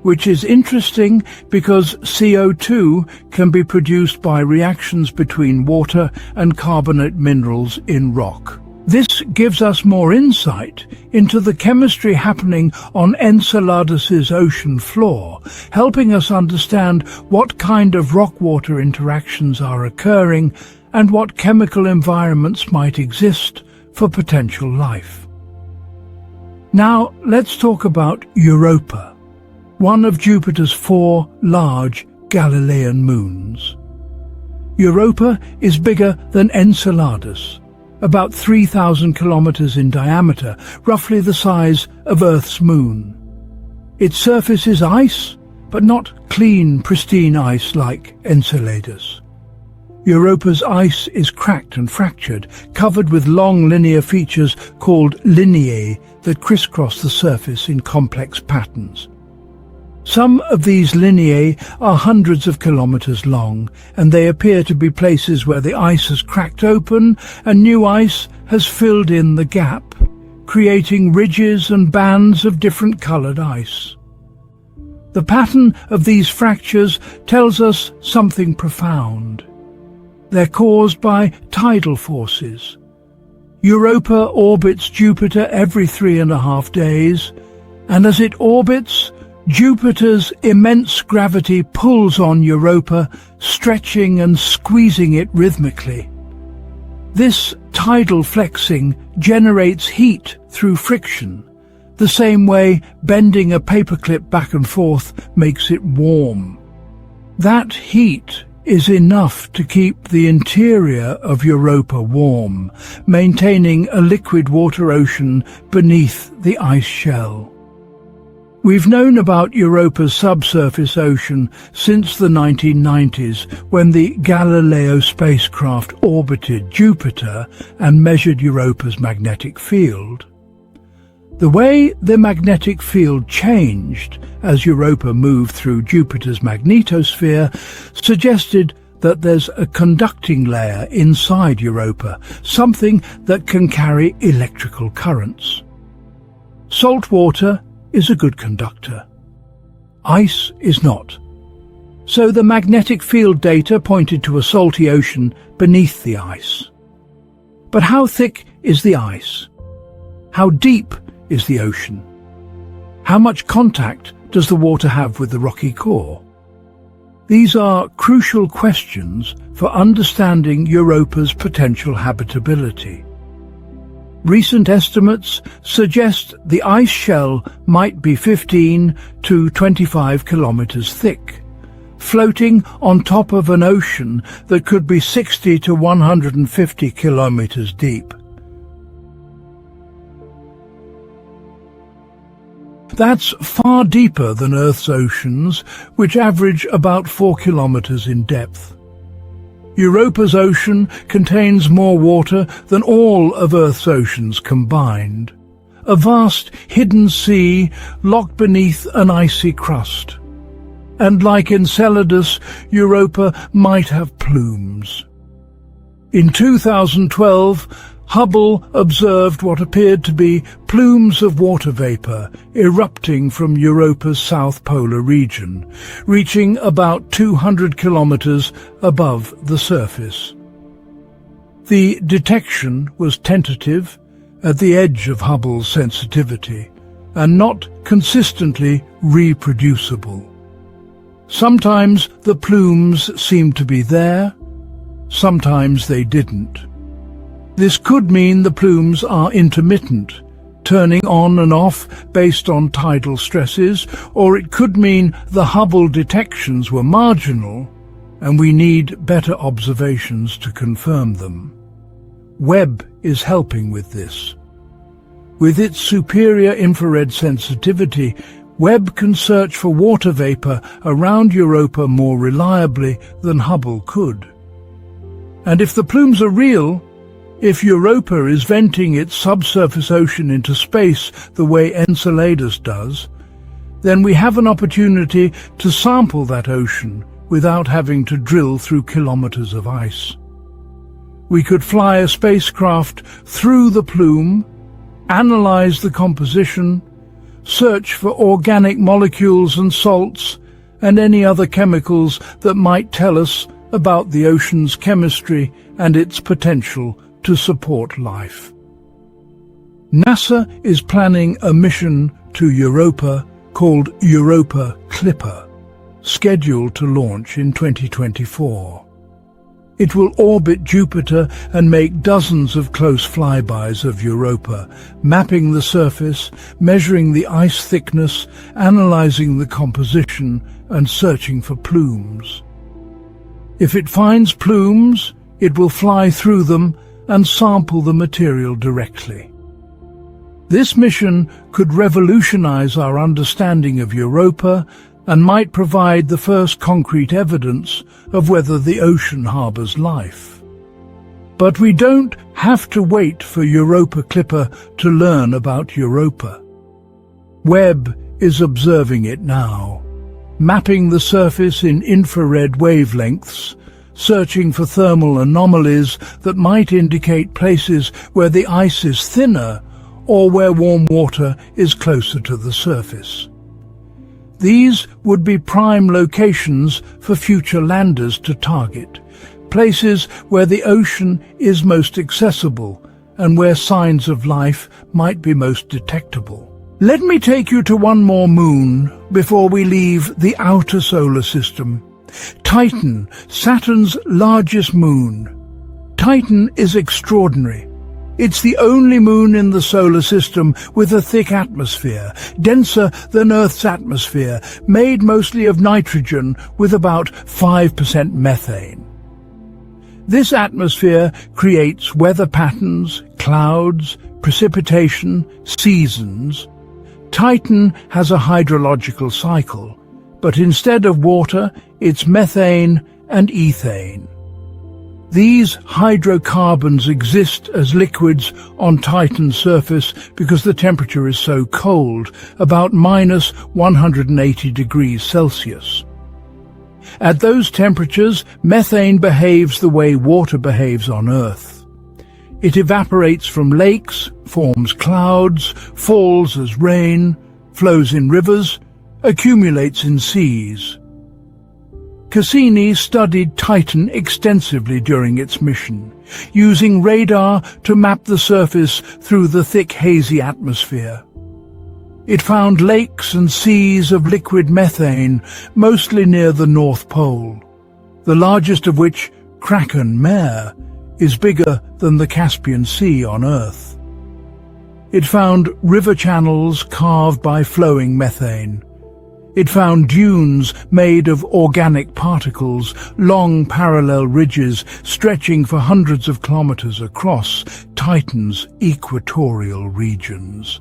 which is interesting because CO2 can be produced by reactions between water and carbonate minerals in rock. This gives us more insight into the chemistry happening on Enceladus's ocean floor, helping us understand what kind of rock-water interactions are occurring and what chemical environments might exist for potential life. Now let's talk about Europa, one of Jupiter's 4 large Galilean moons. Europa is bigger than Enceladus, about 3,000 kilometers in diameter, roughly the size of Earth's moon. Its surface is ice, but not clean, pristine ice like Enceladus. Europa's ice is cracked and fractured, covered with long linear features called lineae that crisscross the surface in complex patterns. Some of these lineae are hundreds of kilometers long, and they appear to be places where the ice has cracked open and new ice has filled in the gap, creating ridges and bands of different colored ice. The pattern of these fractures tells us something profound. They're caused by tidal forces. Europa orbits Jupiter every 3.5 days, and as it orbits, Jupiter's immense gravity pulls on Europa, stretching and squeezing it rhythmically. This tidal flexing generates heat through friction, the same way bending a paperclip back and forth makes it warm. That heat is enough to keep the interior of Europa warm, maintaining a liquid water ocean beneath the ice shell. We've known about Europa's subsurface ocean since the 1990s, when the Galileo spacecraft orbited Jupiter and measured Europa's magnetic field. The way the magnetic field changed as Europa moved through Jupiter's magnetosphere suggested that there's a conducting layer inside Europa, something that can carry electrical currents. Salt water is a good conductor. Ice is not. So the magnetic field data pointed to a salty ocean beneath the ice. But how thick is the ice? How deep is the ocean? How much contact does the water have with the rocky core? These are crucial questions for understanding Europa's potential habitability. Recent estimates suggest the ice shell might be 15 to 25 kilometers thick, floating on top of an ocean that could be 60 to 150 kilometers deep. That's far deeper than Earth's oceans, which average about 4 kilometers in depth. Europa's ocean contains more water than all of Earth's oceans combined. A vast hidden sea locked beneath an icy crust. And like Enceladus, Europa might have plumes. In 2012, Hubble observed what appeared to be plumes of water vapor erupting from Europa's south polar region, reaching about 200 kilometers above the surface. The detection was tentative, at the edge of Hubble's sensitivity, and not consistently reproducible. Sometimes the plumes seemed to be there, sometimes they didn't. This could mean the plumes are intermittent, turning on and off based on tidal stresses, or it could mean the Hubble detections were marginal and we need better observations to confirm them. Webb is helping with this. With its superior infrared sensitivity, Webb can search for water vapor around Europa more reliably than Hubble could. And if the plumes are real, if Europa is venting its subsurface ocean into space the way Enceladus does, then we have an opportunity to sample that ocean without having to drill through kilometers of ice. We could fly a spacecraft through the plume, analyze the composition, search for organic molecules and salts, and any other chemicals that might tell us about the ocean's chemistry and its potential to support life. NASA is planning a mission to Europa called Europa Clipper, scheduled to launch in 2024. It will orbit Jupiter and make dozens of close flybys of Europa, mapping the surface, measuring the ice thickness, analyzing the composition, and searching for plumes. If it finds plumes, it will fly through them and sample the material directly. This mission could revolutionize our understanding of Europa and might provide the first concrete evidence of whether the ocean harbors life. But we don't have to wait for Europa Clipper to learn about Europa. Webb is observing it now, mapping the surface in infrared wavelengths, searching for thermal anomalies that might indicate places where the ice is thinner or where warm water is closer to the surface. These would be prime locations for future landers to target, places where the ocean is most accessible and where signs of life might be most detectable. Let me take you to one more moon before we leave the outer solar system. Titan, Saturn's largest moon. Titan is extraordinary. It's the only moon in the solar system with a thick atmosphere, denser than Earth's atmosphere, made mostly of nitrogen with about 5% methane. This atmosphere creates weather patterns, clouds, precipitation, seasons. Titan has a hydrological cycle, but instead of water, it's methane and ethane. These hydrocarbons exist as liquids on Titan's surface because the temperature is so cold, about minus 180 degrees Celsius. At those temperatures, methane behaves the way water behaves on Earth. It evaporates from lakes, forms clouds, falls as rain, flows in rivers, accumulates in seas. Cassini studied Titan extensively during its mission, using radar to map the surface through the thick hazy atmosphere. It found lakes and seas of liquid methane, mostly near the North Pole, the largest of which, Kraken Mare, is bigger than the Caspian Sea on Earth. It found river channels carved by flowing methane. It found dunes made of organic particles, long parallel ridges stretching for hundreds of kilometers across Titan's equatorial regions.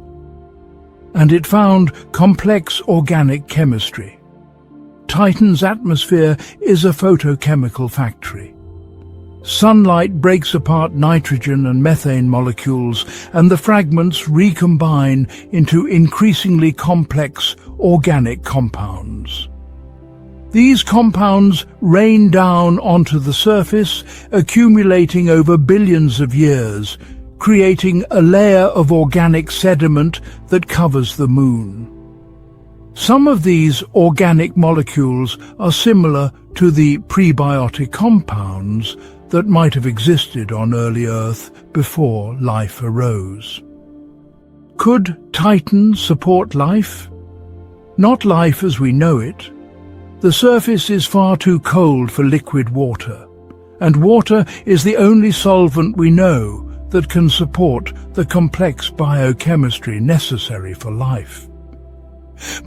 And it found complex organic chemistry. Titan's atmosphere is a photochemical factory. Sunlight breaks apart nitrogen and methane molecules, and the fragments recombine into increasingly complex organic compounds. These compounds rain down onto the surface, accumulating over billions of years, creating a layer of organic sediment that covers the moon. Some of these organic molecules are similar to the prebiotic compounds that might have existed on early Earth before life arose. Could Titan support life? Not life as we know it. The surface is far too cold for liquid water, and water is the only solvent we know that can support the complex biochemistry necessary for life.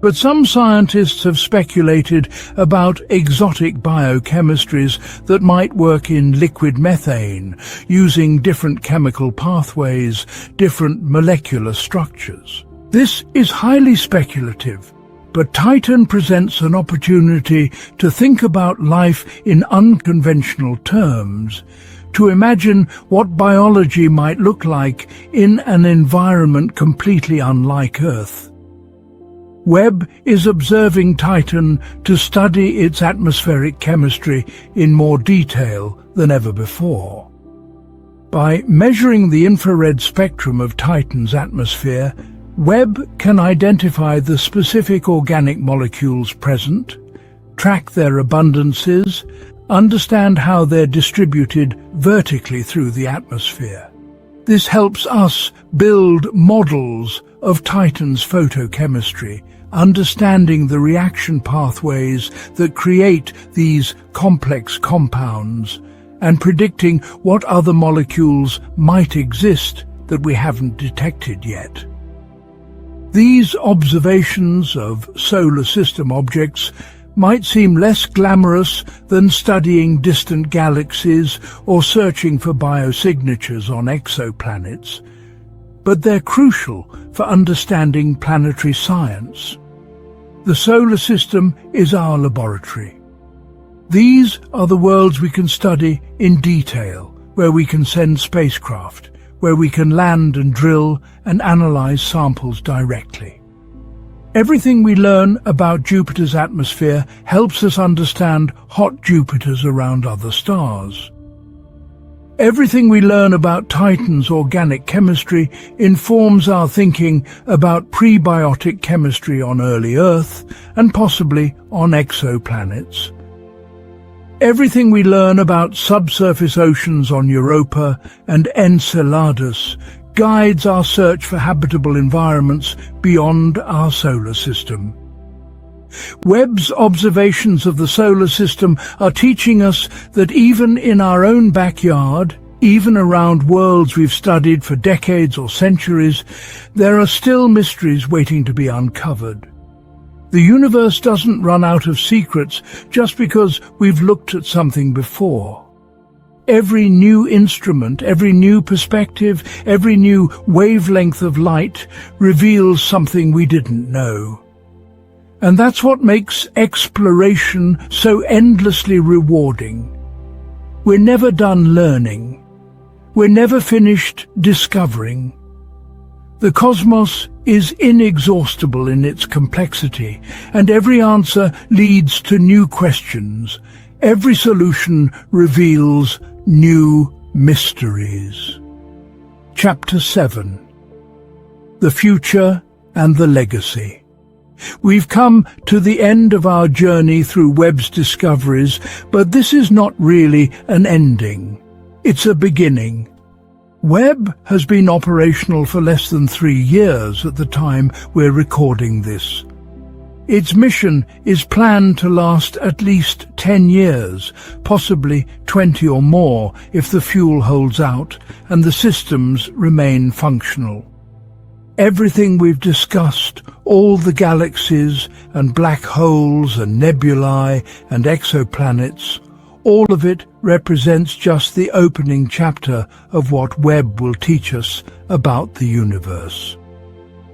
But some scientists have speculated about exotic biochemistries that might work in liquid methane, using different chemical pathways, different molecular structures. This is highly speculative, but Titan presents an opportunity to think about life in unconventional terms, to imagine what biology might look like in an environment completely unlike Earth. Webb is observing Titan to study its atmospheric chemistry in more detail than ever before. By measuring the infrared spectrum of Titan's atmosphere, Webb can identify the specific organic molecules present, track their abundances, understand how they're distributed vertically through the atmosphere. This helps us build models of Titan's photochemistry, understanding the reaction pathways that create these complex compounds and predicting what other molecules might exist that we haven't detected yet. These observations of solar system objects might seem less glamorous than studying distant galaxies or searching for biosignatures on exoplanets, but they're crucial for understanding planetary science. The solar system is our laboratory. These are the worlds we can study in detail, where we can send spacecraft, where we can land and drill and analyze samples directly. Everything we learn about Jupiter's atmosphere helps us understand hot Jupiters around other stars. Everything we learn about Titan's organic chemistry informs our thinking about prebiotic chemistry on early Earth and possibly on exoplanets. Everything we learn about subsurface oceans on Europa and Enceladus guides our search for habitable environments beyond our solar system. Webb's observations of the solar system are teaching us that even in our own backyard, even around worlds we've studied for decades or centuries, there are still mysteries waiting to be uncovered. The universe doesn't run out of secrets just because we've looked at something before. Every new instrument, every new perspective, every new wavelength of light reveals something we didn't know. And that's what makes exploration so endlessly rewarding. We're never done learning. We're never finished discovering. The cosmos is inexhaustible in its complexity, and every answer leads to new questions. Every solution reveals new mysteries. Chapter 7. The Future and the Legacy. We've come to the end of our journey through Webb's discoveries, but this is not really an ending. It's a beginning. Webb has been operational for less than 3 years at the time we're recording this. Its mission is planned to last at least 10 years, possibly 20 or more if the fuel holds out and the systems remain functional. Everything we've discussed, all the galaxies and black holes and nebulae and exoplanets, all of it represents just the opening chapter of what Webb will teach us about the universe.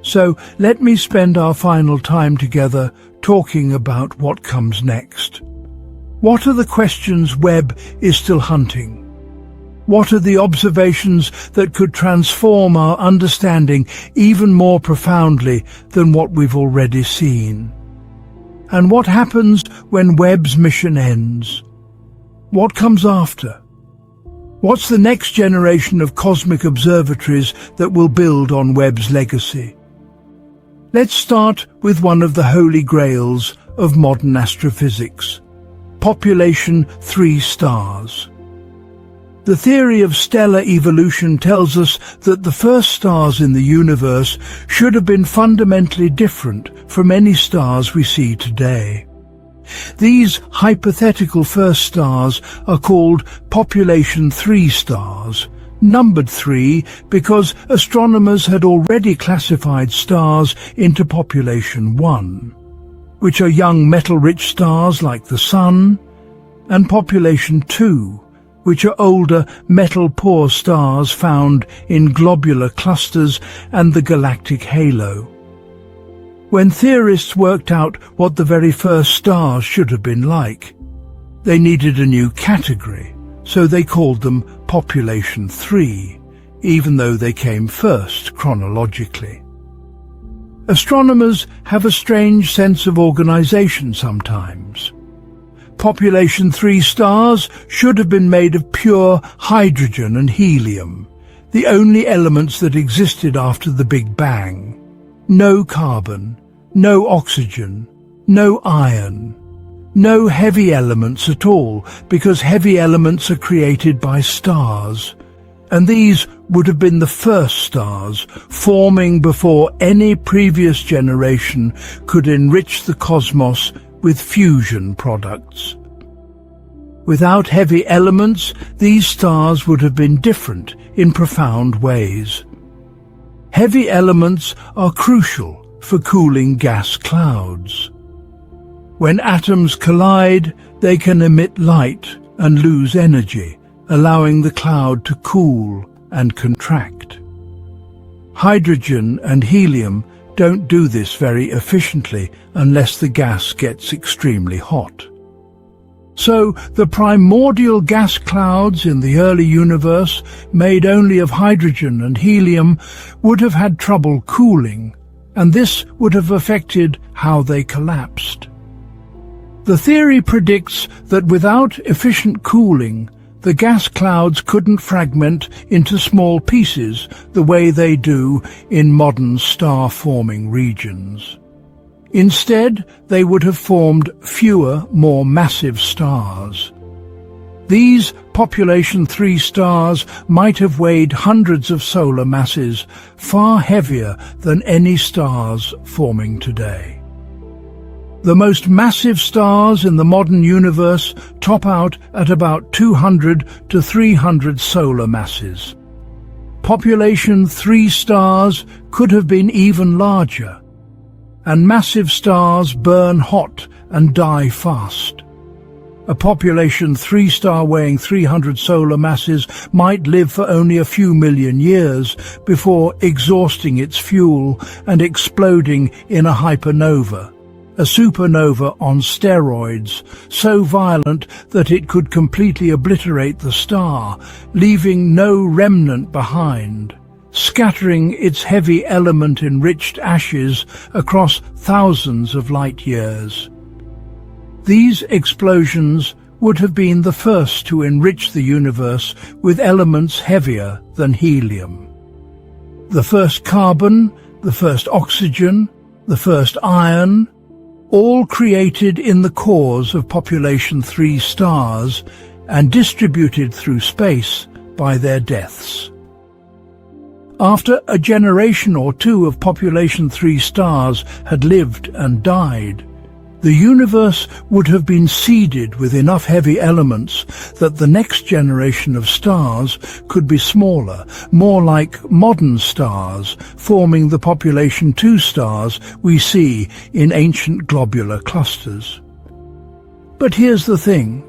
So let me spend our final time together talking about what comes next. What are the questions Webb is still hunting? What are the observations that could transform our understanding even more profoundly than what we've already seen? And what happens when Webb's mission ends? What comes after? What's the next generation of cosmic observatories that will build on Webb's legacy? Let's start with one of the holy grails of modern astrophysics, population 3 stars. The theory of stellar evolution tells us that the first stars in the universe should have been fundamentally different from any stars we see today. These hypothetical first stars are called population 3 stars, numbered 3 because astronomers had already classified stars into population 1, which are young metal-rich stars like the Sun, and population 2, which are older metal-poor stars found in globular clusters and the galactic halo. When theorists worked out what the very first stars should have been like, they needed a new category, so they called them population 3, even though they came first chronologically. Astronomers have a strange sense of organization sometimes. Population 3 stars should have been made of pure hydrogen and helium, the only elements that existed after the Big Bang. No carbon, no oxygen, no iron, no heavy elements at all, because heavy elements are created by stars, and these would have been the first stars forming before any previous generation could enrich the cosmos with fusion products. Without heavy elements, these stars would have been different in profound ways. Heavy elements are crucial for cooling gas clouds. When atoms collide, they can emit light and lose energy, allowing the cloud to cool and contract. Hydrogen and helium don't do this very efficiently unless the gas gets extremely hot. So the primordial gas clouds in the early universe, made only of hydrogen and helium, would have had trouble cooling, and this would have affected how they collapsed. The theory predicts that without efficient cooling, the gas clouds couldn't fragment into small pieces the way they do in modern star-forming regions. Instead, they would have formed fewer, more massive stars. These population 3 stars might have weighed hundreds of solar masses, far heavier than any stars forming today. The most massive stars in the modern universe top out at about 200 to 300 solar masses. Population 3 stars could have been even larger, and massive stars burn hot and die fast. A population 3 star weighing 300 solar masses might live for only a few million years before exhausting its fuel and exploding in a hypernova, a supernova on steroids, so violent that it could completely obliterate the star, leaving no remnant behind, scattering its heavy element-enriched ashes across thousands of light years. These explosions would have been the first to enrich the universe with elements heavier than helium. The first carbon, the first oxygen, the first iron, all created in the cores of population 3 stars and distributed through space by their deaths. After a generation or two of population 3 stars had lived and died, the universe would have been seeded with enough heavy elements that the next generation of stars could be smaller, more like modern stars, forming the population 2 stars we see in ancient globular clusters. But here's the thing.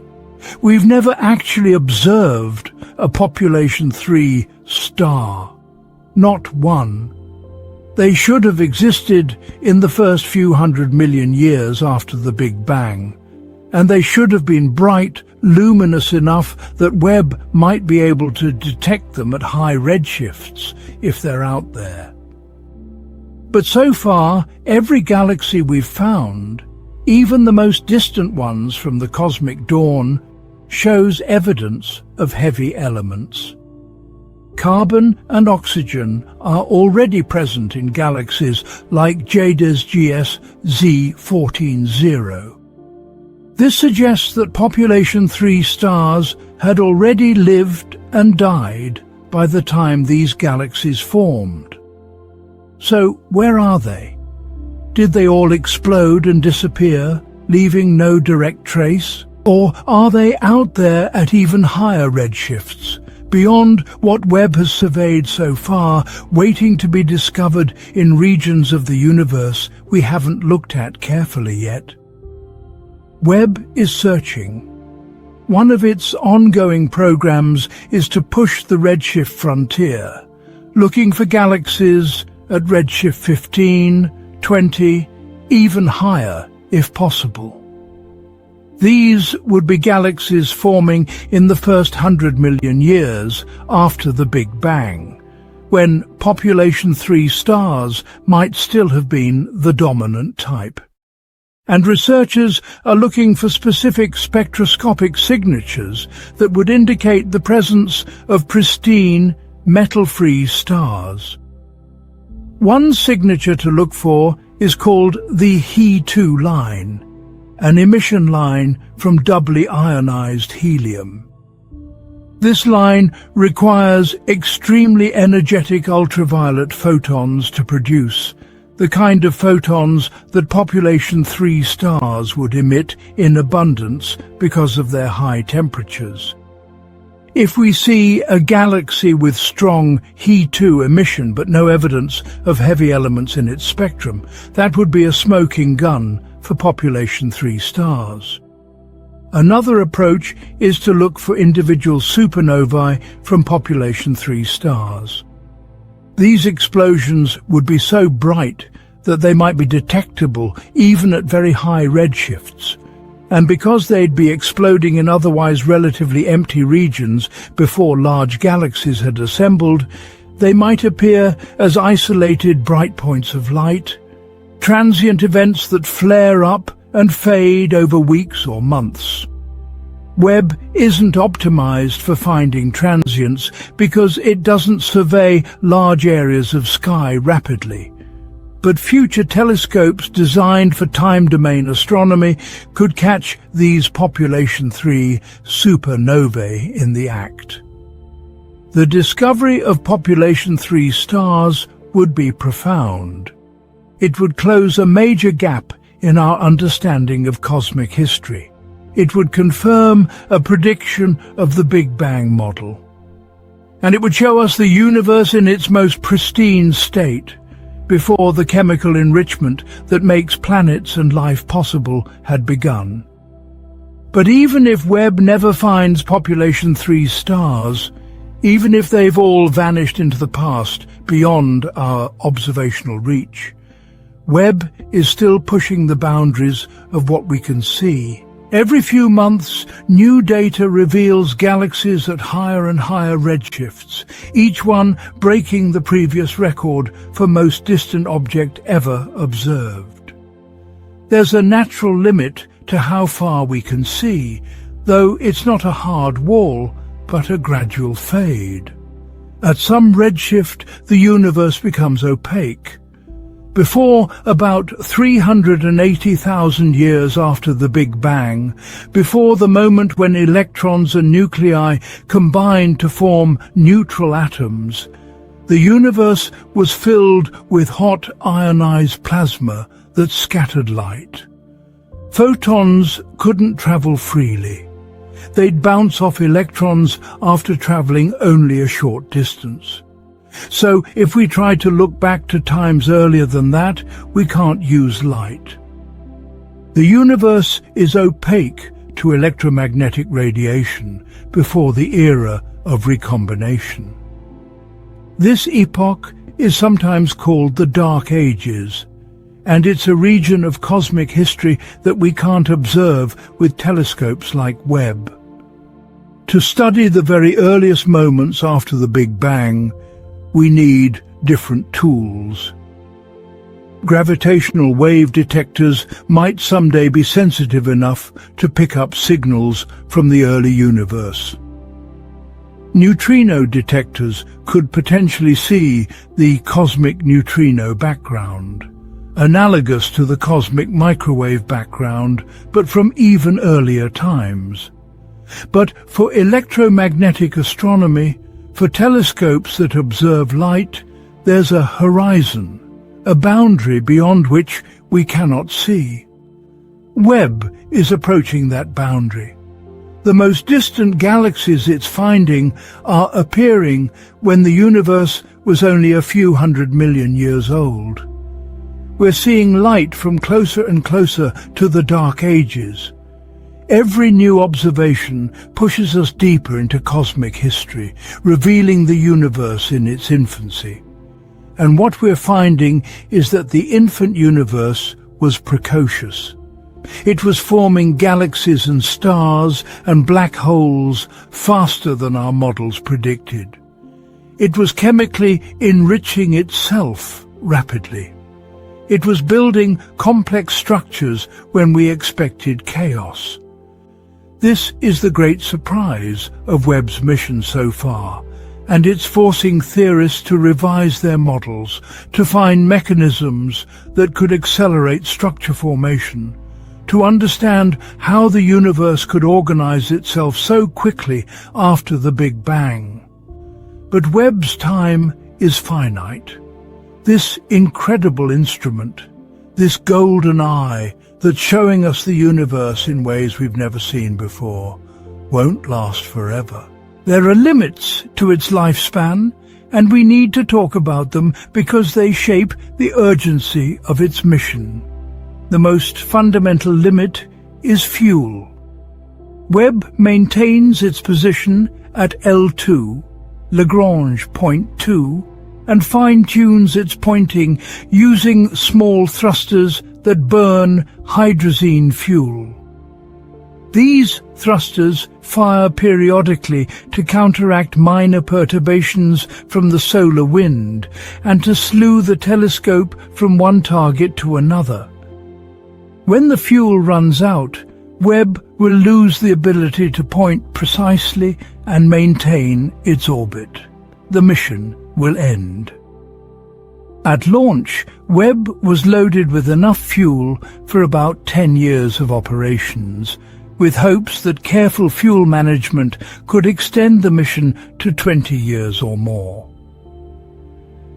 We've never actually observed a population 3 star. Not one. They should have existed in the first few 100 million years after the Big Bang, and they should have been bright, luminous enough that Webb might be able to detect them at high redshifts, if they're out there. But so far, every galaxy we've found, even the most distant ones from the cosmic dawn, shows evidence of heavy elements. Carbon and oxygen are already present in galaxies like JWST Z14-0. This suggests that population 3 stars had already lived and died by the time these galaxies formed. So where are they? Did they all explode and disappear, leaving no direct trace? Or are they out there at even higher redshifts, beyond what Webb has surveyed so far, waiting to be discovered in regions of the universe we haven't looked at carefully yet? Webb is searching. One of its ongoing programs is to push the redshift frontier, looking for galaxies at redshift 15, 20, even higher if possible. These would be galaxies forming in the first 100 million years after the Big Bang, when population 3 stars might still have been the dominant type. And researchers are looking for specific spectroscopic signatures that would indicate the presence of pristine, metal-free stars. One signature to look for is called the He2 line, an emission line from doubly ionized helium. This line requires extremely energetic ultraviolet photons to produce, the kind of photons that population 3 stars would emit in abundance because of their high temperatures. If we see a galaxy with strong He2 emission but no evidence of heavy elements in its spectrum, that would be a smoking gun for population 3 stars. Another approach is to look for individual supernovae from population 3 stars. These explosions would be so bright that they might be detectable even at very high redshifts. And because they'd be exploding in otherwise relatively empty regions before large galaxies had assembled, they might appear as isolated bright points of light, transient events that flare up and fade over weeks or months. Webb isn't optimized for finding transients because it doesn't survey large areas of sky rapidly. But future telescopes designed for time-domain astronomy could catch these population 3 supernovae in the act. The discovery of population 3 stars would be profound. It would close a major gap in our understanding of cosmic history. It would confirm a prediction of the Big Bang model. And it would show us the universe in its most pristine state, before the chemical enrichment that makes planets and life possible had begun. But even if Webb never finds population 3 stars, even if they've all vanished into the past beyond our observational reach, Webb is still pushing the boundaries of what we can see. Every few months, new data reveals galaxies at higher and higher redshifts, each one breaking the previous record for most distant object ever observed. There's a natural limit to how far we can see, though it's not a hard wall, but a gradual fade. At some redshift, the universe becomes opaque. Before about 380,000 years after the Big Bang, before the moment when electrons and nuclei combined to form neutral atoms, the universe was filled with hot ionized plasma that scattered light. Photons couldn't travel freely. They'd bounce off electrons after traveling only a short distance. So if we try to look back to times earlier than that, we can't use light. The universe is opaque to electromagnetic radiation before the era of recombination. This epoch is sometimes called the Dark Ages, and it's a region of cosmic history that we can't observe with telescopes like Webb. To study the very earliest moments after the Big Bang, we need different tools. Gravitational wave detectors might someday be sensitive enough to pick up signals from the early universe. Neutrino detectors could potentially see the cosmic neutrino background, analogous to the cosmic microwave background, but from even earlier times. But for electromagnetic astronomy, for telescopes that observe light, there's a horizon, a boundary beyond which we cannot see. Webb is approaching that boundary. The most distant galaxies it's finding are appearing when the universe was only a few 100 million years old. We're seeing light from closer and closer to the Dark Ages. Every new observation pushes us deeper into cosmic history, revealing the universe in its infancy. And what we're finding is that the infant universe was precocious. It was forming galaxies and stars and black holes faster than our models predicted. It was chemically enriching itself rapidly. It was building complex structures when we expected chaos. This is the great surprise of Webb's mission so far, and it's forcing theorists to revise their models to find mechanisms that could accelerate structure formation, to understand how the universe could organize itself so quickly after the Big Bang. But Webb's time is finite. This incredible instrument, this golden eye that's showing us the universe in ways we've never seen before, won't last forever. There are limits to its lifespan, and we need to talk about them because they shape the urgency of its mission. The most fundamental limit is fuel. Webb maintains its position at L2, Lagrange point 2, and fine-tunes its pointing using small thrusters that burn hydrazine fuel. These thrusters fire periodically to counteract minor perturbations from the solar wind and to slew the telescope from one target to another. When the fuel runs out, Webb will lose the ability to point precisely and maintain its orbit. The mission will end. At launch, Webb was loaded with enough fuel for about 10 years of operations, with hopes that careful fuel management could extend the mission to 20 years or more.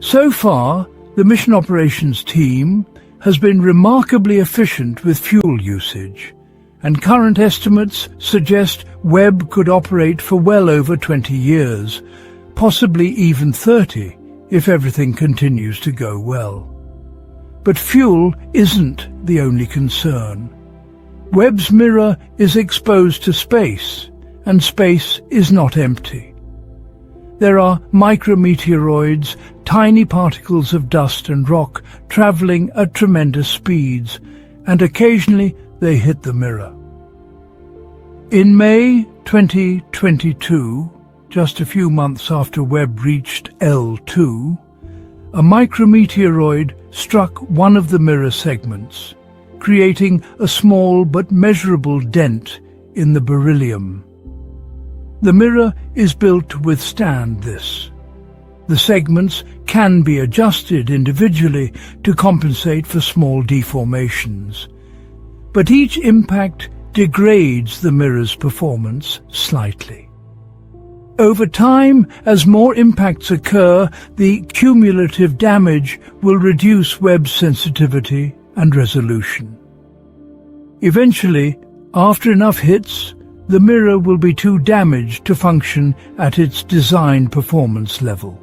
So far, the mission operations team has been remarkably efficient with fuel usage, and current estimates suggest Webb could operate for well over 20 years, possibly even 30, if everything continues to go well. But fuel isn't the only concern. Webb's mirror is exposed to space, and space is not empty. There are micrometeoroids, tiny particles of dust and rock traveling at tremendous speeds, and occasionally they hit the mirror. In May 2022, just a few months after Webb reached L2, a micrometeoroid struck one of the mirror segments, creating a small but measurable dent in the beryllium. The mirror is built to withstand this. The segments can be adjusted individually to compensate for small deformations, but each impact degrades the mirror's performance slightly. Over time, as more impacts occur, the cumulative damage will reduce Webb's sensitivity and resolution. Eventually, after enough hits, the mirror will be too damaged to function at its design performance level.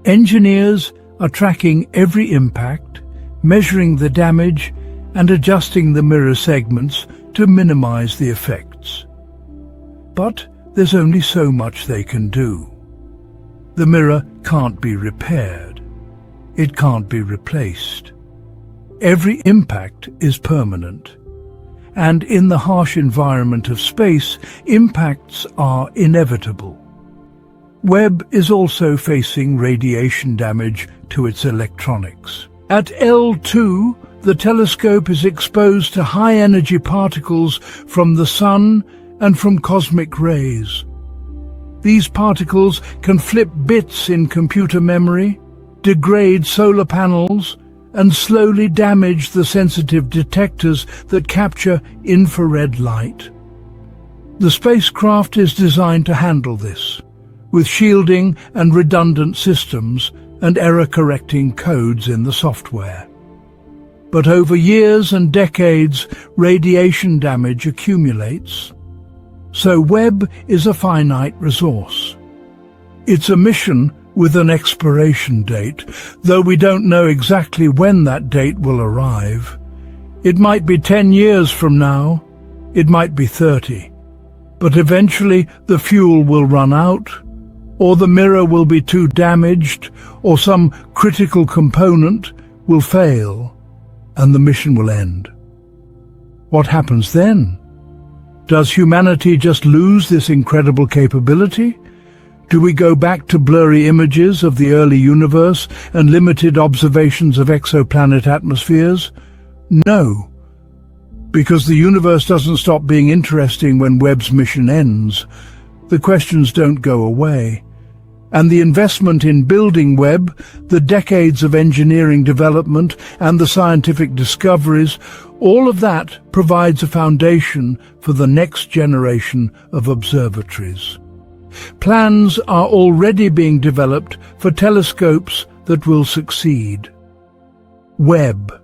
Engineers are tracking every impact, measuring the damage, and adjusting the mirror segments to minimize the effects. But there's only so much they can do. The mirror can't be repaired. It can't be replaced. Every impact is permanent. And in the harsh environment of space, impacts are inevitable. Webb is also facing radiation damage to its electronics. At L2, the telescope is exposed to high-energy particles from the Sun and from cosmic rays. These particles can flip bits in computer memory, degrade solar panels, and slowly damage the sensitive detectors that capture infrared light. The spacecraft is designed to handle this, with shielding and redundant systems and error-correcting codes in the software. But over years and decades, radiation damage accumulates. So Webb is a finite resource. It's a mission with an expiration date, though we don't know exactly when that date will arrive. It might be 10 years from now, it might be 30. But eventually the fuel will run out, or the mirror will be too damaged, or some critical component will fail, and the mission will end. What happens then? Does humanity just lose this incredible capability? Do we go back to blurry images of the early universe and limited observations of exoplanet atmospheres? No, because the universe doesn't stop being interesting when Webb's mission ends. The questions don't go away. And the investment in building Webb, the decades of engineering development and the scientific discoveries, all of that provides a foundation for the next generation of observatories. Plans are already being developed for telescopes that will succeed. Webb.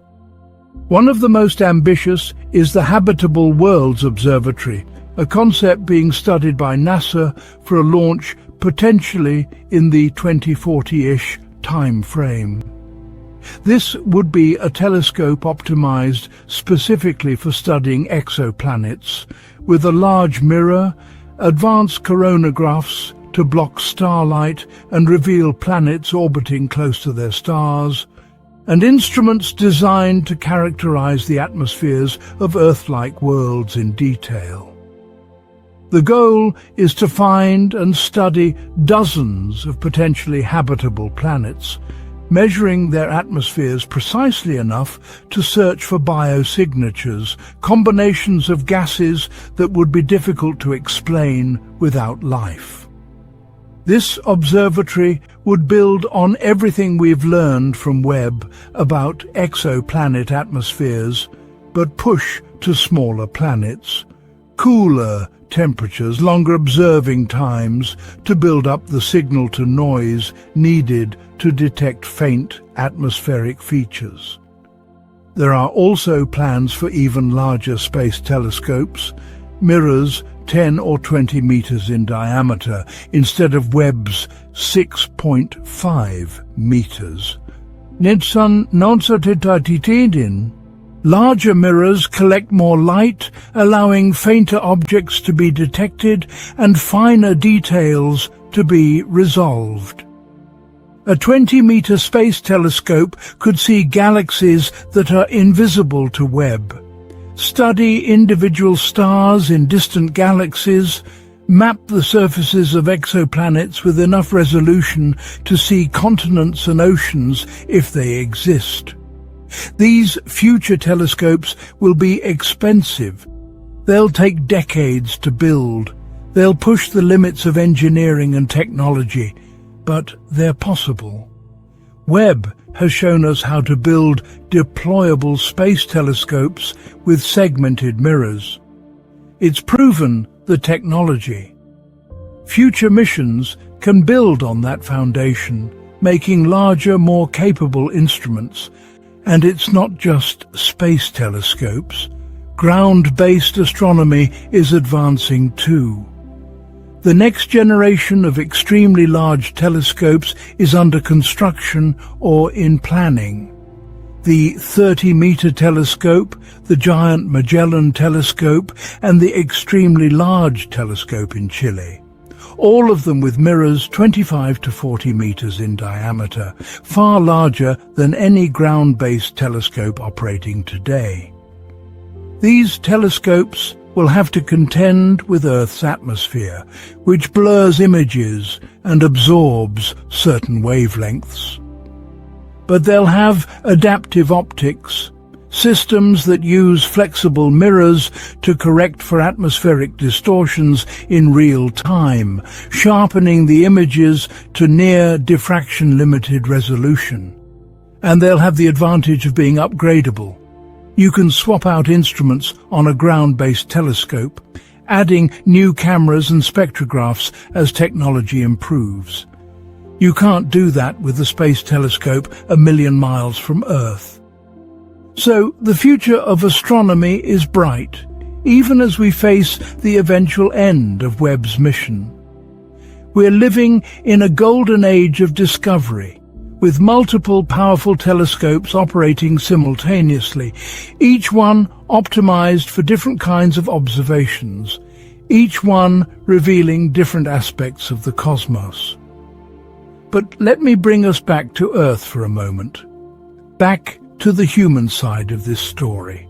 One of the most ambitious is the Habitable Worlds Observatory, a concept being studied by NASA for a launch potentially in the 2040-ish time frame. This would be a telescope optimized specifically for studying exoplanets, with a large mirror, advanced coronagraphs to block starlight and reveal planets orbiting close to their stars, and instruments designed to characterize the atmospheres of Earth-like worlds in detail. The goal is to find and study dozens of potentially habitable planets, measuring their atmospheres precisely enough to search for biosignatures, combinations of gases that would be difficult to explain without life. This observatory would build on everything we've learned from Webb about exoplanet atmospheres, but push to smaller planets, cooler temperatures, longer observing times to build up the signal-to-noise needed to detect faint atmospheric features. There are also plans for even larger space telescopes, mirrors 10 or 20 meters in diameter instead of Webb's 6.5 meters. Larger mirrors collect more light, allowing fainter objects to be detected and finer details to be resolved. A 20-meter space telescope could see galaxies that are invisible to Webb, study individual stars in distant galaxies, map the surfaces of exoplanets with enough resolution to see continents and oceans if they exist. These future telescopes will be expensive. They'll take decades to build. They'll push the limits of engineering and technology, but they're possible. Webb has shown us how to build deployable space telescopes with segmented mirrors. It's proven the technology. Future missions can build on that foundation, making larger, more capable instruments. And it's not just space telescopes. Ground-based astronomy is advancing too. The next generation of extremely large telescopes is under construction or in planning. The 30-meter telescope, the giant Magellan telescope, and the extremely large telescope in Chile. All of them with mirrors 25 to 40 meters in diameter, far larger than any ground-based telescope operating today. These telescopes will have to contend with Earth's atmosphere, which blurs images and absorbs certain wavelengths. But they'll have adaptive optics, systems that use flexible mirrors to correct for atmospheric distortions in real time, sharpening the images to near diffraction-limited resolution. And they'll have the advantage of being upgradable. You can swap out instruments on a ground-based telescope, adding new cameras and spectrographs as technology improves. You can't do that with a space telescope a million miles from Earth. So the future of astronomy is bright, even as we face the eventual end of Webb's mission. We're living in a golden age of discovery, with multiple powerful telescopes operating simultaneously, each one optimized for different kinds of observations, each one revealing different aspects of the cosmos. But let me bring us back to Earth for a moment, back to the human side of this story.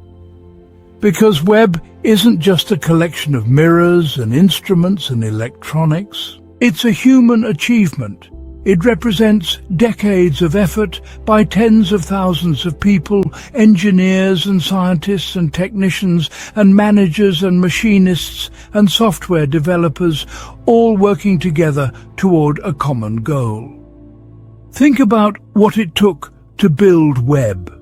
Because Webb isn't just a collection of mirrors and instruments and electronics. It's a human achievement. It represents decades of effort by tens of thousands of people, engineers and scientists and technicians and managers and machinists and software developers, all working together toward a common goal. Think about what it took to build Webb.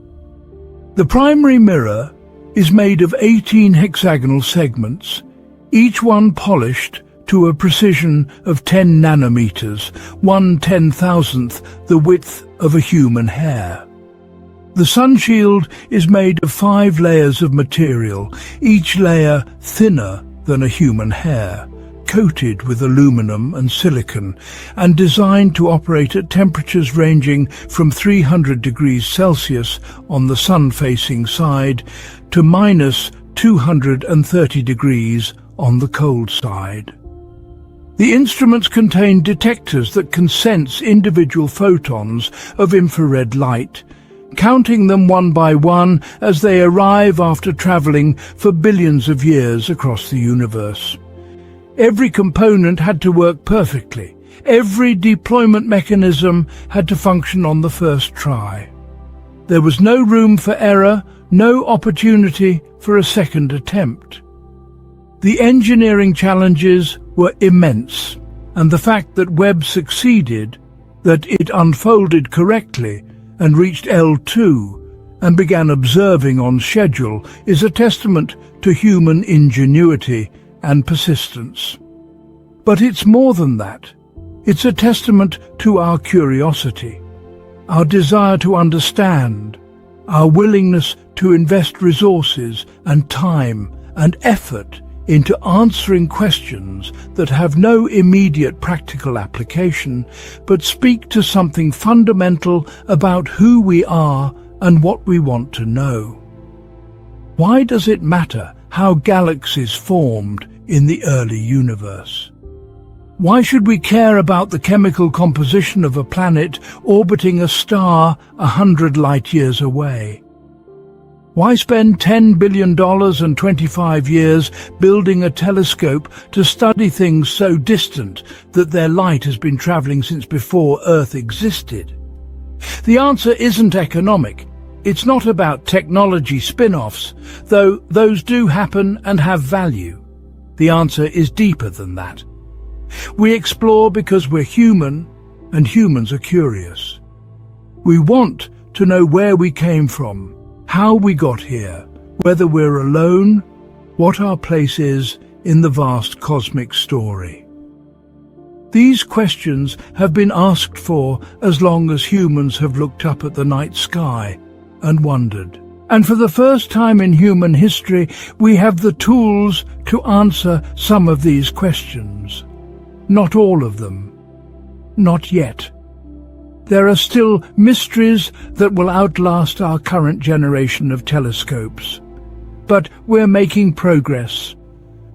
The primary mirror is made of 18 hexagonal segments, each one polished to a precision of 10 nanometers, 1/10,000th the width of a human hair. The sunshield is made of 5 layers of material, each layer thinner than a human hair, coated with aluminum and silicon, and designed to operate at temperatures ranging from 300 degrees Celsius on the sun-facing side to minus 230 degrees on the cold side. The instruments contain detectors that can sense individual photons of infrared light, counting them one by one as they arrive after traveling for billions of years across the universe. Every component had to work perfectly. Every deployment mechanism had to function on the first try. There was no room for error, no opportunity for a second attempt. The engineering challenges were immense, and the fact that Webb succeeded, that it unfolded correctly and reached L2 and began observing on schedule, is a testament to human ingenuity and persistence. But it's more than that. It's a testament to our curiosity, our desire to understand, our willingness to invest resources and time and effort into answering questions that have no immediate practical application, but speak to something fundamental about who we are and what we want to know. Why does it matter how galaxies formed in the early universe? Why should we care about the chemical composition of a planet orbiting a star 100 light-years away? Why spend $10 billion and 25 years building a telescope to study things so distant that their light has been traveling since before Earth existed? The answer isn't economic. It's not about technology spin-offs, though those do happen and have value. The answer is deeper than that. We explore because we're human, and humans are curious. We want to know where we came from, how we got here, whether we're alone, what our place is in the vast cosmic story. These questions have been asked for as long as humans have looked up at the night sky and wondered. And for the first time in human history, we have the tools to answer some of these questions. Not all of them. Not yet. There are still mysteries that will outlast our current generation of telescopes. But we're making progress.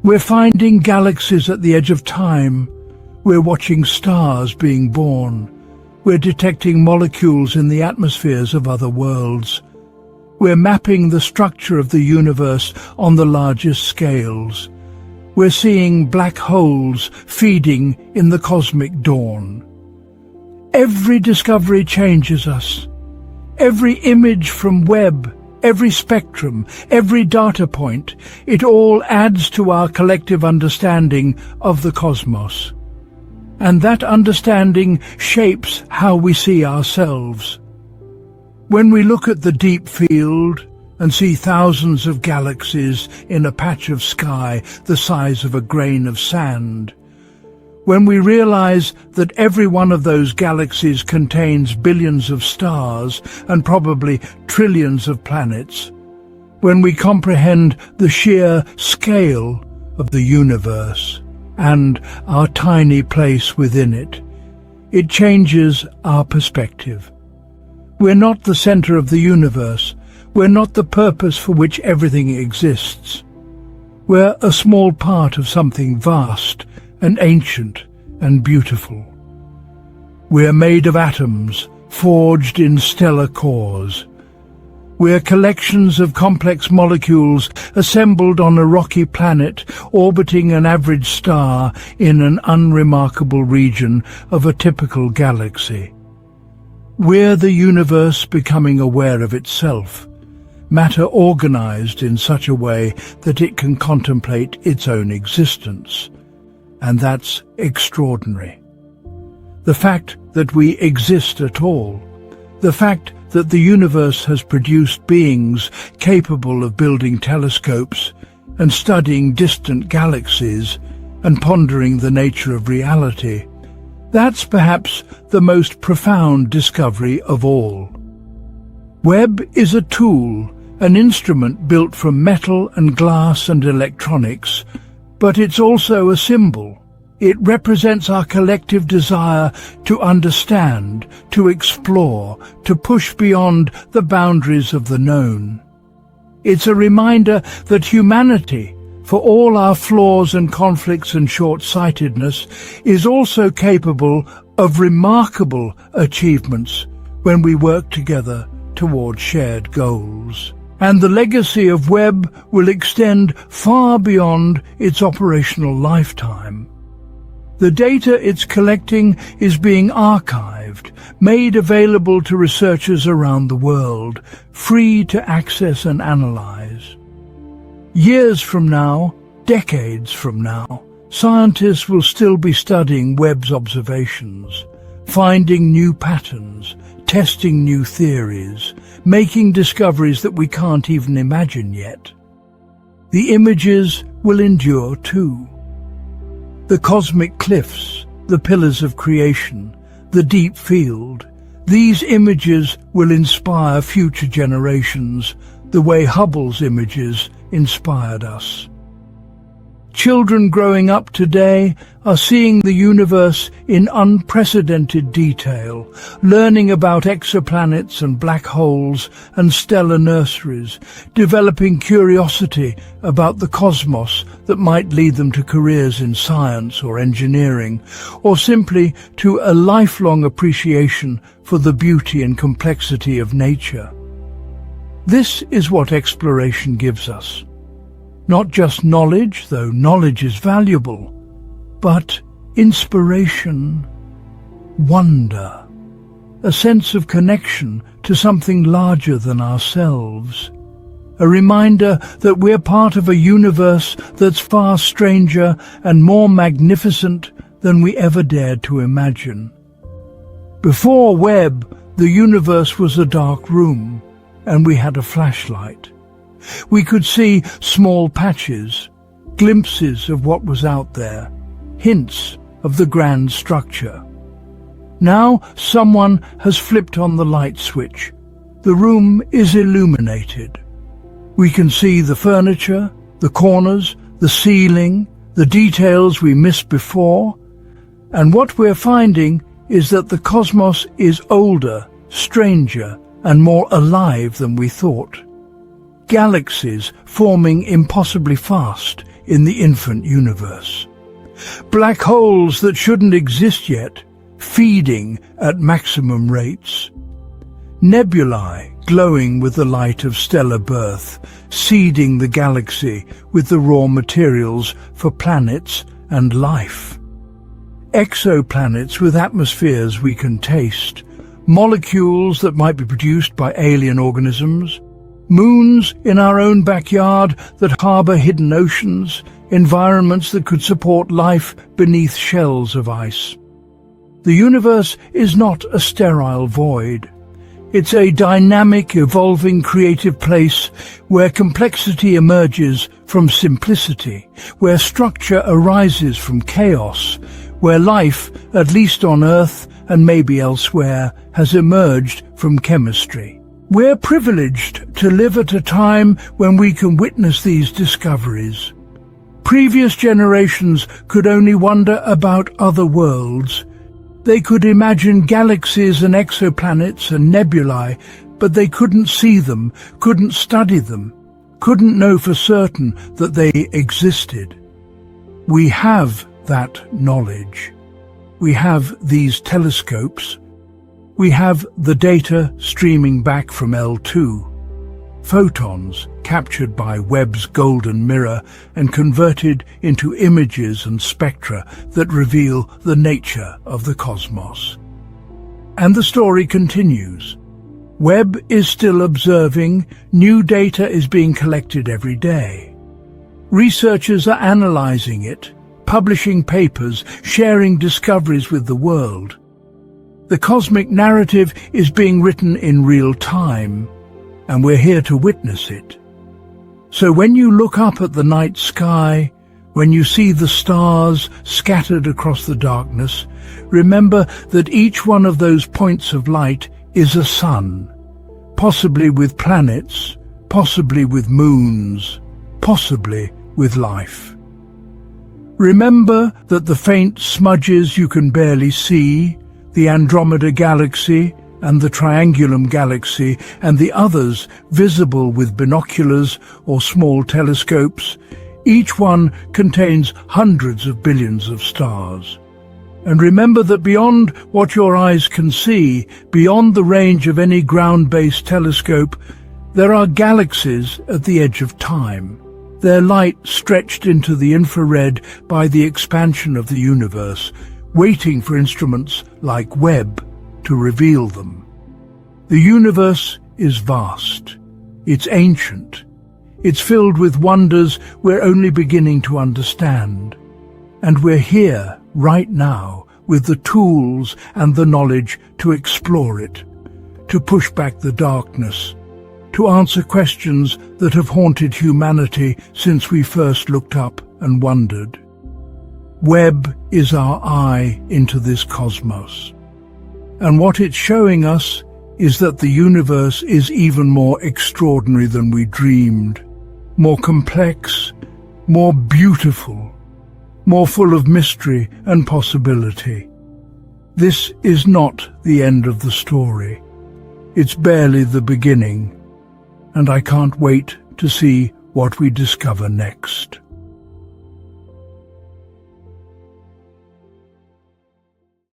We're finding galaxies at the edge of time. We're watching stars being born. We're detecting molecules in the atmospheres of other worlds. We're mapping the structure of the universe on the largest scales. We're seeing black holes feeding in the cosmic dawn. Every discovery changes us. Every image from Webb, every spectrum, every data point, it all adds to our collective understanding of the cosmos. And that understanding shapes how we see ourselves. When we look at the deep field and see thousands of galaxies in a patch of sky the size of a grain of sand, when we realize that every one of those galaxies contains billions of stars and probably trillions of planets, when we comprehend the sheer scale of the universe and our tiny place within it, it changes our perspective. We're not the center of the universe. We're not the purpose for which everything exists. We're a small part of something vast and ancient and beautiful. We're made of atoms, forged in stellar cores. We're collections of complex molecules assembled on a rocky planet orbiting an average star in an unremarkable region of a typical galaxy. We're the universe becoming aware of itself, matter organized in such a way that it can contemplate its own existence. And that's extraordinary. The fact that we exist at all, the fact that the universe has produced beings capable of building telescopes and studying distant galaxies and pondering the nature of reality, that's perhaps the most profound discovery of all. Webb is a tool, an instrument built from metal and glass and electronics, but it's also a symbol. It represents our collective desire to understand, to explore, to push beyond the boundaries of the known. It's a reminder that humanity, for all our flaws and conflicts and short-sightedness, is also capable of remarkable achievements when we work together toward shared goals. And the legacy of Webb will extend far beyond its operational lifetime. The data it's collecting is being archived, made available to researchers around the world, free to access and analyze. Years from now, decades from now, scientists will still be studying Webb's observations, finding new patterns, testing new theories, making discoveries that we can't even imagine yet. The images will endure too. The cosmic cliffs, the pillars of creation, the deep field, these images will inspire future generations the way Hubble's images inspired us. Children growing up today are seeing the universe in unprecedented detail, learning about exoplanets and black holes and stellar nurseries, developing curiosity about the cosmos that might lead them to careers in science or engineering, or simply to a lifelong appreciation for the beauty and complexity of nature. This is what exploration gives us. Not just knowledge, though knowledge is valuable, but inspiration, wonder, a sense of connection to something larger than ourselves, a reminder that we're part of a universe that's far stranger and more magnificent than we ever dared to imagine. Before Webb, the universe was a dark room, and we had a flashlight. We could see small patches, glimpses of what was out there, hints of the grand structure. Now someone has flipped on the light switch. The room is illuminated. We can see the furniture, the corners, the ceiling, the details we missed before. And what we're finding is that the cosmos is older, stranger, and more alive than we thought. Galaxies forming impossibly fast in the infant universe. Black holes that shouldn't exist yet, feeding at maximum rates. Nebulae glowing with the light of stellar birth, seeding the galaxy with the raw materials for planets and life. Exoplanets with atmospheres we can taste, molecules that might be produced by alien organisms, moons in our own backyard that harbour hidden oceans, environments that could support life beneath shells of ice. The universe is not a sterile void. It's a dynamic, evolving, creative place where complexity emerges from simplicity, where structure arises from chaos, where life, at least on Earth and maybe elsewhere, has emerged from chemistry. We're privileged to live at a time when we can witness these discoveries. Previous generations could only wonder about other worlds. They could imagine galaxies and exoplanets and nebulae, but they couldn't see them, couldn't study them, couldn't know for certain that they existed. We have that knowledge. We have these telescopes. We have the data streaming back from L2. photons captured by Webb's golden mirror and converted into images and spectra that reveal the nature of the cosmos. And the story continues. Webb is still observing, new data is being collected every day. Researchers are analyzing it, publishing papers, sharing discoveries with the world. The cosmic narrative is being written in real time, and we're here to witness it. So when you look up at the night sky, when you see the stars scattered across the darkness, remember that each one of those points of light is a sun, possibly with planets, possibly with moons, possibly with life. Remember that the faint smudges you can barely see, the Andromeda Galaxy and the Triangulum Galaxy and the others visible with binoculars or small telescopes, each one contains hundreds of billions of stars. And remember that beyond what your eyes can see, beyond the range of any ground-based telescope, there are galaxies at the edge of time, their light stretched into the infrared by the expansion of the universe, waiting for instruments like Webb to reveal them. The universe is vast, it's ancient, it's filled with wonders we're only beginning to understand. And we're here, right now, with the tools and the knowledge to explore it, to push back the darkness, to answer questions that have haunted humanity since we first looked up and wondered. Webb is our eye into this cosmos. And what it's showing us is that the universe is even more extraordinary than we dreamed, more complex, more beautiful, more full of mystery and possibility. This is not the end of the story. It's barely the beginning, and I can't wait to see what we discover next.